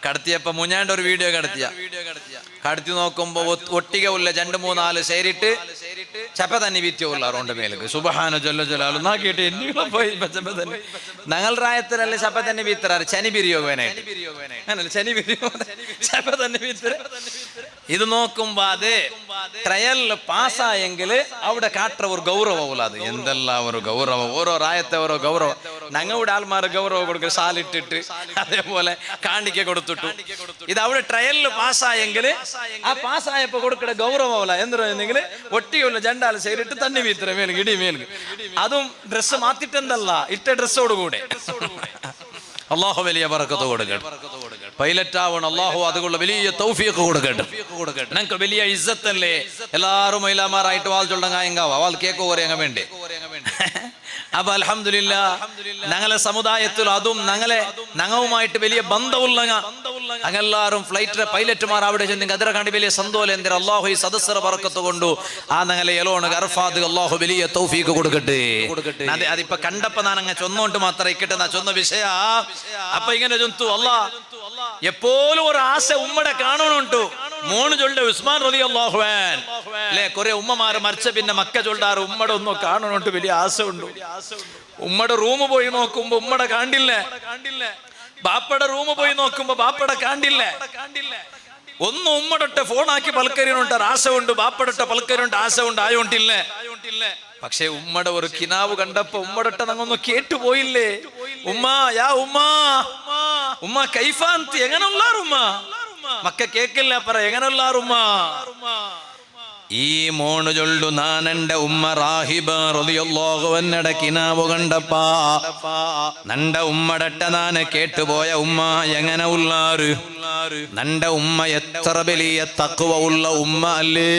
കടത്തിയപ്പോ മുഞ്ഞാണ്ട് ഒരു വീഡിയോ കടത്തി നോക്കുമ്പോ ഒട്ടിക ഉള്ള 2-3 സേരിട്ട് ചപ്പ തന്നെ വീറ്റിയുള്ള റോണ്ട് മേലേക്ക് സുബ്ഹാന ജല്ല ജലാലു നാ കേട്ട് എന്നിങ്ങനെ പോയി ചപ്പ തന്നെ ഞങ്ങൾ റായത്തിലല്ലേ ചപ്പ തന്നെ വീത്തറാറ് ചനി ബിരിയോഗനായിട്ട് ചനി ബിരിയോ ചപ്പ തന്നെ വീത്തര ഇത് നോക്കുമ്പോ അത് ട്രയൽ പാസ്സായെങ്കിൽ അവിടെ കാട്ട ഒരു ഗൗരവമില്ല അത് എന്തെല്ലാം ഒരു ഗൗരവം ഓരോ റായത്തെ ഓരോ ഗൗരവം ഞങ്ങളുടെ ആൾമാർ ഗൗരവം കൊടുക്കുക സാലിട്ടിട്ട് അതേപോലെ കാണിക്ക കൊടുത്തിട്ടു ഇത് അവിടെ ട്രയലിൽ പാസ്സായെങ്കിൽ ആ പാസ്സായപ്പോ കൊടുക്കണ ഗൗരവമില്ല എന്തെങ്കിൽ ഒട്ടിയുള്ള ജണ്ടാൽ സേരിട്ട് തന്നെ വീത്തര മേൽക്ക് ഇടി മേൽക്ക് അതും ഡ്രസ്സ് മാറ്റിട്ടെന്തല്ല ഇട്ട ഡ്രസ്സോട് കൂടെ അല്ലാഹു വലിയ ബറക്കത്ത് കൊടുക്കട്ടെ പൈലറ്റ് ആവണം അല്ലാഹു അതുകൊണ്ട് വലിയ തൗഫീഖ് കൊടുക്കട്ടെ ഞങ്ങൾക്ക് വലിയ ഇസ്സത്തല്ലേ എല്ലാവരും മൈലാമാരായിട്ട് വാൾ ചൊല്ലങ്ങായങ്കാവാ വാൾ കേക്ക് പറയാൻ വേണ്ടി അപ്പൊ അൽഹംദുലില്ലാഹ് ഞങ്ങളെ സമുദായത്തിൽ അതും ഞങ്ങളുമായിട്ട് വലിയ ബന്ധമുള്ള അങ്ങെല്ലാരും ഫ്ലൈറ്റിലെ പൈലറ്റുമാർ അവിടെ ചെന്ന് അതിരെ കണ്ടി വലിയ സന്തോഷം എന്തിനാ അല്ലാഹു ഈ സദസ്സറ ബറക്കത്ത് കൊണ്ടു ആ ഞങ്ങളെ എലോണ് അർഫാദ് അല്ലാഹു വലിയ തൗഫീഖ് കൊടുക്കട്ടെ അതിപ്പോ കണ്ടപ്പോ ഞാൻ അങ്ങ് ചൊന്നോണ്ട് മാത്രം ഇക്കട്ടെ നാ ചൊന്ന വിഷയ അപ്പൊ ഇങ്ങനെ ചൊന്തു അല്ലാഹ് എപ്പോഴും ഒരു ആശ ഉമ്മടെ കാണണുണ്ടു മോണ് ചൊല്ല ഉസ്മാൻ റളിയല്ലാഹു അൻഹു അല്ലേ കുറെ ഉമ്മമാര് മരിച്ച പിന്നെ മക്ക ചൊല്ലാറ് ഉമ്മടെ ഒന്നും കാണണുണ്ട് വലിയ ആശ ഉണ്ട് ഉമ്മടെ റൂം പോയി നോക്കുമ്പോ ഉമ്മടെ കാണ്ടില്ല ബാപ്പയുടെ റൂം പോയി നോക്കുമ്പോ ബാപ്പയുടെ കാണ്ടില്ല ഒന്നും ഉമ്മടൊട്ടെ ഫോണാക്കി പൽക്കരിയുണ്ട് ആശ ഉണ്ട് ബാപ്പടൊട്ടെ പൽക്കരിയുണ്ട് ആശ ഉണ്ട് ആയോണ്ടില്ല പക്ഷെ ഉമ്മടെ ഒരു കിനാവ് കണ്ടപ്പോ ഉമ്മടൊട്ടെ നമ്മൊന്നും കേട്ടുപോയില്ലേ ഉമ്മ യാ ഉമ്മ കൈഫാന്തി എങ്ങനെയുള്ളാർ ഉമ്മ മക്ക കേക്കില്ല പറ എങ്ങനെയുള്ളാർ ഉമ്മ ഈ മോണ് ചൊല്ലു നാനെന്റെ ഉമ്മ റാഹിബ റളിയല്ലാഹു അൻഹയുടെ കിനാവ് കണ്ടപ്പാ നന്റെ ഉമ്മടട്ട നാനെ കേട്ടുപോയ ഉമ്മ എങ്ങനെ ഉള്ളാറ് നന്റെ ഉമ്മ എത്ര വലിയ തഖ്വ ഉള്ള ഉമ്മ അല്ലേ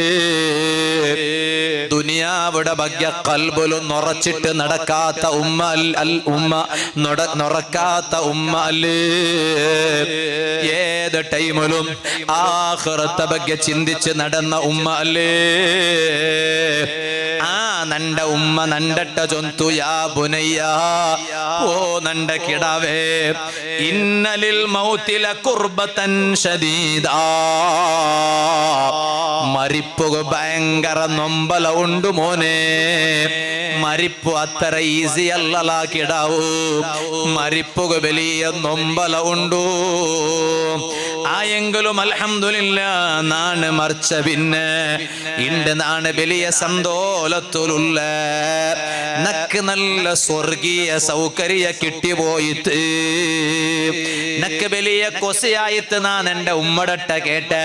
ദുനിയാവിടെ ഭാഗ്യ ഖൽബിലും നിറച്ചിട്ട് നടക്കാത്ത ഉമ്മ ഉമ്മ നിറക്കാത്ത ഉമ്മ അല്ലേ ഏത് ടൈമിലും ആഖിറത്തെ ഭാഗ്യ ചിന്തിച്ച് നടന്ന ഉമ്മ അല്ലേ ആ നന്റെ ഉമ്മ നണ്ടട്ട ചൊന്തു യാ ബുനയ്യ ഓ നണ്ട കിടാവേ ഇന്നലിൽ മൗതില ഖുർബതൻ ശദീദാ മരിപ്പുക ഭയങ്കര നൊമ്പല ഉണ്ട് മോനെ മരിപ്പു അത്ര ഈസി അല്ലലാ കിടാവൂ മരിപ്പുക വലിയ നൊമ്പല ഉണ്ടു ആയെങ്കിലും അൽഹംദുലില്ലാഹ് നാണ് മറിച്ച പിന്നെ ഇണ്ട് നാണ് വലിയ സന്തോലത്തിലുള്ള നക്ക് നല്ല സ്വർഗീയ സൗകര്യ കിട്ടിപ്പോയിട്ട് നക്ക് വലിയ കൊസയായിട്ട് ഞാൻ എന്റെ ഉമ്മടട്ട കേട്ട്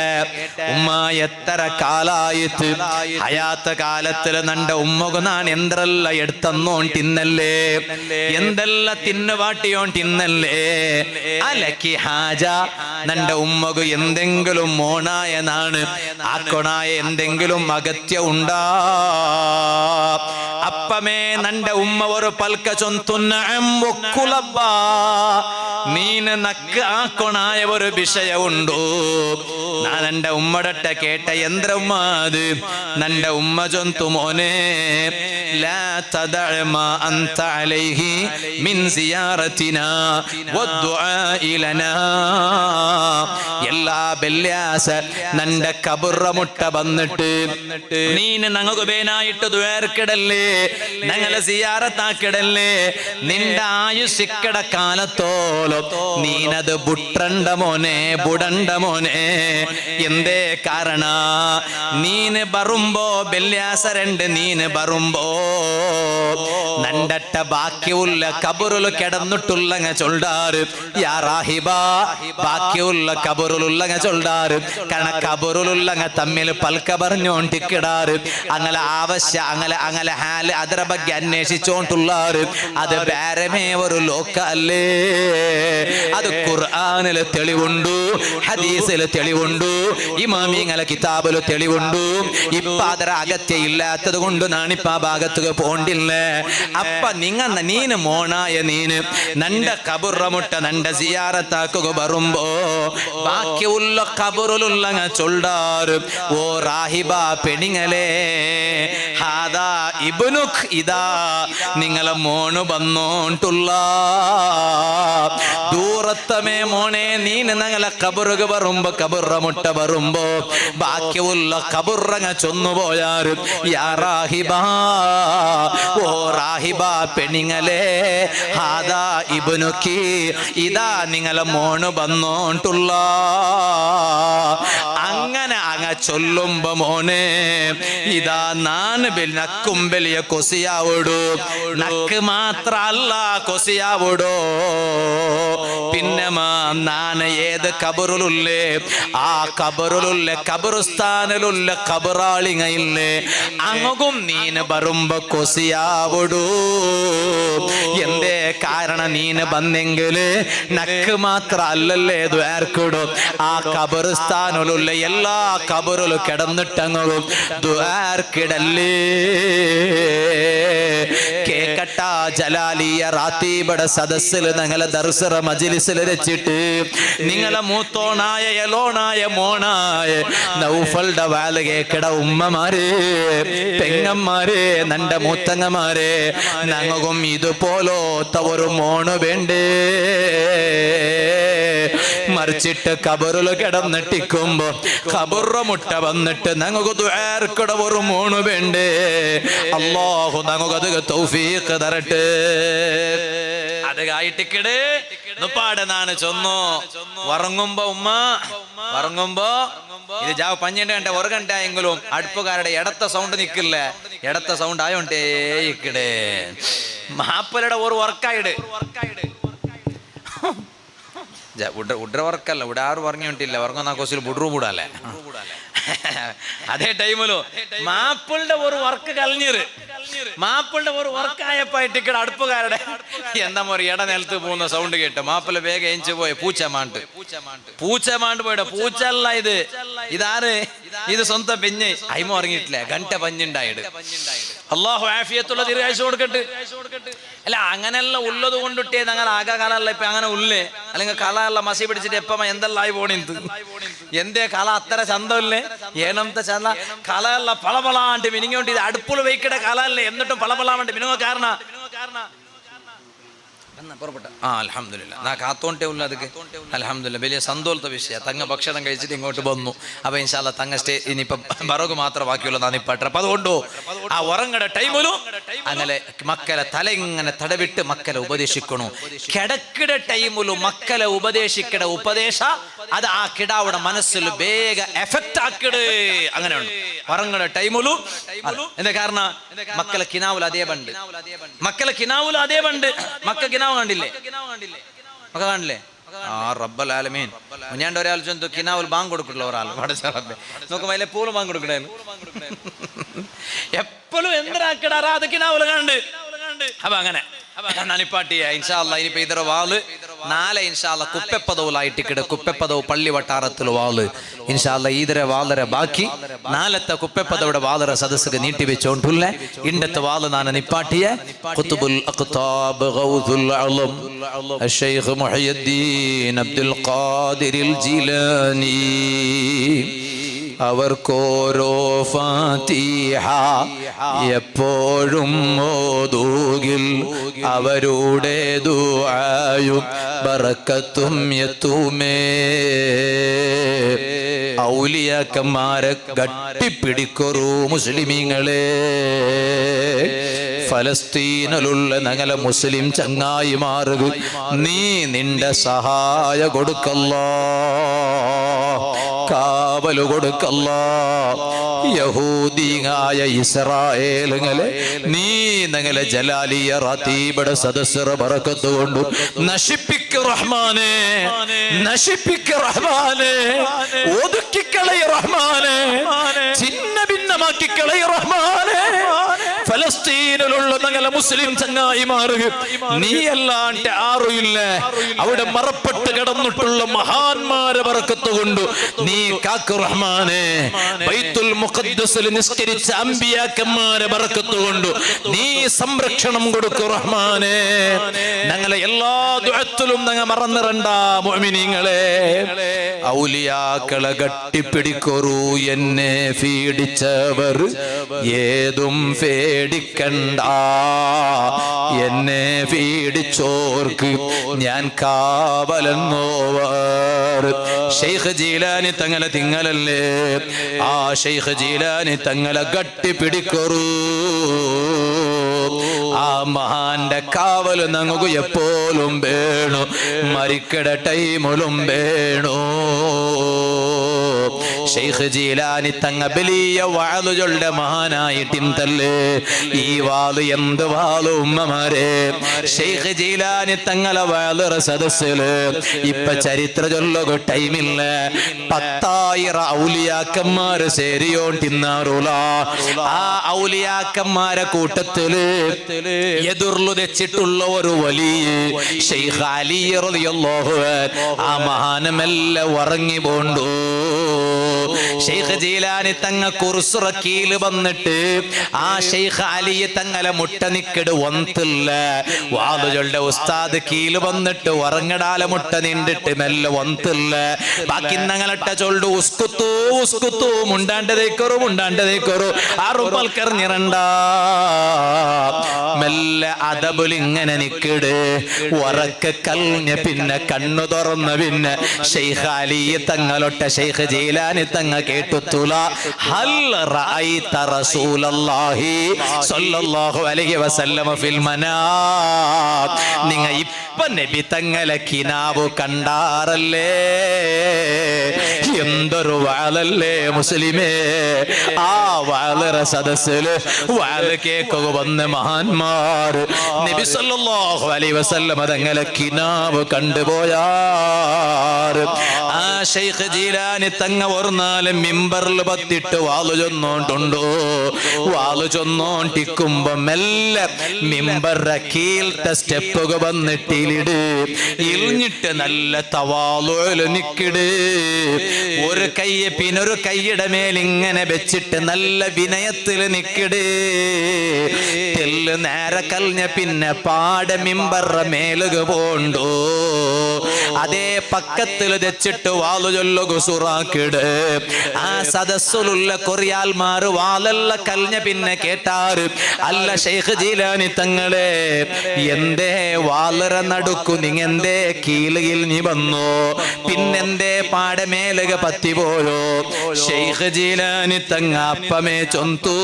ഉമ്മ എത്ര കാലായിട്ട് ഹയാത്ത കാലത്തില് നന്റെ ഉമ്മക്ക് ഞാൻ എന്തെല്ലാം എടുത്തന്നോൺ തിന്നല്ലേ എന്തെല്ലാം തിന്നുവാട്ടിയോൺ തിന്നല്ലേ അലക്കി ഹാജ നന്റെ ഉമ്മക്ക് എന്തെങ്കിലും മോണായ നാണ് ആക്കൊണായ എന്തെങ്കിലും അഗത്യ ഉണ്ടാ അപ്പമേ നന്റെ ഉമ്മ ഒരു പൽക്ക ചൊന്തുന്ന നീന് നക്ക് ആക്കൊണായ ഒരു വിഷയമുണ്ടോ ഞാൻ എന്റെ ഉമ്മടട്ട കേട്ട യന്ത്രമ്മ അത് നന്റെ ഉമ്മ ചൊന്തു മോനെ ലാ തദഅ മാ അൻത അലൈഹി മിൻ സിയാറതിനാ വദ്ദുആഇ ലനാ എല്ലാ ബെല്യാസ നന്റെ കബറ മുട്ട വന്നിട്ട് നീന് ഞങ്ങൾക്ക് പേനായിട്ട് ദ്വാരക്കിടല്ലേ ഞങ്ങളെ സിയാറത്താക്കിടല്ലേ നിന്റെ ആയുഷിക്കട കാലത്തോളം നീനത് ബുട്ടണ്ട മോനെ ബുടണ്ട മോനെ എന്തേ കാരണ നീന് ബറുമ്പോ ബെല്യാസരണ്ട് നീന് ബറുമ്പോ നണ്ടട്ട ബാക്കിയുള്ള കബറുలు കിടന്നിട്ടുള്ളങ്ങ ചൊല്ലാറ് യാ റാഹിബ ബാക്കിയുള്ള കബറുലുള്ളങ്ങ ചൊല്ലാറ് കാരണം കബറുലുള്ളങ്ങ തമ്മിൽ പൽക്ക പറഞ്ഞോണ്ടിക്കിടാറ് അങ്ങനെ ആവശ്യ അങ്ങനെ ഹാല് ಅದರ ಬಗ್ಗೆ അന്വേഷിച്ചോണ്ടുള്ളാറ് അത് വേറമേ ഒരു ലോക അല്ലേ അത് ഖുർആനില് തെളിവുണ്ടു ഹദീസില് തെളിവുണ്ടു ഇമാമിങ്ങളെ കിതാബില് തെളിവുണ്ടു ഇപ്പൊ ಅದರ അഗത്യ ഇല്ലാത്തത് കൊണ്ട് നാണിപ്പ ആ ഭാഗത്തേക്ക് പോണ്ടില്ല അപ്പ നീന് മോണായ നീന് നന്റെ കബുറ മുട്ട നന്റെ സിയാറത്താക്കുക വരുമ്പോ ബാക്കിയുള്ള കബറുലുള്ളങ്ങ ചൊല്ലാറ് ഓ റാഹിബ പെണിങ്ങളെ ഹാദാ ഇബ്നുക് ഇതാ നിങ്ങളെ മോണ് വന്നോണ്ടുള്ള ദൂരത്തമേ മോനെ നീന് ഞങ്ങളെ കബറുക വരുമ്പോ കബുറ മുട്ട വരുമ്പോ ബാക്കിയുള്ള കബുറങ്ങ ചൊന്നുപോയാറ് യാ റാഹിബ ഓ റാഹിബ പെണിങ്ങളെ ഹാദാ ഇബ്നുകി ഇതാ നിങ്ങളെ മോണ് വന്നോണ്ടുള്ള അങ്ങനെ അങ്ങ ചൊല്ലുമ്പോ മോനെ ഇതാ നാന് നക്കും വലിയ കൊസിയാവോടു നക്ക് മാത്ര അല്ല കൊസിയാവോടോ പിന്നെ നാന് ഏത് കബറുലുള്ളേ ആ കബറുലുള്ള കബറുസ്ഥാനിലുള്ള കബറാളിങ്ങയില്ലേ അങ്ങും നീന് വരുമ്പോ കൊസിയാവോടു എന്തേ കാരണം നീന് വന്നെങ്കില് നക്ക് മാത്ര അല്ലല്ലേ ദ്വാർക്കിടും ആ കബറുസ്ഥാനിലുള്ള എല്ലാ കബറുలు കിടന്നിട്ടങ്ങളും ദ്വാർക്കിടല്ലേ കേക്കട്ട ജലാലിയ റാത്തീബടെ സദസ്സിൽ ഞങ്ങളെ ദർസറ മജ്ലിസിൽ വെച്ചിട്ട് നിങ്ങളെ മൂത്തോണായ എലോണായ മോണായ നൗഫൽടെ വാല കേക്കട ഉമ്മമാരെ പെങ്ങന്മാരെ നന്റെ മൂത്തങ്ങമാരെ ഞങ്ങൾക്കും ഇതുപോലത്തെ ഒരു മോണ് വേണ്ടേ മറിച്ചിട്ട് കബറില് കിടന്നിട്ടിക്കുമ്പോ കബറ മുട്ട വന്നിട്ട് ഞങ്ങൾക്ക് ദ്വാർക്കിട ഒരു മോണ് വേണ്ടേ അല്ലാഹു ഞങ്ങൾക്ക് അത് തൗഫീഖ് തരട്ടെ അത് കായിട്ടിക്കട് നുപ്പാടെ നാണ് ചൊന്നു ഉറങ്ങുമ്പോ ഉമ്മ ഉറങ്ങുമ്പോ ഇത് ജാവ് 12 ഗಂಟೆ 1 ಗಂಟೆ ആയെങ്കിലും അടുപ്പുകാരുടെ ഇടത്ത സൗണ്ട് നിക്കില്ല ഇടത്ത സൗണ്ട് ആയോണ്ടേ ഇക്കടേ മാപ്പലയുടെ ഒരു വർക്കായിട് ഉഡ്ര വർക്കല്ല ഇവിടെ ആരും ഉറങ്ങിയിട്ടില്ല ഉറങ്ങുന്ന കൊച്ചിൽ ബുഡ്രു കൂടാല്ലേ അതേ ടൈമിലോ മാപ്പിളുടെ ഒരു വർക്ക് കളഞ്ഞിര് മാപ്പിളുടെ ഒരു വർക്കായപ്പായിട്ട് ഇവിടെ അടുപ്പുകാരുടെ എന്താ പറയുക ഇട നിലത്ത് പോകുന്ന സൗണ്ട് കേട്ട് മാപ്പിള വേഗം എഞ്ചു പോയ പൂച്ച മാണ്ട് പോയിട പൂച്ചല്ല ഇതാര് ഇത് സ്വന്തം പെഞ്ഞ് അയിമ ഉറങ്ങിയിട്ടില്ല ഗಂಟೆ പഞ്ഞുണ്ടായിട്ട് അള്ളാഹു ആഫിയത്തുള്ള ദീർഘായുസ്സ് കൊടുക്കട്ടെ അല്ല അങ്ങനെല്ലാം ഉള്ളത് കൊണ്ടിട്ടേ ഞങ്ങൾ ആകെ കാലല്ല ഇപ്പൊ അങ്ങനെ ഉള്ളേ അല്ലെങ്കിൽ കളല്ല മസി പിടിച്ചിട്ട് എപ്പ എന്തെല്ലാം ആയി പോണിന്ത് എന്തേ കല അത്ര ചന്തമില്ലേ ಏನಂತ ಚಂದ ಕಲ ಎಲ್ಲ ಪಳಪಳ ಅಂಟಿ ಮಿನಿಂಗೊಂಡಿದೆ അടുപ്പുള്ള വെയ്ക്കട കല അല്ലേ എന്നിട്ടും പളപള ಅಂಟಿ ಮಿನುವ ಕಾರಣ അൽഹംദുലില്ലാ നാ കാത്തോണ്ടേ ഉള്ള ಅದಕ್ಕೆ അൽഹംദുലില്ലാ വലിയ സന്തോഷದ വിഷയ തങ്ങ ഭക്ഷണം കഴിച്ചിട്ട് ഇങ്ങോട്ട് വന്നു അപ്പൊ ഇൻഷാ അല്ലാഹ് തങ്ങ സ്റ്റേ ഇനിയിപ്പോ ബറോഗ് മാത്രം ബാക്കിയുള്ള നാ നിപ്പട്ടെ അപ്പൊ അതുകൊണ്ടോ ആ ഉറങ്ങട ടൈമിലും അങ്ങനെ മക്കളെ തല ഇങ്ങനെ തടവിട്ട് മക്കളെ ഉപദേശിക്കണു കിടക്കിട ടൈമിലും മക്കളെ ഉപദേശിക്കട ഉപദേശ അത് ആ കിടാവുടെ മനസ്സിൽ വേഗ എഫക്റ്റ് ആക്കിട് അങ്ങനെയുണ്ട് ഉറങ്ങട ടൈമിലും എന്താ കാരണം മക്കളെ കിനാവുൽ അതേ ബണ്ട് മക്കളെ കിനാവുൽ അതേ ബണ്ട് മക്ക കിനാവ് കണ്ടില്ലേ മക്ക കാണില്ലേ ആ റബ്ബൽ ആലമീൻ. ഞാൻ ഒരാൾ ചൊന്തു കിനാവുൽ ബാങ്ക് കൊടുക്കുള്ള ഒരാൾ നോക്കുമ്പോ അതിലെ പൂള് ബാങ്ക് കൊടുക്കണേ എപ്പോഴും എന്തിനാക്കിടാറാ അത് കിനാവുൽ കണ്ട്. അപ്പൊ അങ്ങനെ നണിപ്പാട്ടിയ ഇൻഷാ അല്ലാഹ് ഇനിയിപ്പോ ഇതര വാള് നാളെ ഇൻഷാ അല്ലാഹ് കുപ്പെപ്പദവുലായിട്ടിക്കിട് കുപ്പെപ്പദവ് പള്ളി വട്ടാരത്തിൽ വാള് ഇൻഷാ അല്ലാഹ് ഈതര വാളര ബാക്കി നാലത്തെ കുപ്പെപ്പദവിടെ വാളര സദസ്സുക്ക് നീട്ടി വെച്ചോണ്ടുള്ള ഇണ്ടത്തെ വാള് നാന നിപ്പാട്ടിയ ഖുത്ബുൽ അഖ്താബ് ഗൗസുൽ അളം അഷ്ശൈഖ് മുഹയ്യിദ്ദീൻ അബ്ദുൽ ഖാദിറിൽ ജിലാനി അവർക്കോരോ ഫാത്തിഹ എപ്പോഴും ഓതുകിൽ അവരുടെ ദുആയും ബറക്കത്തും എത്തുമേ. ഔലിയാക്കന്മാരെ ഗട്ടിപ്പിടിക്കൊറു മുസ്ലിമീങ്ങളെ. ഫലസ്തീനിലുള്ള ഞങ്ങളെ മുസ്ലിം ചങ്ങായിമാർക്ക് നീ നിന്റെ സഹായ കൊടുക്കല്ലോ, കാവല് കൊടുക്കല്ലോ. യഹൂദിയായ ഇസ്രായേലുകളെ നീ ഞങ്ങളെ ജലാലിയ റതീബയുടെ സദസ്സറ ബറക്കത്ത് കൊണ്ട് നശിപ്പിക്ക് റഹ്മാനെ, നശിപ്പിക്ക് റഹ്മാനെ, ഒതുക്കിക്കളയ റഹ്മാനെ, ചിന്ന ഭിന്നമാക്കി കളയ റഹ്മാനെ. ഫലസ്തീനിലുള്ള ഞങ്ങളെ മുസ്ലിം ചങ്ങായിമാർക്ക് നീ അല്ലാണ്ട് ആരുമില്ല. അവിടെ മറപ്പെട്ട് കിടന്നിട്ടുള്ള മഹാന്മാരെ ബറക്കത്ത് കൊണ്ട് നീ കാക്ക് റഹ്മാനെ. ബൈത്തുൽ മുഖദ്ദസിൽ നിസ്കരിച്ച അമ്പിയാക്കന്മാരെ ബറക്കത്ത് കൊണ്ട് നീ സംരക്ഷണം കൊടുക്കു റഹ്മാനെ. ഞങ്ങളെ എല്ലാ ദുആത്തിലും ഞങ്ങൾ മറന്നിരണ്ട മുഅ്മിനീങ്ങളെ. ഔലിയാക്കളെ ഗട്ടിപ്പിടിക്കൊറു. എന്നെ പീഡിച്ചവർ ഏതും പേടിക്കണ്ട, എന്നെ പീഡിച്ചോർക്ക് ഞാൻ കാവലെന്നോവർ. ശൈഖ് ജീലാനി തങ്ങളെ തിങ്ങളല്ലേ, ആ ശൈഖ് ജീലാനി തങ്ങളെ ഗട്ടിപ്പിടിക്കൊറു. ആ മഹാന്റെ കാവല് ഞങ്ങൾക്ക് എപ്പോഴും വേണു, മരിക്കട ടൈമിലും വേണു. ശൈഖ് ജീലാനി തങ്ങ വലിയ വാളുകളുടെ മഹാനായിട്ടും തല്ലേ. ഈ വാള് എന്ത് വാള് ഉമ്മമാരെ. ശൈഖ് ജീലാനി തങ്ങളെ വാളറ സദസ്സില് ഇപ്പൊ ചരിത്ര ചൊല്ലുക ടൈമില്ല. 10,000 ഔലിയാക്കന്മാര് സേരിയോൺ തിന്നാറുള്ള ആ ഔലിയാക്കന്മാരെ കൂട്ടത്തില് എതിർലു തെച്ചിട്ടുള്ള ഒരു വലിയ ശൈഖ് അലി റളിയല്ലാഹു അൻഹു. ആ മഹാനമെല്ലാം ഉറങ്ങി പോണ്ടു. ശൈഖ് ജീലാനി തങ്ങ കുർസുറക്കീല് വന്നിട്ട് ആ ശൈഖ് അലി തങ്ങളെ മുട്ട നിക്കട് വന്നില്ല. വാളുകളുടെ ഉസ്താദ് കീല് വന്നിട്ട് ഉറങ്ങടാല മുട്ട നിണ്ടിട്ട് മെല്ലെ വന്നില്ല. ബാക്കി ഞങ്ങളട്ട ചൊല്ലു ഉസ്കുത്തു ഉസ്കുത്തു, മുണ്ടാണ്ടതേക്കൊറു മുണ്ടാണ്ടതേക്കൊറു, ആറും പൽക്കറിഞ്ഞിരണ്ട. മെല്ലെ അതബുൽ ഇങ്ങനെ നിക്കട്. ഉറക്ക കൽഞ്ഞ പിന്നെ കണ്ണു തുറന്ന പിന്നെ ശൈഖ് അലി തങ്ങളൊട്ട ശൈഖ് ജീലാനി തങ്ങ കേട്ടുത്തുല. ഹൽ റഅയ്ത റസൂലല്ലാഹി സ്വല്ലല്ലാഹു അലൈഹി വസല്ലം ഫിൽ മനാം. നിങ്ങ ഇപ്പ നബി തങ്ങളെ കിനാവ് കണ്ടാറല്ലേ? എന്തൊരു വാളല്ലേ മുസ്ലിമേ. ആ വാളറ സദസ്സില് വാള് കേക്കുക വന്ന മഹാന്മാർ നബി സല്ലല്ലാഹു അലൈഹി വസല്ലം തങ്ങളെ കിനാവ് കണ്ടുപോയാർ. ആ ശൈഖ് ജീലാനി തങ്ങ ഓർന്നാലും മിമ്പറിൽ പത്തിട്ട് വാളു ചൊന്നോണ്ടുണ്ടോ. വാളു ചൊന്നോണ്ടിക്കുമ്പോ മെല്ലെ മിമ്പറ കീഴത്തെ സ്റ്റെപ്പുക വന്നിട്ടിലിട് ഇളിഞ്ഞിട്ട് നല്ല തവാളുല് നിക്കിട്. ഒരു കയ്യെ പിന്നൊരു കൈയുടെ മേലിങ്ങനെ വെച്ചിട്ട് നല്ല വിനയത്തിൽ നിക്കിട്. തെല്ല് നേരെ കൽഞ്ഞ പിന്നെ പാട മിമ്പറ മേലുക പോണ്ടോ. അതേ പക്കത്തിൽ വെച്ചിട്ട് വാളു ചൊല്ലുക സുറാക്കിട്. ആ സദസ്സിലുള്ള കൊറിയാൽമാർ വാളല്ല കൽഞ്ഞ പിന്നെ കേട്ടാറ്, അല്ല ശൈഖ് ജീലാനി തങ്ങളെ എന്തേ വാളറ നടുക്കു നിങ്ങെന്തേ കീലുകിൽ നീ വന്നോ, പിന്നെന്തേ പാടമേലക പത്തി പോയോ. ശൈഖ് ജീലാനി തങ്ങ അപ്പമേ ചൊന്തു,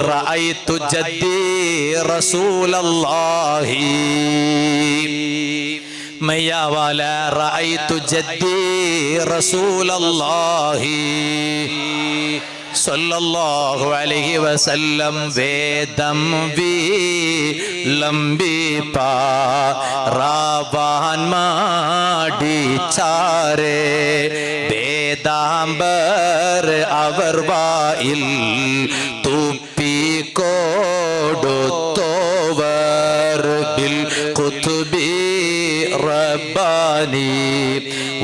റഅയ്തു ജദ്ദി റസൂലല്ലാഹി मैया वाला रअयतु जद्दी रसूलल्लाहि സല്ലല്ലാഹു അലൈഹി വസല്ലം വേദം ലംബി പാറാവാൻ മാടിച്ചാരേ വേദാംബർ അവർ വായിൽ തുപ്പിക്കൊടുത്തോവർ ബിൽ ഖുത്ബി റബ്ബാനി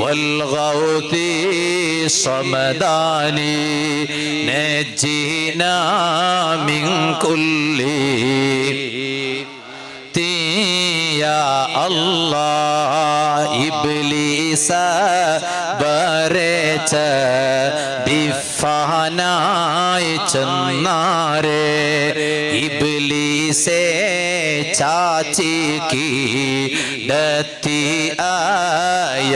വൽ ഗൗതി സമദാനി നജ്ജിനാ മിൻ കുല്ലി യാ അല്ലാഹ് ഇബ്ലീസ ബരച്ച ദിഫാനായി ചെന്നാരേ ഇബ്ലീസേ ചാച്ചി की डती आय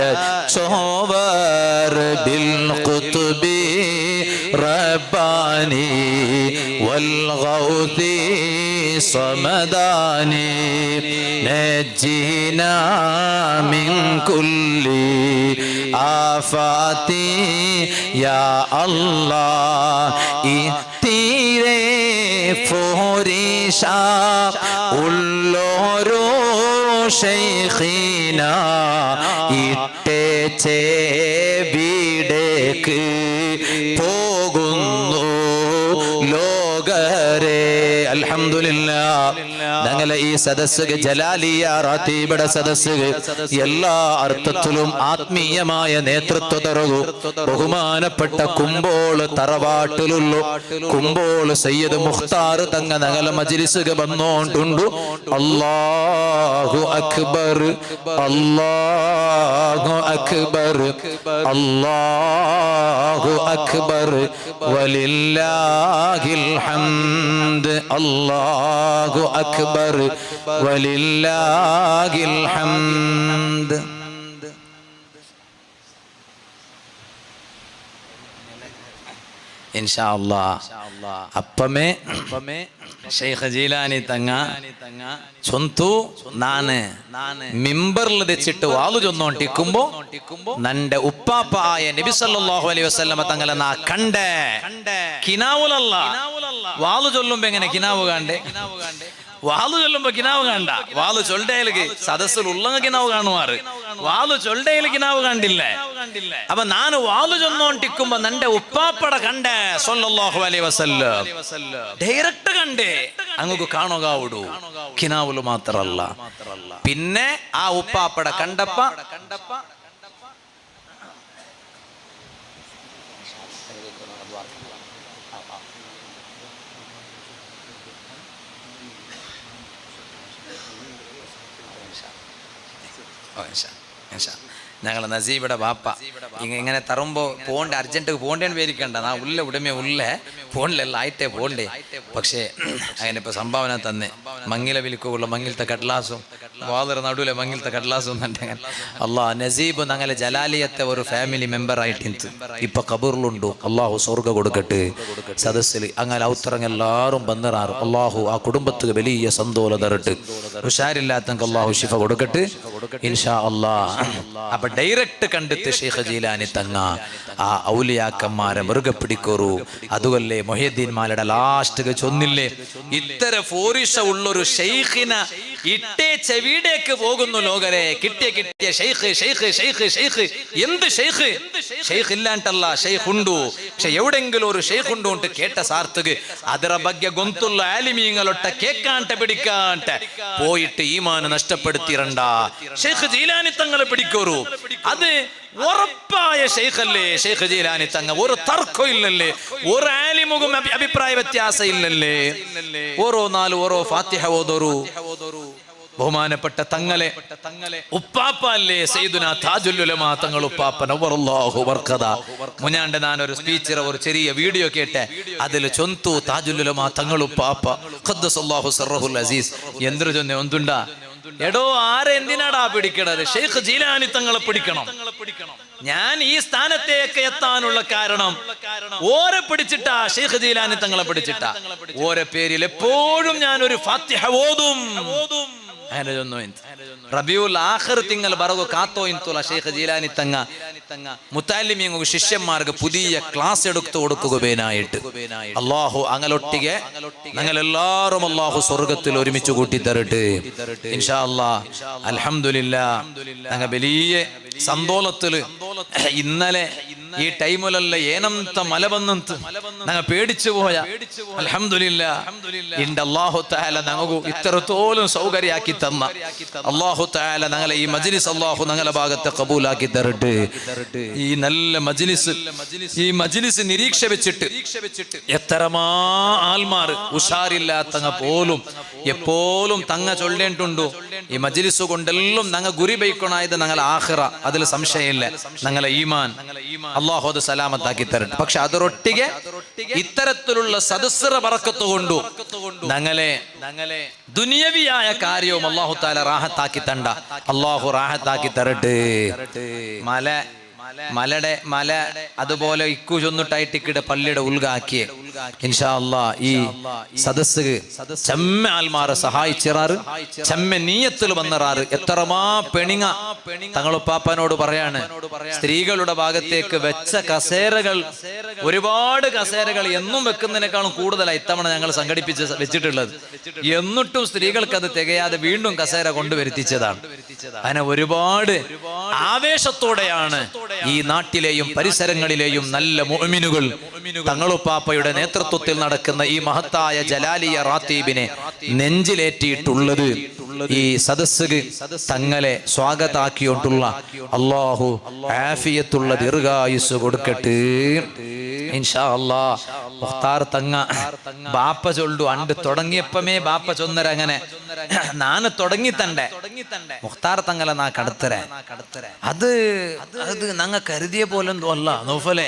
चोवर बिल कुतुबी रब्बानी वल गौती समदानी नज्जिना मिन कुल्ली आफाती या अल्लाह तीरे फोरिशा ഉള്ളോരോ ശൈഖീന ഇട്ടേച്ചേ വീടേക്ക് പോകുന്നു ലോകരെ. അൽഹംദുലില്ലാഹ് ഞങ്ങളെ ഈ സദസ്സുക ജലാലിയ റാത്തീബയുടെ സദസ്സുക എല്ലാ അർത്ഥത്തിലും ആത്മീയമായ നേതൃത്വ തരകു ബഹുമാനപ്പെട്ട കുമ്പോൾ തറവാട്ടിലുള്ള കുമ്പോൾ സയ്യിദ് മുഖ്താർ തങ്ങ ഞങ്ങളെ മജ്ലിസുക വന്നോണ്ടുണ്ടു. അല്ലാഹു അക്ബർ അല്ലാഹു അക്ബർ അല്ലാഹു അക്ബർ വലില്ലാഹിൽ ഹംദ് അല്ലാഹു അക്ബർ വലില്ലാഹിൽ ഹംദ്. ഇൻഷാ അല്ലാഹ് അപ്പമേ ಶೇಖ್ ಜೀಲಾನಿ ತಂಗ ಚೊಂತು ನಾನೇ ಮಿಂಬರ್ಲ್ ತೆಚ್ಚಿಟ್ಟು ವಾಲು ಚೊಂದೊಂಟಿಕ್ಕುಂಬೋ ನಂಡೆ ಉಪ್ಪಾಪ ಆಯ ನಬಿ ಸല്ലല്ലാഹു അലൈഹി വസല്ലമ തങ്ങളെ നാ കണ്ടേ കിനാവുലല്ല വാಲು ചൊല്ലുമ്പോ എങ്ങനെ കിനാവ് കണ്ടേ വാಲು ചൊല്ലുമ്പോ കിനാവ് കണ്ട വാಲು ചൊല്ലയിലേക്ക് സദസ്സിൽ ഉള്ളങ്ങ കിനാവ് കാണുമാറ് വാಲು ചൊല്ലയിൽ കിനാവ് കണ്ടില്ലേ. അപ്പൊ ನಾನು വാಲು ചൊന്നോണ്ടിക്കുമ്പോ നന്റെ ഉപ്പാപ്പട കണ്ടേ സല്ലല്ലാഹു അലൈഹി വസല്ലം ഡയറക്റ്റ് കണ്ടേ അങ്ങക്ക് കാണുകാവുടു കിനാവുല് മാത്രല്ല. പിന്നെ ആ ഉപ്പാപ്പട കണ്ടപ്പ ഞങ്ങളെ നസീബിയുടെ ബാപ്പ ഇങ്ങനെ തറുമ്പോ പോണ്ടേ അർജന്റ് പോണ്ടേന്ന് പേരിക്കണ്ട നാ ഉള്ള ഉടമേ ഉള്ള ഫോണിലെല്ലാം ആയിട്ടേ പോണ്ടേ. പക്ഷേ അങ്ങനെ ഇപ്പൊ സംഭാവന തന്നെ മങ്ങില വിൽക്കുള്ള മങ്ങിലത്തെ കട്ലാസും വാതിർ നടുവിലെ മങ്ങിലത്തെ കട്ലാസും അള്ളാഹ് നസീബ് ഞങ്ങളെ ജലാലിയത്തെ ഒരു ഫാമിലി മെമ്പർ ആയിട്ട് ഇപ്പൊ ഖബറിലുണ്ടു. അള്ളാഹു സ്വർഗ കൊടുക്കട്ടെ. സദസ്സിൽ അങ്ങനെ ഔത്തറങ്ങ എല്ലാവരും വന്നിറാറ്. അള്ളാഹു ആ കുടുംബത്തിന് വലിയ സന്തോഷം തരട്ട്. ഉഷാരില്ലാത്തവർക്ക് അള്ളാഹു ശിഫ കൊടുക്കട്ടെ ഇൻഷാ അള്ളാഹ്. അപ്പൊ ഡയറക്റ്റ് കണ്ടിട്ട് ശൈഖ് ജീലാനി തങ്ങ ആ ഔലിയാക്കന്മാരെ മുറുകെ പിടിക്കോറു. അതുകൊല്ലേ മൊഹീദ്ദീൻ മാലയുടെ ലാസ്റ്റ് ചൊന്നില്ലേ ഇത്തര ഫോറിഷ ഉള്ളൊരു ഷെയ്ഖിനെ ഇട്ടേ ചെവിടേക്ക് പോകുന്നു ലോകരെ. കിട്ടിയ ഷെയ്ഖ് ഷെയ്ഖ് ഷെയ്ഖ് ഷെയ്ഖ് എന്ത് ഷെയ്ഖ് ഷെയ്ഖ് ഇല്ലാണ്ടല്ല ഷെയ്ഖ് ഉണ്ടു. പക്ഷെ എവിടെങ്കിലും ഒരു ഷെയ്ഖ് ഉണ്ടു ಅಂತ കേട്ട സാർത്തുക ಅದರ ಬಗ್ಗೆ ಗೊಂತುಲ್ಲ ಆಲಿಮೀಂಗಳೊಟ್ಟ ಕೇಕಾಂಟ പിടിക്കാಂಟ പോയിട്ട് ഈമാൻ നഷ്ടപ്പെടുത്തിരണ്ട. ഷെയ്ഖ് ജീലാനി തങ്ങളെ പിടിക്കോറു. അത് ഉറപ്പായ ഷെയ്ഖല്ലേ ഷെയ്ഖ് ജീലാനി തങ്ങ. ഒരു തർക്കം ഇല്ലല്ലേ, ഒരു ആലിമുഖം അഭിപ്രായ വ്യത്യാസം ഇല്ലല്ലേ. ഓരോ നാല് ഓരോ ഫാത്തിഹ ഓതോറു. ബഹുമാനപ്പെട്ട തങ്ങളെ ഉപ്പാപ്പ അല്ലേ സയ്യിദുന താജുൽ ഉലമാ തങ്ങൾ ഉപ്പാപ്പ നവറല്ലാഹു ബർക്കത. മുന്നാണ്ട് ഞാനൊരു സ്പീച്ചർ ഒരു ചെറിയ വീഡിയോ കേട്ടെ. അതിൽ ചൊന്തു താജുൽ ഉലമാ തങ്ങൾ ഉപ്പാപ്പ ഖദ്ദസല്ലാഹു സർറഹുൽ അസീസ് എന്തൊരു ചൊന്നെ ഒന്നുണ്ടാ എടോ ആരെ എന്തിനാടാ പിടിക്കണത്? ഷെയ്ഖ് ജീലാനി തങ്ങളെ പിടിക്കണം. ഞാൻ ഈ സ്ഥാനത്തേക്ക് എത്താനുള്ള കാരണം ഓരെ പിടിച്ചിട്ടാ, ഷെയ്ഖ് ജീലാനി തങ്ങളെ പിടിച്ചിട്ടാ. ഓരെ പേരിൽ എപ്പോഴും ഞാൻ ഒരു ഫാത്തിഹ ഓതും. അങ്ങനെ ചൊന്നു റബിയുൽ ആഖിർ തിങ്കൾ ബറഗു കാത്തോ ഇന്തുല ഷെയ്ഖ് ജീലാനി തങ്ങ മുത്തല്ലിമീങ്ങു ശിഷ്യന്മാർക്ക് പുതിയ ക്ലാസ് എടുത്തു കൊടുക്കുകയായിട്ട് അല്ലാഹു അങ്ങലൊട്ടിಗೆ ഞങ്ങളെല്ലാവരും അല്ലാഹു സ്വർഗ്ഗത്തിൽ ഒരുമിച്ച് കൂട്ടി തരട്ടെ ഇൻഷാ അല്ലാഹ്. അൽഹംദുലില്ലാഹ് ഞങ്ങൾ വലിയ സന്തോളത്തില് ഇന്നലെ ഈ ടൈമിലല്ല ಏನಂತ മല ಬಂದಂತ ഞങ്ങൾ പേടിച്ചു പോയ അൽഹംദുലില്ലാഹ് ഇൻഡ് അല്ലാഹു തആല ഞങ്ങു ഇത്രത്തോളം സൗകര്യാക്കി തന്ന അല്ലാഹു തആല ഞങ്ങളെ ഈ മജ്ലിസ് അല്ലാഹു ഞങ്ങളെ ഭാഗത്തെ കബൂലാക്കി തരട്ടെ. ഈ നല്ല മജ്ലിസ് ഈ മജ്ലിസ് നിരീക്ഷ വെച്ചിട്ട് എത്രമാ ആൽമാർ ഉഷാറില്ലാത്തങ്ങ പോലും എപ്പോഴും തങ്ങ ചൊല്ലേണ്ടുണ്ടു ഈ മജ്ലിസ് കൊണ്ടെല്ലാം ഞങ്ങൾ ഗുരി ബൈക്കണായത് ഞങ്ങൾ ആഖിറ അതിൽ സംശയമില്ല ഞങ്ങളെ ഈമാൻ അല്ലാഹു അത് സലാമത്താക്കി തരട്ടെ. പക്ഷെ അതരൊട്ടിಗೆ ഇത്തരത്തിലുള്ള സദസ്സറ ബറക്കത്ത് കൊണ്ടു ഞങ്ങളെ ദുനിയവിയായ കാര്യവും അല്ലാഹു തആല റാഹത്താക്കി തണ്ട അല്ലാഹു റാഹത്താക്കി തരട്ടെ. മല അതുപോലെ ഇക്കു ചൊന്നിട്ടായിട്ടിക്കിടെ പള്ളിയുടെ ഉൾഗാക്കിയെ ഇൻഷാ അല്ലാഹ് ഈ സദസ്സ് ചെമ്മ ആൽമാരെ സഹായിച്ചിറാറ് ചെമ്മ നീയത്തിൽ വന്നറാറ് എത്രമാ പെണിങ്ങ തങ്ങളുപ്പാപ്പനോട് പറയാണ് സ്ത്രീകളുടെ ഭാഗത്തേക്ക് വെച്ച കസേരകൾ ഒരുപാട് കസേരകൾ എന്നും വെക്കുന്നതിനേക്കാളും കൂടുതലായി ഇത്തവണ ഞങ്ങൾ സംഘടിപ്പിച്ച് വെച്ചിട്ടുള്ളത്. എന്നിട്ടും സ്ത്രീകൾക്ക് അത് തികയാതെ വീണ്ടും കസേര കൊണ്ടുവരുത്തിച്ചതാണ്. അങ്ങനെ ഒരുപാട് ആവേശത്തോടെയാണ് ഈ നാട്ടിലെയും പരിസരങ്ങളിലെയും നല്ല മുഅ്മിനുകൾ തങ്ങളുപ്പാപ്പയുടെ നേതൃത്വത്തിൽ നടക്കുന്ന ഈ മഹത്തായ ജലാലിയ റാത്തീബിനെ നെഞ്ചിലേറ്റിയിട്ടുള്ളത്. ഈ സദസ്സ് തങ്ങളെ സ്വാഗതാക്കിയോണ്ടുള്ള അല്ലാഹു ആഫിയത്തുള്ള ദീർഘായുസ് കൊടുക്കട്ടെ ഇൻഷാ അല്ലാഹ്. മുഖ്താർ തങ്ങ ബാപ്പ ചൊല്ലു അണ്ട് തുടങ്ങിയപ്പമേ ബാപ്പ ചൊന്നരങ്ങനെ നാന് തുടങ്ങി തണ്ടേ മുഖ്താർ തങ്ങളെ നാ കടത്തരെ അത് അത് ഞങ്ങ കരുതിയ പോലെന്തോ അല്ല നോഫലെ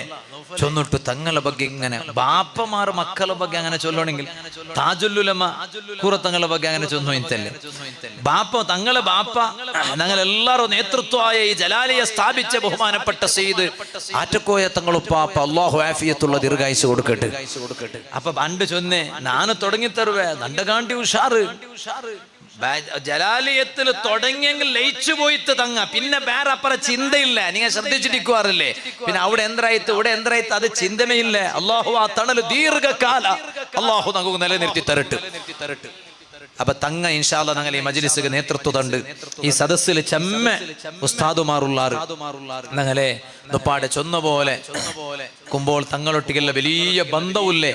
ചൊന്നിട്ടു തങ്ങളെ ಬಗ್ಗೆ ഇങ്ങനെ ബാപ്പമാർ മക്കളെ ಬಗ್ಗೆ അങ്ങനെ ചൊല്ലണമെങ്കിൽ താജുല്ലുലമ കൂറത്തങ്ങളെ ಬಗ್ಗೆ അങ്ങനെ ചൊന്നു ഇത്തല്ലേ ബാപ്പ തങ്ങളെ ബാപ്പ ഞങ്ങളെല്ലാവരും നേതൃത്വമായ ഈ ജലാലിയെ സ്ഥാപിച്ച ബഹുമാനപ്പെട്ട സയ്യിദ് ആറ്റക്കോയ തങ്ങളുപ്പാപ്പ അല്ലാഹു ആഫിയത്തുള്ള ദീർഘായുസ് കൊടുക്കട്ടെ. അപ്പൊ പണ്ട് ചൊന്നേ നാന് തുടങ്ങി തരുവേ നണ്ടകാണ്ടി ഉഷാറ് ജലാലിയത്തിൽ തുടങ്ങിയെങ്കിൽ ലയിച്ചു പോയിട്ട് തങ്ങ പിന്നെ വേറെ അപ്പറ ചിന്തയില്ല. നിങ്ങൾ ശ്രദ്ധിച്ചിരിക്കുവാറില്ലേ? പിന്നെ അവിടെ എന്തായിട്ട് ഇവിടെ എന്തായിട്ട് അത് ചിന്തമേ ഇല്ല. അല്ലാഹു ആ തണല് ദീർഘകാല അല്ലാഹു നമുക്ക് നിലനിർത്തി തരട്ടെ. അപ്പൊ തങ്ങ ഇൻഷാ അല്ലാഹ് ഞങ്ങൾ ഈ മജ്ലിസിന് നേതൃത്വം തണ്ട് ഈ സദസ്സിൽ ചെമ്മ ഉസ്താദുമാറുള്ളാറ് ഞങ്ങളെ നുപ്പാടെ ചൊന്ന പോലെ കുമ്പോൾ തങ്ങളൊട്ടിക്കുള്ള വലിയ ബന്ധവുല്ലേ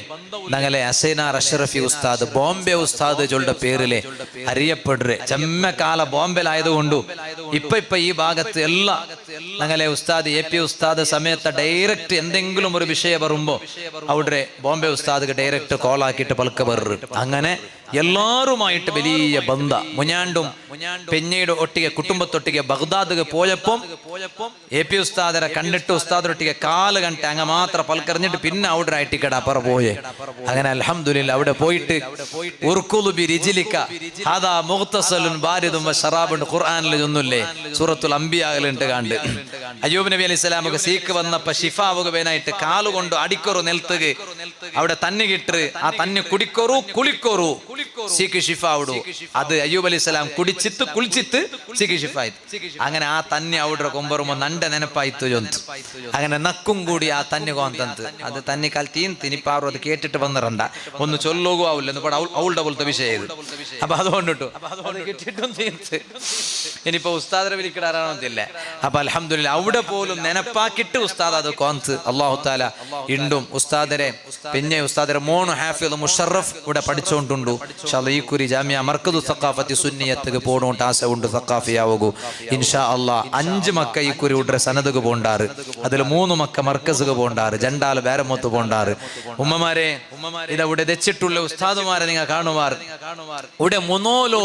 ഞങ്ങളെ അസൈനാർ അഷ്റഫി ഉസ്താദ് ബോംബെ ഉസ്താദ് ചൊല്ലുടെ പേരിലെ അറിയപ്പെടുക ചെമ്മക്കാല ബോംബെലായതുകൊണ്ടു ഇപ്പൊ ഈ ഭാഗത്ത് എല്ലാ ഞങ്ങളെ ഉസ്താദ് എ പി ഉസ്താദ് സമയത്ത് ഡയറക്റ്റ് എന്തെങ്കിലും ഒരു വിഷയം വരുമ്പോ അവിടെ ബോംബെ ഉസ്താദ് ഡയറക്റ്റ് കോൾ ആക്കിയിട്ട് പൽക്ക വരും. അങ്ങനെ എല്ലാരുമായിട്ട് വലിയ ബന്ധ മുഞ്ഞാണ്ടും പെഞ്ഞയുടെ ഒട്ടിಗೆ കുടുംബത്തൊട്ടിಗೆ ബഗ്ദാദ് പോയപ്പം എ പി ഉസ്താദരെ കണ്ടിട്ട് ഉസ്താദൊട്ടിಗೆ 4 ಗಂಟೆ അങ്ങ മാത്രം പൽക്കറിഞ്ഞിട്ട് പിന്നെ അവിടെ ആയിട്ടിക്കട അപ്പറ പോയേ. അങ്ങനെ അൽഹംദുലില്ലാ അവിടെ പോയിട്ട് ഉർകുലു ബി റിജ്ലിക ഹദാ മുഗ്തസലുൻ ബാരിദുൻ വശറാബുൻ ഖുർആനിൽ ഒന്നുമില്ലേ സൂറത്തുൽ അംബിയായിലുണ്ട് കണ്ട് അയ്യൂബ് നബി അലൈഹി സ്വലാമക്ക് സീക്ക് വന്നപ്പോ ഷിഫാവുക വേനായിട്ട് കാലുകൊണ്ട് അടിക്കൊറു നെൽത്തുക അവിടെ തന്നെ കിട്ട് ആ തന്നെ കുടിക്കൊറു കുളിക്കൊറു സീക്ക് ഷിഫാവിടു. അത് അയ്യൂബ് അലൈഹി സ്വലാം കുടിച്ചിട്ട് കുളിച്ചിട്ട് സീക്ക് ഷിഫായിട്ട് അങ്ങനെ ആ തന്നെ അവിടെ കൊമ്പറുമ്പോ നണ്ട നെനപ്പായിത്തു ചൊന്തു. അങ്ങനെ നക്കും കൂടി ആ തന്നെ കോന്തന്ത് അത് തന്നെ കാൽ തിനിപ്പാറും അത് കേട്ടിട്ട് വന്നിരണ്ട ഒന്ന് ചൊല്ലോകു ആവില്ല അവളുടെ പോലത്തെ വിഷയം. അപ്പൊ അതുകൊണ്ടിട്ടു കിട്ടിയിട്ടും തീർത്ത് ഇനിയിപ്പോ ഉസ്താദരെ വിളിക്കിടാറാണെന്നില്ല. അപ്പൊ അൽഹംദുലില്ലാ അവിടെ പോലും നെനപ്പാക്കിട്ട് ഉസ്താദ് അത് കോന്ത് അല്ലാഹു തആല ഇണ്ടും ഉസ്താദരെ പിന്നെ ഉസ്താദരെ മോണു ഹാഫിദ് മുഷറഫ് ഇവിടെ പഠിച്ചുകൊണ്ടുണ്ടു. ഇൻഷാ അല്ലാഹ് ഈ കുരി ജാമിയ മർക്കദു സഖാഫത്തി സുന്നിയത്തുക്ക് പോണോണ്ട് ആശ ഉണ്ട് സഖാഫിയാവൂ ഇൻഷാ അല്ലാഹ്. 5 മക്ക ഈ കുരി ഉടരെ സനദുക്ക് പോണ്ടാറ് അതിൽ 3 മക്ക മർക്കസുക്ക് പോണ്ടാറ് ജണ്ടാല് വേരമൊത്ത് പോണ്ടാറ്. ഉമ്മമാരെ ഇതവിടെ വെച്ചിട്ടുള്ള ഉസ്താദുമാരെ നിങ്ങൾ കാണുവാർ ഇവിടെ മുന്നോലോ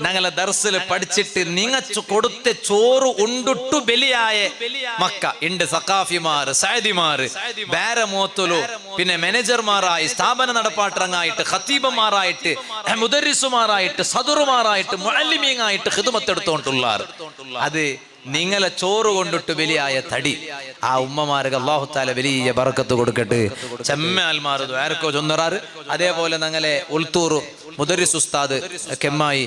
ഞങ്ങളെ ദർസിൽ പഠിച്ചിട്ട് നിങ്ങൾ കൊടുത്ത ചോറ് ഉണ്ടിട്ടു ബലിയായ മക്ക ഉണ്ട് സഖാഫിമാര് സഅദിമാര് വേരമോത്തലോ പിന്നെ മാനേജർമാരായി സ്ഥാപന നടപ്പാട്ടറങ്ങായിട്ട് ഖത്തീബന്മാരായിട്ട് മുദരിസുമാരായിട്ട് സദറുമാരായിട്ട് മുഅല്ലിമീങ്ങളായിട്ട് ഖിദ്മത്ത് എടുത്തുകൊണ്ടുള്ളാർ. അത് നിങ്ങളെ ചോറ് കൊണ്ടിട്ട് വലിയായ തടി ആ ഉമ്മമാർക്ക് അല്ലാഹു തആല വലിയ ബറക്കത്ത് കൊടുക്കട്ടെ. ചെമ്മ ആൽമാർ ദ്വാരക്കോ ചൊന്നറാറ് അതേപോലെ ഞങ്ങളെ ഉൾത്തൂർ മുദരിസ് ഉസ്താദ് കെമ്മായി,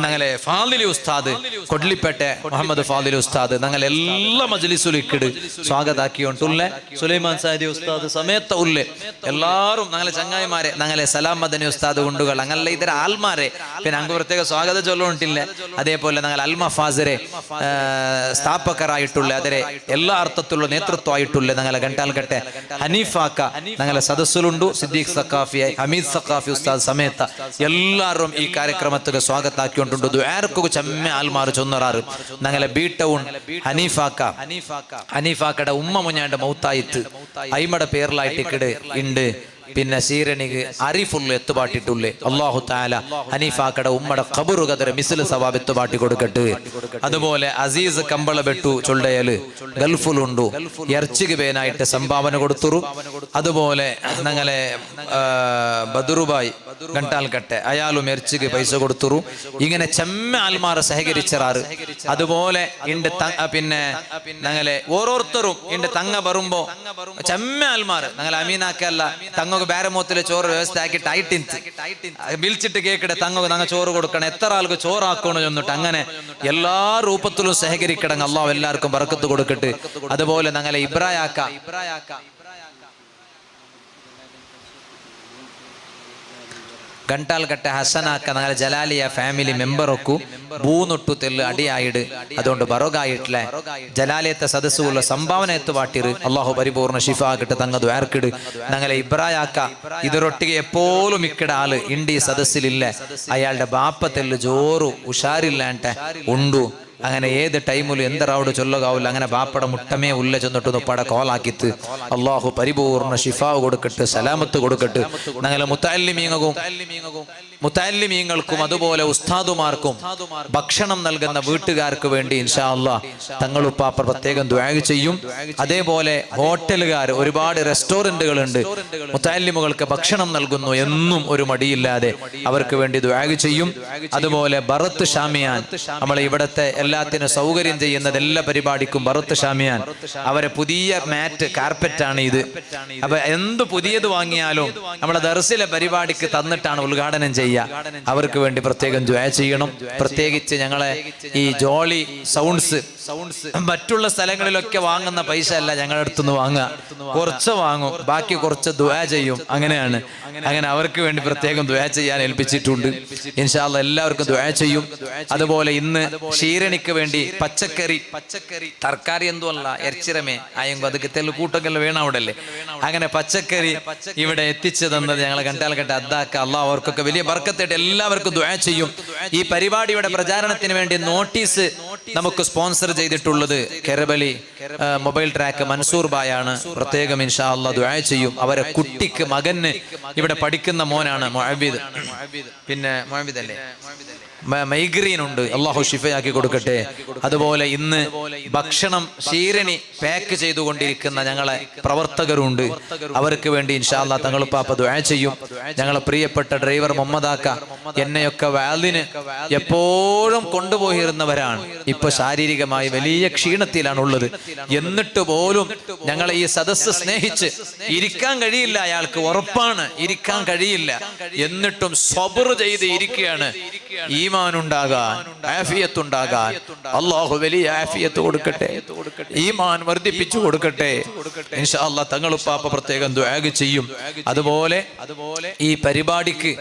ഞങ്ങളെ ഫാദിലി ഉസ്താദ് കൊഡ്ലിപ്പേട്ടെ മുഹമ്മദ് ഫാദിലി ഉസ്താദ് ഞങ്ങളെ എല്ലാ മജ്ലിസുലിക്കിട് സ്വാഗതാക്കിയോണ്ടുള്ളേ സുലൈമാൻ സാദി ഉസ്താദ് സമേത്ത ഉള്ളേ എല്ലാവരും ഞങ്ങളെ ചങ്ങായിമാരെ ഞങ്ങളെ സലാം മദനി ഉസ്താദ് കൊണ്ടുകൾ അങ്ങനെ ഇതര ആൽമാരെ പിന്നെ അങ്ങ് പ്രത്യേക സ്വാഗതം ചൊല്ലുകൊണ്ടില്ല. അതേപോലെ ഞങ്ങൾ അൽമ ഫാസരെ സ്ഥാപകരായിട്ടുള്ള അതിരെ എല്ലാ അർത്ഥത്തിലുള്ള നേതൃത്വമായിട്ടുള്ള ഞങ്ങളെ ഗണ്ടാൽകട്ടെ ഹനീഫാക്ക ഞങ്ങളെ സദസ്സിലുണ്ടു, സിദ്ദീഖ് സഖാഫി, ഹമീദ് സഖാഫി ഉസ്താദ് സമേತ എല്ലാവരും ഈ കാര്യക്രമത്തിൽ സ്വാഗതാക്കിക്കൊണ്ടുണ്ട്. ദ്വാരക്കു ചെമ്മ ആൽമാർ ചൊന്നറാറ് ഞങ്ങളെ ബി ടൗൺ ഹനീഫാക്കയുടെ ഉമ്മ മുഞ്ഞാണ്ട് മൗത്തായിത്ത് അയിമയുടെ പേരിലായിട്ട് ഇക്കട് ഉണ്ട്. പിന്നെ സീരണിക്ക് അരിഫുള്ള എത്തുപാട്ടിട്ടുള്ളേ അള്ളാഹു താല ഹനീഫാക്കയുടെ ഉമ്മയുടെ ഖബറുകതര മിസിൽ സവാബ് എത്തുപാട്ടി കൊടുക്കട്ട്. അതുപോലെ അസീസ് കമ്പള ബെട്ടു ചൊല്ലയല് ഗൾഫിലുണ്ടു ഇറച്ചിക്ക് പേനായിട്ട് സംഭാവന കൊടുത്തുറു. അതുപോലെ ഞങ്ങളെ ബദറുബായി ഗണ്ടാൽക്കട്ടെ അയാളും ഇറച്ചിക്ക് പൈസ കൊടുത്തുറു. ഇങ്ങനെ ചെമ്മ ആൽമാർ സഹകരിച്ചറാറ്. അതുപോലെ ഇണ്ട് പിന്നെ ഞങ്ങളെ ഓരോരുത്തരും ഇണ്ട് തങ്ങ വരുമ്പോ ചെമ്മ ആൽമാർ ഞങ്ങളെ അമീനാക്കല്ല തങ്ങ ಬೇರೆ ಮೊತ್ತಲೆ ಚೋರು ವ್ಯವಸ್ಥೆ ಹಾಕಿಟ್ಟು ಐಟಿಂತು ಬಿಲ್ಚಿಟ್ಟು ಕೇಕಡೆ ತಂಗೋಗ ನಂಗೆ ചോറ് കൊടുക്കണം, എത്ര ആൾക്ക് ചോറ് ആക്കണം എന്നിട്ട് അങ്ങനെ എല്ലാ രൂപത്തിലും സഹകരിക്കണം. അള്ളാഹു എല്ലാവർക്കും ബർക്കത്ത് കൊടുക്കട്ടെ. അതുപോലെ ഞങ്ങളെ ഇബ്രായാക്ക ಗಂಟಾಲ್ಗಟ್ಟೆ ಹಸನಾಕ ನಗರ ಜಲಾಲಿಯ ಫ್ಯಾಮಿಲಿ ಮೆಂಬರಕ್ಕೂ ಬೂನುಟ್ಟು ತೆಲ್ಲು ಅಡಿಯಾಯಿಡು അതുകൊണ്ട് ബറോഗായിട്ടില്ലേ ജലാലയത്തെ സദസ്സുള്ള സംഭാവന എത്തുവാട്ടിറ് അള്ളാഹു പരിപൂർണ്ണ ഷിഫ ആക്കിട്ട് തങ്ങ ദ്വാർക്കിട്. ഞങ്ങളെ ഇബ്രായാക്ക ഇതൊരൊട്ടിಗೆ എപ്പോഴും ഇക്കട ആള് ഇന്ത്യ സദസ്സിലില്ല, അയാളുടെ ബാപ്പ തെല്ല് ജോറു ഉഷാറില്ലാണ്ട് ഉണ്ടു. അങ്ങനെ ഏത് ടൈമിലും എന്തറാവോട് ചൊല്ലുകാവില്ല. അങ്ങനെ ബാപ്പട മുട്ടമേ ഉല്ല ചെന്നിട്ടൊന്ന് പട കോലാക്കിത്ത് അള്ളാഹു പരിപൂർണ്ണ ഷിഫാവ് കൊടുക്കട്ട്, സലാമത്ത് കൊടുക്കട്ട്. ഞങ്ങളെ മുത്തഅല്ലിമീങ്ങൾക്കും അതുപോലെ ഉസ്താദുമാർക്കും ഭക്ഷണം നൽകുന്ന വീട്ടുകാർക്ക് വേണ്ടി ഇൻഷാ അല്ലാഹ് തങ്ങളുപ്പാപ്പ പ്രത്യേകം ദുആ ചെയ്യും. അതേപോലെ ഹോട്ടലുകാർ ഒരുപാട് റെസ്റ്റോറന്റുകളുണ്ട്, മുത്തഅല്ലിമുകൾക്ക് ഭക്ഷണം നൽകുന്നു, എന്നും ഒരു മടിയില്ലാതെ അവർക്ക് വേണ്ടി ദുആ ചെയ്യും. അതുപോലെ ബറത്ത് ഷാമിയാൻ നമ്മളെ ഇവിടത്തെ എല്ലാത്തിനും സൗകര്യം ചെയ്യുന്നത് എല്ലാ പരിപാടിക്കും ബറത്ത് ഷാമിയാൻ അവരെ പുതിയ മാറ്റ് കാർപ്പറ്റാണ് ഇത്. അപ്പൊ എന്ത് പുതിയത് വാങ്ങിയാലും നമ്മളെ ദർസിലെ പരിപാടിക്ക് തന്നിട്ടാണ് ഉദ്ഘാടനം ചെയ്യുക. അവർക്ക് വേണ്ടി പ്രത്യേകം ദുആ ചെയ്യണം. പ്രത്യേകിച്ച് ഞങ്ങളെ ഈ ജോളി സൗണ്ട്സ് മറ്റുള്ള സ്ഥലങ്ങളിലൊക്കെ വാങ്ങുന്ന പൈസ അല്ല ഞങ്ങളുടെ അടുത്തുനിന്ന് വാങ്ങുക, കുറച്ച് വാങ്ങും, ബാക്കി കുറച്ച് ദുആ ചെയ്യും. അങ്ങനെയാണ്. അങ്ങനെ അവർക്ക് വേണ്ടി പ്രത്യേകം ദുആ ചെയ്യാൻ ഏൽപ്പിച്ചിട്ടുണ്ട്. ഇൻഷാ അല്ലാഹ് എല്ലാവർക്കും ദുആ ചെയ്യും. അതുപോലെ ഇന്ന് ക്ഷീരണിക്ക് വേണ്ടി പച്ചക്കറി തർക്കാരി എന്തോ അല്ല എർച്ചിറമേ ആയെങ്കിൽ അതൊക്കെ തെല്ല് കൂട്ടൊക്കെ വേണം അവിടെ അല്ലേ. അങ്ങനെ പച്ചക്കറി ഇവിടെ എത്തിച്ചു തന്നത് ഞങ്ങളെ കണ്ടാൽക്കട്ടെ അദ്ദാക്ക അള്ളാഹ് അവർക്കൊക്കെ വലിയ ബർക്കത്തായിട്ട് എല്ലാവർക്കും ദുആ ചെയ്യും. ഈ പരിപാടിയുടെ പ്രചാരണത്തിന് വേണ്ടി നോട്ടീസ് നമുക്ക് സ്പോൺസർ ചെയ്തിട്ടുള്ളത് കെരബലി മൊബൈൽ ട്രാക്ക് മൻസൂർ ബായാണ്. പ്രത്യേകം ഇൻഷാ അല്ലാഹ് ദുആ ചെയ്യും. അവരെ കുട്ടിക്ക് മകന് ഇവിടെ പഠിക്കുന്ന മോനാണ് മുഅബ്ബിദ്. പിന്നെ മുഅബ്ബിദ് അല്ലേ, മൈഗ്രീൻ ഉണ്ട്, അള്ളാഹു ഷിഫയാക്കി കൊടുക്കട്ടെ. അതുപോലെ ഇന്ന് ഭക്ഷണം ക്ഷീരണി പാക്ക് ചെയ്തുകൊണ്ടിരിക്കുന്ന ഞങ്ങളെ പ്രവർത്തകരുണ്ട്, അവർക്ക് വേണ്ടി ഇൻഷാ അല്ലാഹ് തങ്ങളുപ്പാപ്പ ദുആ ചെയ്യും. ഞങ്ങളെ പ്രിയപ്പെട്ട ഡ്രൈവർ മുഹമ്മദാക്ക എന്നെയൊക്കെ വാലിന് എപ്പോഴും കൊണ്ടുപോയിരുന്നവരാണ്. ഇപ്പൊ ശാരീരികമായി വലിയ ക്ഷീണത്തിലാണ് ഉള്ളത്. എന്നിട്ട് പോലും ഞങ്ങളെ ഈ സദസ്സ് സ്നേഹിച്ച് ഇരിക്കാൻ കഴിയില്ല, അയാൾക്ക് ഉറപ്പാണ് ഇരിക്കാൻ കഴിയില്ല, എന്നിട്ടും സബ്ർ ചെയ്ത് ഇരിക്കുകയാണ്. ഈമാനുണ്ടാകാൻ ആഫിയത്തുണ്ടാകാൻ അല്ലാഹു വലിയ ആഫിയത്ത് കൊടുക്കട്ടെ, ഈമാൻ വർദ്ധിപ്പിച്ചു കൊടുക്കട്ടെ. ഇൻഷാ അല്ലാഹ് തങ്ങളുപ്പാപ്പ പ്രത്യേകം ദുആ ചെയ്യും. അതുപോലെ ഈ പരിപാടിക്ക്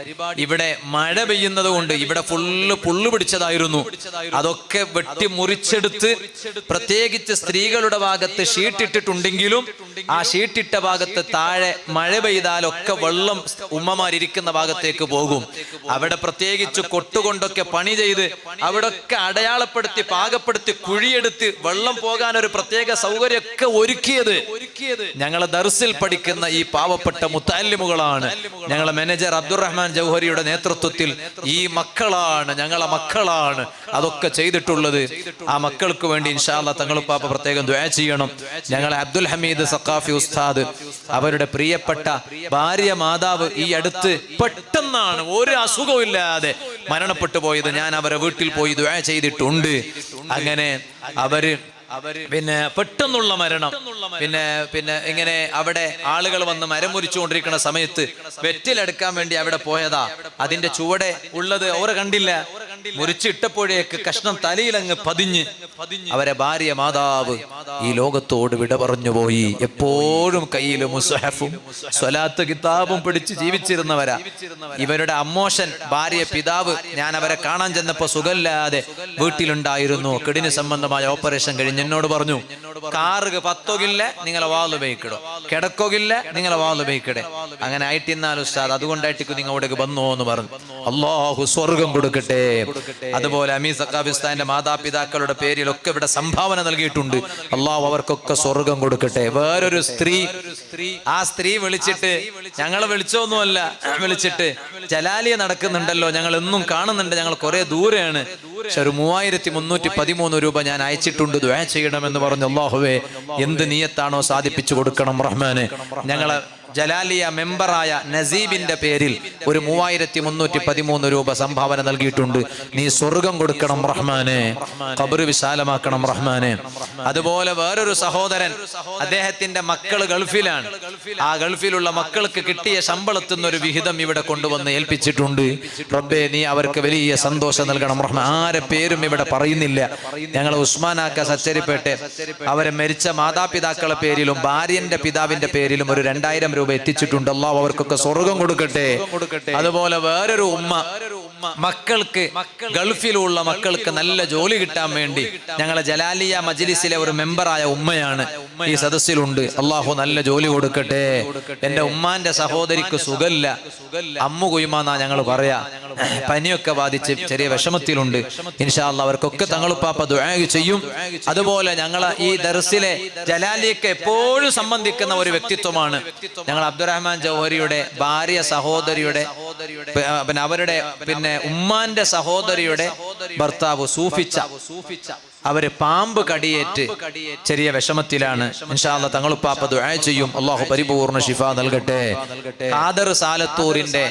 ഇവിടെ മഴ പെയ്യുന്നത് കൊണ്ട് ഇവിടെ ഫുള്ള് പുള്ളു പിടിച്ചതായിരുന്നു. അതൊക്കെ വെട്ടി മുറിച്ചെടുത്ത് പ്രത്യേകിച്ച് സ്ത്രീകളുടെ ഭാഗത്ത് ഷീട്ടിട്ടിട്ടുണ്ടെങ്കിലും ആ ഷീട്ടിട്ട ഭാഗത്ത് താഴെ മഴ പെയ്താലൊക്കെ വെള്ളം ഉമ്മമാരിയ്ക്കുന്ന ഭാഗത്തേക്ക് പോകും. അവിടെ പ്രത്യേകിച്ച് കൊട്ടുകൊണ്ടൊക്കെ പണി ചെയ്ത് അവിടൊക്കെ അടയാളപ്പെടുത്തി പാകപ്പെടുത്തി കുഴിയെടുത്ത് വെള്ളം പോകാൻ ഒരു പ്രത്യേക സൗകര്യമൊക്കെ ഒരുക്കിയത് ഞങ്ങളെ ദർസിൽ പഠിക്കുന്ന ഈ പാവപ്പെട്ട മുത്തഅല്ലിമുകളാണ്. ഞങ്ങളെ മാനേജർ അബ്ദുറഹ്മാൻ ജൗഹരിയുടെ നേതൃത്വത്തിൽ ഈ മക്കളാണ്, ഞങ്ങളെ മക്കളാണ് അതൊക്കെ ചെയ്തിട്ടുള്ളത്. ആ മക്കൾക്ക് വേണ്ടി ഇൻഷാ അല്ലാഹ് തങ്ങളുപ്പാപ്പ പ്രത്യേകം ദുആ ചെയ്യണം. ഞങ്ങളെ അബ്ദുൽ ഹമീദ് സഖാഫി ഉസ്താദ് അവരുടെ പ്രിയപ്പെട്ട ഭാര്യ മാതാവ് ഈ അടുത്ത് പെട്ടെന്നാണ് ഒരു അസുഖവും ഇല്ലാതെ മരണപ്പെട്ടു പോയത്. ഞാൻ അവരെ വീട്ടിൽ പോയി ദുആ ചെയ്തിട്ടുണ്ട്. അങ്ങനെ അവര് പിന്നെ പെട്ടെന്നുള്ള മരണം, പിന്നെ ഇങ്ങനെ അവിടെ ആളുകൾ വന്ന് മരം മുറിച്ചുകൊണ്ടിരിക്കുന്ന സമയത്ത് വെറ്റിലെടുക്കാൻ വേണ്ടി അവിടെ പോയതാ. അതിന്റെ ചുവടെ ഉള്ളത് അവർ കണ്ടില്ല. മുറിച്ചിട്ടപ്പോഴേക്ക് കഷ്ണം തലയിലങ്ങ് പതിഞ്ഞ് അവരെ ഭാര്യ മാതാവ് ഈ ലോകത്തോട് വിട പറഞ്ഞുപോയി. എപ്പോഴും കയ്യിൽ മുസ്ഹഫും സ്വലാത്ത് കിതാബും പിടിച്ച് ജീവിച്ചിരുന്നവരാ. ഇവരുടെ അമ്മോഷൻ ഭാര്യ പിതാവ് ഞാൻ അവരെ കാണാൻ ചെന്നപ്പോ സുഖമില്ലാതെ വീട്ടിലുണ്ടായിരുന്നു. കിഡ്നി സംബന്ധമായ ഓപ്പറേഷൻ കഴിഞ്ഞ് എന്നോട് പറഞ്ഞു, കാറുക പത്തോകില്ല നിങ്ങളെ വാള് ഉപയോഗിക്കടോ, കിടക്കോകില്ല നിങ്ങളെ വാള് ഉപയോഗിക്കടേ. അങ്ങനെ ആയിട്ടിന്നാലും ഉസ്താദ് അതുകൊണ്ടായിട്ട് നിങ്ങളോടേക്ക് വന്നോ എന്ന് പറഞ്ഞു. അല്ലാഹു സ്വർഗം കൊടുക്കട്ടെ. അതുപോലെ അമീർ സഖാഫിസ്ഥാന്റെ മാതാപിതാക്കളുടെ പേരിലൊക്കെ ഇവിടെ സംഭാവന നൽകിയിട്ടുണ്ട്. അല്ലാഹു അവർക്കൊക്കെ സ്വർഗം കൊടുക്കട്ടെ. വേറൊരു സ്ത്രീ, ആ സ്ത്രീ വിളിച്ചിട്ട്, ഞങ്ങളെ വിളിച്ചോന്നുമല്ല, വിളിച്ചിട്ട് ജലാലിയ നടക്കുന്നുണ്ടല്ലോ, ഞങ്ങൾ എന്നും കാണുന്നുണ്ട്, ഞങ്ങൾ കുറെ ദൂരെയാണ്, പക്ഷെ ഒരു 3313 രൂപ ഞാൻ അയച്ചിട്ടുണ്ട്, ദുആ ചെയ്യണമെന്ന് പറഞ്ഞു. അല്ലാഹുവേ എന്ത് നിയത്താണോ സാധിപ്പിച്ചു കൊടുക്കണം റഹ്മാനെ. ഞങ്ങളെ ജലാലിയ മെമ്പറായ നസീബിന്റെ പേരിൽ ഒരു 3313 രൂപ സംഭാവന നൽകിയിട്ടുണ്ട്. നീ സ്വർഗം കൊടുക്കണം റഹ്മാനെ, ഖബർ വിശാലമാക്കണം റഹ്മാനെ. അതുപോലെ വേറൊരു സഹോദരൻ, അദ്ദേഹത്തിന്റെ മക്കള് ഗൾഫിലാണ്. ആ ഗൾഫിലുള്ള മക്കൾക്ക് കിട്ടിയ ശമ്പളത്തിൽ ഒരു വിഹിതം ഇവിടെ കൊണ്ടുവന്ന് ഏൽപ്പിച്ചിട്ടുണ്ട്. റബ്ബേ നീ അവർക്ക് വലിയ സന്തോഷം നൽകണം റഹ്മാൻ. ആരെ പേരും ഇവിടെ പറയുന്നില്ല. ഞങ്ങൾ ഉസ്മാനാക്ക സച്ചരിപ്പേട്ടെ അവരെ മരിച്ച മാതാപിതാക്കളുടെ പേരിലും ഭാര്യന്റെ പിതാവിന്റെ പേരിലും ഒരു 2000 രൂപ എത്തിച്ചിട്ടുണ്ട്. അല്ലാഹു അവർക്കൊക്കെ സ്വർഗം കൊടുക്കട്ടെ. അതുപോലെ വേറൊരു ഉമ്മ മക്കൾക്ക്, ഗൾഫിലുള്ള മക്കൾക്ക് നല്ല ജോലി കിട്ടാൻ വേണ്ടി ഞങ്ങളെ ജലാലിയ മജ്ലിസിലെ ഒരു മെമ്പറായ ഉമ്മയാണ് ഈ സദസ്സിലുണ്ട്. അല്ലാഹു നല്ല ജോലി കൊടുക്കട്ടെ. എന്റെ ഉമ്മാന്റെ സഹോദരിക്ക് സുഖല്ല, അമ്മു കുയ്മാന്നാ ഞങ്ങൾ പറയാ. പനിയൊക്കെ ബാധിച്ച് ചെറിയ വിഷമത്തിലുണ്ട്. ഇൻഷാ അല്ലാഹ് അവർക്കൊക്കെ തങ്ങളുപ്പാപ്പ ദുആ ചെയ്യും. അതുപോലെ ഞങ്ങളെ ഈ ദർസിലെ ജലാലിയക്ക് എപ്പോഴും സംബന്ധിക്കുന്ന ഒരു വ്യക്തിത്വമാണ് ഞങ്ങൾ അബ്ദുറഹ്മാൻ ജൗഹരിയുടെ ഭാര്യ സഹോദരിയുടെ പിന്നെ അവരുടെ പിന്നെ ഉമ്മാന്റെ സഹോദരിയുടെ ഭർത്താവ് സൂഫിച്ച. അവര് പാമ്പ് കടിയേറ്റ് ചെറിയ വിഷമത്തിലാണ്. ഇൻഷാ അല്ലാഹ് തങ്ങളുപ്പാപ്പ ദുആ ചെയ്യും. അല്ലാഹു പരിപൂർണ്ണ ശിഫ നൽകട്ടെ. ഖാദർ സാലത്തൂരിന്റെ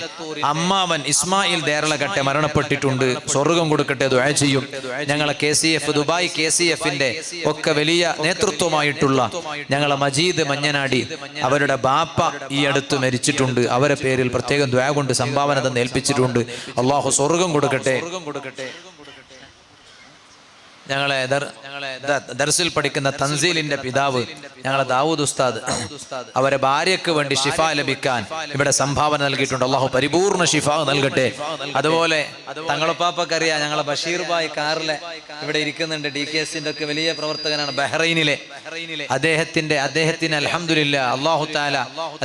അമ്മാവൻ ഇസ്മായിൽ ദേരളകട്ടെ മരണപ്പെട്ടിട്ടുണ്ട്. സ്വർഗം കൊടുക്കട്ടെ, ദുആ ചെയ്യും. ഞങ്ങളെ KCF ദുബായ് KCFന്റെ ഒക്കെ വലിയ നേതൃത്വമായിട്ടുള്ള ഞങ്ങളെ മജീദ് മഞ്ഞനാടി, അവരുടെ ബാപ്പ ഈ അടുത്ത് മരിച്ചിട്ടുണ്ട്. അവരെ പേരിൽ പ്രത്യേകം ദുആ കൊണ്ട് സംഭാവന തന്നെ ഏൽപ്പിച്ചിട്ടുണ്ട്. അല്ലാഹു സ്വർഗം കൊടുക്കട്ടെ. ഞങ്ങളെ ദർസിൽ പഠിക്കുന്ന തൻസീലിന്റെ പിതാവ് ഞങ്ങളെ ദാവൂദ് ഉസ്താദ്, അവരെ ഭാര്യയ്ക്ക് വേണ്ടി ശിഫ ലഭിക്കാൻ ഇവിടെ സംഭാവന നൽകിയിട്ടുണ്ട്. അല്ലാഹു പരിപൂർണ്ണ ശിഫ നൽകട്ടെ. അതുപോലെ തങ്ങളുപ്പാപ്പക്കറിയാം, ഞങ്ങളെ ബഷീർ ഭായ് കാറിലെ ഇവിടെ ഇരിക്കുന്നുണ്ട്. DKSന്റെ ഒക്കെ വലിയ പ്രവർത്തകനാണ് ബഹ്റൈനിലെ. അദ്ദേഹത്തിന് അൽഹംദുലില്ലാ അല്ലാഹു തആല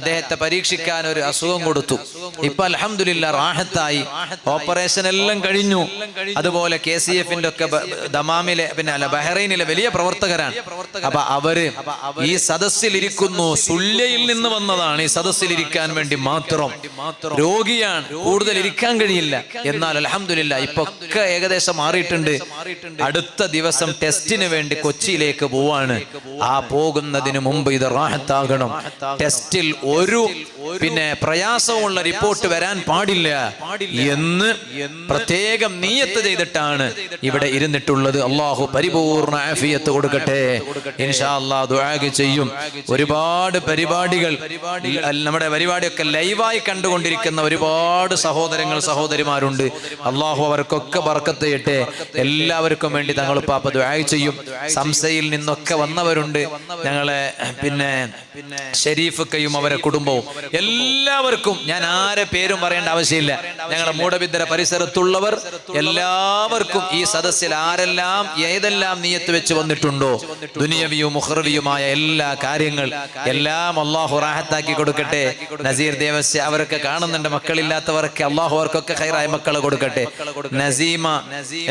അദ്ദേഹത്തെ പരീക്ഷിക്കാൻ ഒരു അസുഖം കൊടുത്തു. ഇപ്പൊ അൽഹംദുലില്ലാ റാഹത്തായി, ഓപ്പറേഷൻ എല്ലാം കഴിഞ്ഞു. അതുപോലെ KCFന്റെ ഒക്കെ ദമാമിലെ പിന്നെ അല്ല ബഹ്റൈനിലെ വലിയ പ്രവർത്തകരാണ്. അപ്പൊ അവര് ഈ സദസ്സിൽ ഇരിക്കുന്നു. സുല്യയിൽ നിന്ന് വന്നതാണ് ഈ സദസ്സിൽ ഇരിക്കാൻ വേണ്ടി മാത്രം. രോഗിയാണ്, കൂടുതൽ ഇരിക്കാൻ കഴിയില്ല. എന്നാൽ അൽഹംദുലില്ലാ ഇപ്പൊ ഒക്കെ ഏകദേശം മാറിയിട്ടുണ്ട്. അടുത്ത ദിവസം ടെസ്റ്റിന് വേണ്ടി കൊച്ചിയിലേക്ക് പോവാണ്. ആ പോകുന്നതിന് മുമ്പ് ഇത് റാഹത്താകണം. ടെസ്റ്റിൽ ഒരു പിന്നെ പ്രയാസമുള്ള റിപ്പോർട്ട് വരാൻ പാടില്ല എന്ന് പ്രത്യേകം നിയത്ത് ചെയ്തിട്ടാണ് ഇവിടെ ഇരുന്നിട്ടുള്ളത്. അല്ലാഹു പരിപൂർണ്ണ ആഫിയത്ത് കൊടുക്കട്ടെ. ഇൻഷാ അല്ലാഹ് ദുആ ചെയ്യും. ഒരുപാട് പരിപാടികൾ, നമ്മുടെ പരിപാടിയൊക്കെ ലൈവായി കണ്ടുകൊണ്ടിരിക്കുന്ന ഒരുപാട് സഹോദരങ്ങൾ സഹോദരിമാരുണ്ട്. അല്ലാഹു അവർക്കൊക്കെ ബർക്കത്ത് ചെയ്യട്ടെ. എല്ലാവർക്കും വേണ്ടി തങ്ങളുപ്പാപ്പ ദുആ ചെയ്യും. സംസയിൽ നിന്നൊക്കെ വന്നവരുണ്ട്. ഞങ്ങളെ പിന്നെ ഷരീഫക്കയും അവരെ കുടുംബവും എല്ലാവർക്കും ഞാൻ ആരെ പേരും പറയേണ്ട ആവശ്യമില്ല. ഞങ്ങളുടെ മൂടബിദ്ര പരിസരത്തുള്ളവർ എല്ലാവർക്കും ഈ സദസ്സിൽ ആരെല്ലാം ഏതെല്ലാം നിയത്ത് വെച്ച് വന്നിട്ടുണ്ടോ ദുനിയവിയും മുഖ്റവിയുമായ എല്ലാ കാര്യങ്ങൾ എല്ലാം അല്ലാഹു റാഹത്താക്കി കൊടുക്കട്ടെ. നസീർ ദേവസ്യ അവരൊക്കെ കാണുന്നുണ്ട്. മക്കളില്ലാത്തവർക്ക് അല്ലാഹു അവർക്കൊക്കെ ഖൈറായ മക്കളെ കൊടുക്കട്ടെ. നസീമ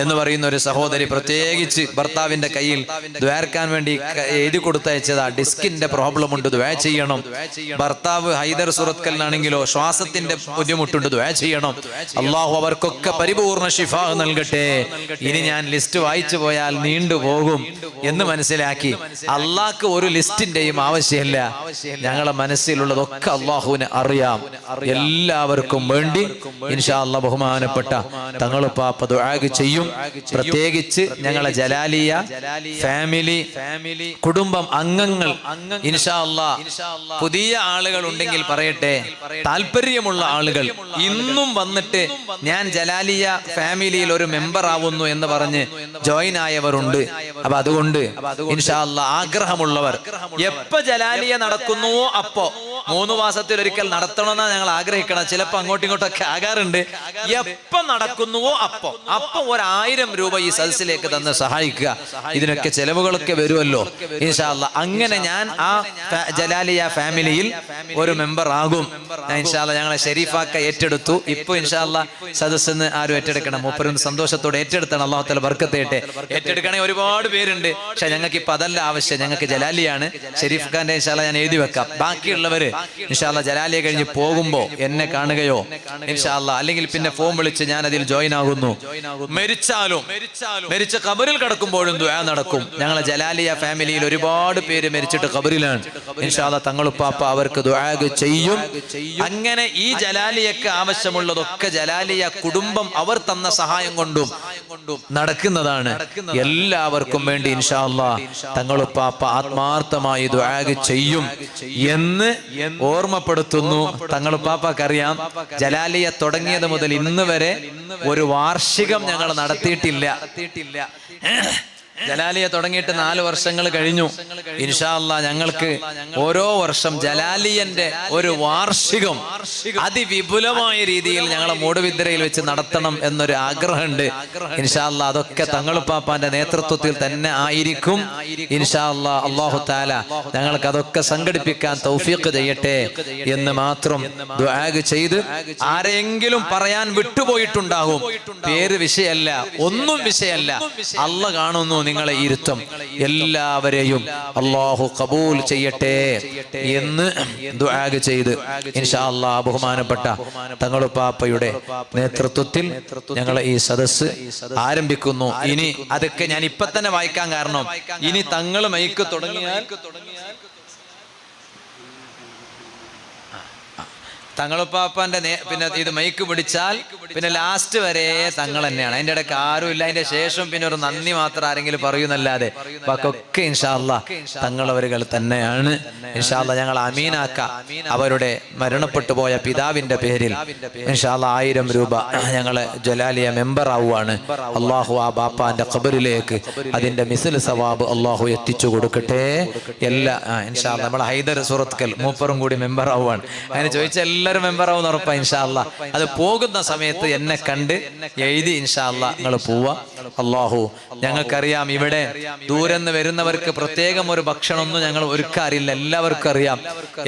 എന്ന് പറയുന്ന ഒരു സഹോദരി പ്രത്യേകിച്ച് ഭർത്താവിന്റെ കയ്യിൽ ദ്വാരക്കാൻ വേണ്ടി എഴുതി കൊടുത്തയച്ചതാ. ഡിസ്കിന്റെ പ്രോബ്ലം ഉണ്ട്, ദുആ ചെയ്യണം. ഭർത്താവ് ഹൈദർ സുറത്കലിനാണെങ്കിലോ ശ്വാസത്തിന്റെ ബുദ്ധിമുട്ടുണ്ട്, ദുആ ചെയ്യണം. അള്ളാഹു അവർക്കൊക്കെ പരിപൂർണ ശിഫാ നൽകട്ടെ. ഇനി ഞാൻ ലിസ്റ്റ് വായിച്ചു പോയാൽ നീണ്ടുപോകും എന്ന് മനസ്സിലാക്കി അള്ളാഹ്ക്ക് ഒരു ലിസ്റ്റിന്റെയും ആവശ്യമില്ല. ഞങ്ങളെ മനസ്സിലുള്ളതൊക്കെ അള്ളാഹുവിന് അറിയാം. എല്ലാവർക്കും വേണ്ടി ഇൻഷാ അല്ലാഹ് ബഹുമാനപ്പെട്ട തങ്ങളുപ്പാപ്പ ദുആ ചെയ്യും. പ്രത്യേകിച്ച് ഞങ്ങളെ ജലാലിയ ഫാമിലി കുടുംബം അംഗങ്ങൾ ഇൻഷാ അല്ലാഹ് പുതിയ ആളുകൾ ഉണ്ടെങ്കിൽ പറയട്ടെ, താല്പര്യമുള്ള ആളുകൾ ഇന്നും വന്നിട്ട് ഞാൻ ജലാലിയ ഫാമിലിയിൽ ഒരു മെമ്പർ ആവുന്നു എന്ന് പറഞ്ഞ് ജോയിൻ ആയവരുണ്ട്. അപ്പൊ അതുകൊണ്ട് ഇൻഷാ അല്ലാഹ് ആഗ്രഹമുള്ളവർ എപ്പോ ജലാലിയ നടക്കുന്നുവോ അപ്പോ 3 മാസത്തിലൊരിക്കൽ നടത്തണമെന്നാണ് ഞങ്ങൾ ആഗ്രഹിക്കണം. ചിലപ്പോ അങ്ങോട്ടും ഇങ്ങോട്ടൊക്കെ ആകാറുണ്ട്. എപ്പോ നടക്കുന്നുവോ അപ്പോ 1000 രൂപ ഈ സദസ്സിലേക്ക് തന്ന് സഹായിക്കുക. ഇതിനൊക്കെ ചെലവുകളൊക്കെ വരുമല്ലോ ഇൻഷാ അല്ലാഹ്. അങ്ങനെ ഞാൻ ആ ജലാലിയ ഫാമിലിയിൽ ഒരു മെമ്പർ ആകും ഇൻഷാ അല്ലാഹ്. ഞങ്ങളെ ഷെരീഫാക്ക ഏറ്റെടുത്തു. ഇപ്പൊ ഇൻഷാ അല്ലാഹ് സദസ്സെന്ന് ആരും ഏറ്റെടുക്കണം, മൂപ്പരും സന്തോഷത്തോടെ ഏറ്റെടുത്തണം. അല്ലാഹു തആല ബർക്കത്ത് ചെയ്യട്ടെ. ഏറ്റെടുക്കണേ ഒരുപാട് പേരുണ്ട്, പക്ഷെ ഞങ്ങൾക്ക് ഇപ്പൊ അതല്ല ആവശ്യം. ഞങ്ങൾക്ക് ജലാലിയാണ്. ഷെരീഫ് ഖാന്റെ ഇൻഷാ അല്ലാഹ് ഞാൻ എഴുതി വെക്കാം. ബാക്കിയുള്ളവര് ഇൻഷാ അല്ലാഹ് ജലാലിയ കഴിഞ്ഞ് പോകുമ്പോ എന്നെ കാണുകയോ ഇൻഷാ അല്ലാഹ് അല്ലെങ്കിൽ പിന്നെ ഫോൺ വിളിച്ച് ഞാൻ അതിൽ ജോയിൻ ആകുന്നു. മരിച്ച ഖബറിൽ കിടക്കുമ്പോഴും ദുആ നടക്കും. ഞങ്ങളെ ജലാലിയ ഫാമിലിയിൽ ഒരുപാട് പേര് മരിച്ചിട്ട് ഖബറിലാണ്. ഇൻഷാ അല്ലാഹ് തങ്ങളുപ്പാപ്പ അവർക്ക് ദുആ ചെയ്യും. അങ്ങനെ ഈ ജലാലിയക്ക് ആവശ്യമുള്ളതൊക്കെ ജലാലിയ കുടുംബം അവർ തന്ന സഹായം കൊണ്ടും നടക്കുന്നതാണ്. എല്ലാവർക്കും വേണ്ടി ഇൻഷാ അല്ലാഹ് തങ്ങളുപ്പാപ്പ ആത്മാർത്ഥമായി ദുആ ചെയ്യും എന്ന് ഓർമ്മപ്പെടുത്തുന്നു. തങ്ങളുപ്പാപ്പക്കറിയാം ജലാലിയ തുടങ്ങിയത് മുതൽ ഇന്ന് വരെ ഒരു വാർഷികം ഞങ്ങൾ നടത്തിയിട്ടില്ല. ജലാലിയ തുടങ്ങിയിട്ട് 4 വർഷങ്ങൾ കഴിഞ്ഞു. ഇൻഷാ അല്ലാഹ് ഞങ്ങൾക്ക് ഓരോ വർഷം ജലാലിയന്റെ ഒരു വാർഷികം അതിവിപുലമായ രീതിയിൽ ഞങ്ങളെ മൂടുബിദ്രയിൽ വെച്ച് നടത്തണം എന്നൊരു ആഗ്രഹമുണ്ട്. ഇൻഷാ അല്ലാഹ് അതൊക്കെ തങ്ങളുപ്പാപ്പാന്റെ നേതൃത്വത്തിൽ തന്നെ ആയിരിക്കും ഇൻഷാ അല്ലാഹ്. അല്ലാഹു തആല ഞങ്ങൾക്ക് അതൊക്കെ സംഘടിപ്പിക്കാൻ തൗഫീഖ് ചെയ്യട്ടെ എന്ന് മാത്രം ദുആ ചെയ്ത്, ആരെങ്കിലും പറയാൻ വിട്ടുപോയിട്ടുണ്ടാകും, പേര് വിഷയമല്ല, ഒന്നും വിഷയമല്ല. അല്ലാഹ് കാണുന്നു നിങ്ങളെ ഇരുത്തം. എല്ലാവരെയും അല്ലാഹു ഖബൂൽ ചെയ്യട്ടെ എന്ന് ദുആ ചെയ്ത് ഇൻഷാ അല്ലാഹ് ബഹുമാനപ്പെട്ട തങ്ങളുപ്പാപ്പയുടെ നേതൃത്വത്തിൽ ഞങ്ങൾ ഈ സദസ്സ് ആരംഭിക്കുന്നു. ഇനി അതൊക്കെ ഞാൻ ഇപ്പൊ തന്നെ വായിക്കാൻ കാരണം, ഇനി തങ്ങൾ മൈക്ക് തുടങ്ങിയാൽ തങ്ങളുപ്പാപ്പാന്റെ പിന്നെ ഇത് മൈക്ക് പിടിച്ചാൽ പിന്നെ ലാസ്റ്റ് വരെ തങ്ങൾ തന്നെയാണ്. അതിന്റെ ഇടയ്ക്ക് ആരും ഇല്ല. അതിന്റെ ശേഷം പിന്നെ ഒരു നന്ദി മാത്രം ആരെങ്കിലും പറയുന്നല്ലാതെ ബാക്കിയൊക്കെ ഇൻഷാ അല്ലാഹ് തങ്ങളവരുകൾ തന്നെയാണ്. ഇൻഷാ അല്ലാഹ് ഞങ്ങൾ അമീനാക്ക അവരുടെ മരണപ്പെട്ടു പോയ പിതാവിന്റെ പേരിൽ ഇൻഷാ അല്ലാഹ് 1000 രൂപ ഞങ്ങള് ജലാലിയ മെമ്പർ ആവുകയാണ്. അള്ളാഹു ആ ബാപ്പാന്റെ ഖബറിലേക്ക് അതിന്റെ മിസ്ൽ സവാബ് അള്ളാഹു എത്തിച്ചു കൊടുക്കട്ടെ. എല്ലാ ഇൻഷാ അല്ലാഹ് നമ്മൾ ഹൈദർ സൂറത്കൽ മൂപ്പറും കൂടി മെമ്പർ ആവുകയാണ്. അതിന് ചോദിച്ച എല്ലാവരും മെമ്പർ ആവുന്ന ഉറപ്പാ ഇൻഷാ അല്ലാഹ്. അത് പോകുന്ന സമയത്ത് എന്നെ കണ്ട് എഴുതി ഇൻഷാ അല്ലാഹ് നിങ്ങൾ പോവാ. അള്ളാഹു ഞങ്ങൾക്കറിയാം ഇവിടെ ദൂരെന്ന് വരുന്നവർക്ക് പ്രത്യേകം ഒരു ഭക്ഷണമൊന്നും ഞങ്ങൾ ഒരുക്കാറില്ല. എല്ലാവർക്കും അറിയാം.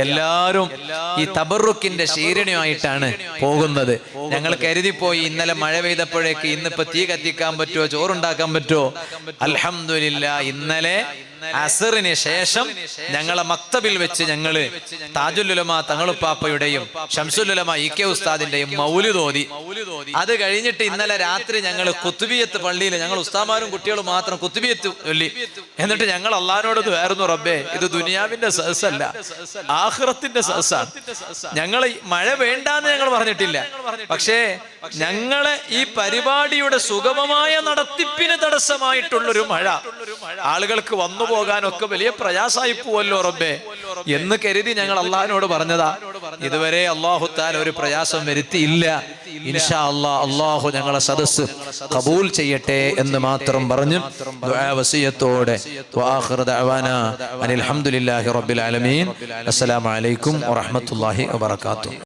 എല്ലാവരും ഈ തബറുക്കിന്റെ ശീരണമായിട്ടാണ് പോകുന്നത്. ഞങ്ങൾ കരുതിപ്പോയി ഇന്നലെ മഴ പെയ്തപ്പോഴേക്ക് ഇന്നിപ്പോ തീ കത്തിക്കാൻ പറ്റുമോ, ചോറുണ്ടാക്കാൻ പറ്റുമോ. അൽഹംദുലില്ലാഹ് ഇന്നലെ അസറിന് ശേഷം ഞങ്ങളെ മക്തബിൽ വെച്ച് ഞങ്ങള് താജുൽ ഉലമ തങ്ങളുപ്പാപ്പയുടെയും ശംസുൽ ഉലമ ഇ കെ ഉസ്താദിന്റെയും മൗലിദ് ഓതി. അത് കഴിഞ്ഞിട്ട് ഇന്നലെ രാത്രി ഞങ്ങൾ കുത്തുബിയത്ത് പള്ളിയിൽ ഞങ്ങൾ ഉസ്താമാരും കുട്ടികളും മാത്രം കുത്തുബിയത്ത് ചൊല്ലി. എന്നിട്ട് ഞങ്ങൾ അള്ളാഹിനോട് ദുആയിരുന്നു, റബ്ബേ ഇത് ദുനിയാവിന്റെ സദസ്സല്ല, ആഖിറത്തിന്റെ സദസ്സാണ്. ഞങ്ങൾ മഴ വേണ്ടാന്ന് ഞങ്ങൾ പറഞ്ഞിട്ടില്ല, പക്ഷേ ഞങ്ങളെ ഈ പരിപാടിയുടെ സുഗമമായ നടത്തിപ്പിന് തടസ്സമായിട്ടുള്ളൊരു മഴ, ആളുകൾക്ക് വന്നു പോകാനൊക്കെ വലിയ പ്രയാസമായി പോവല്ലോ റബ്ബേ എന്ന് കരുതി ഞങ്ങൾ അള്ളാഹിനോട് പറഞ്ഞതാ. ഇതുവരെ അല്ലാഹു തആല ഒരു പ്രയാസം വരുത്തിയില്ല. ഇൻഷാ അല്ലാഹ് അല്ലാഹു ഞങ്ങളെ സദസ്സ് ഖബൂൽ ചെയ്യട്ടെ എന്ന് മാത്രം പറഞ്ഞു ദുആ വസിയത്തോടെ വആഖിറു ദഅവാനാ അനിൽ ഹംദുലില്ലാഹി റബ്ബിൽ ആലമീൻ. അസ്സലാമു അലൈക്കും വറഹ്മത്തുള്ളാഹി വബറകാതുഹു.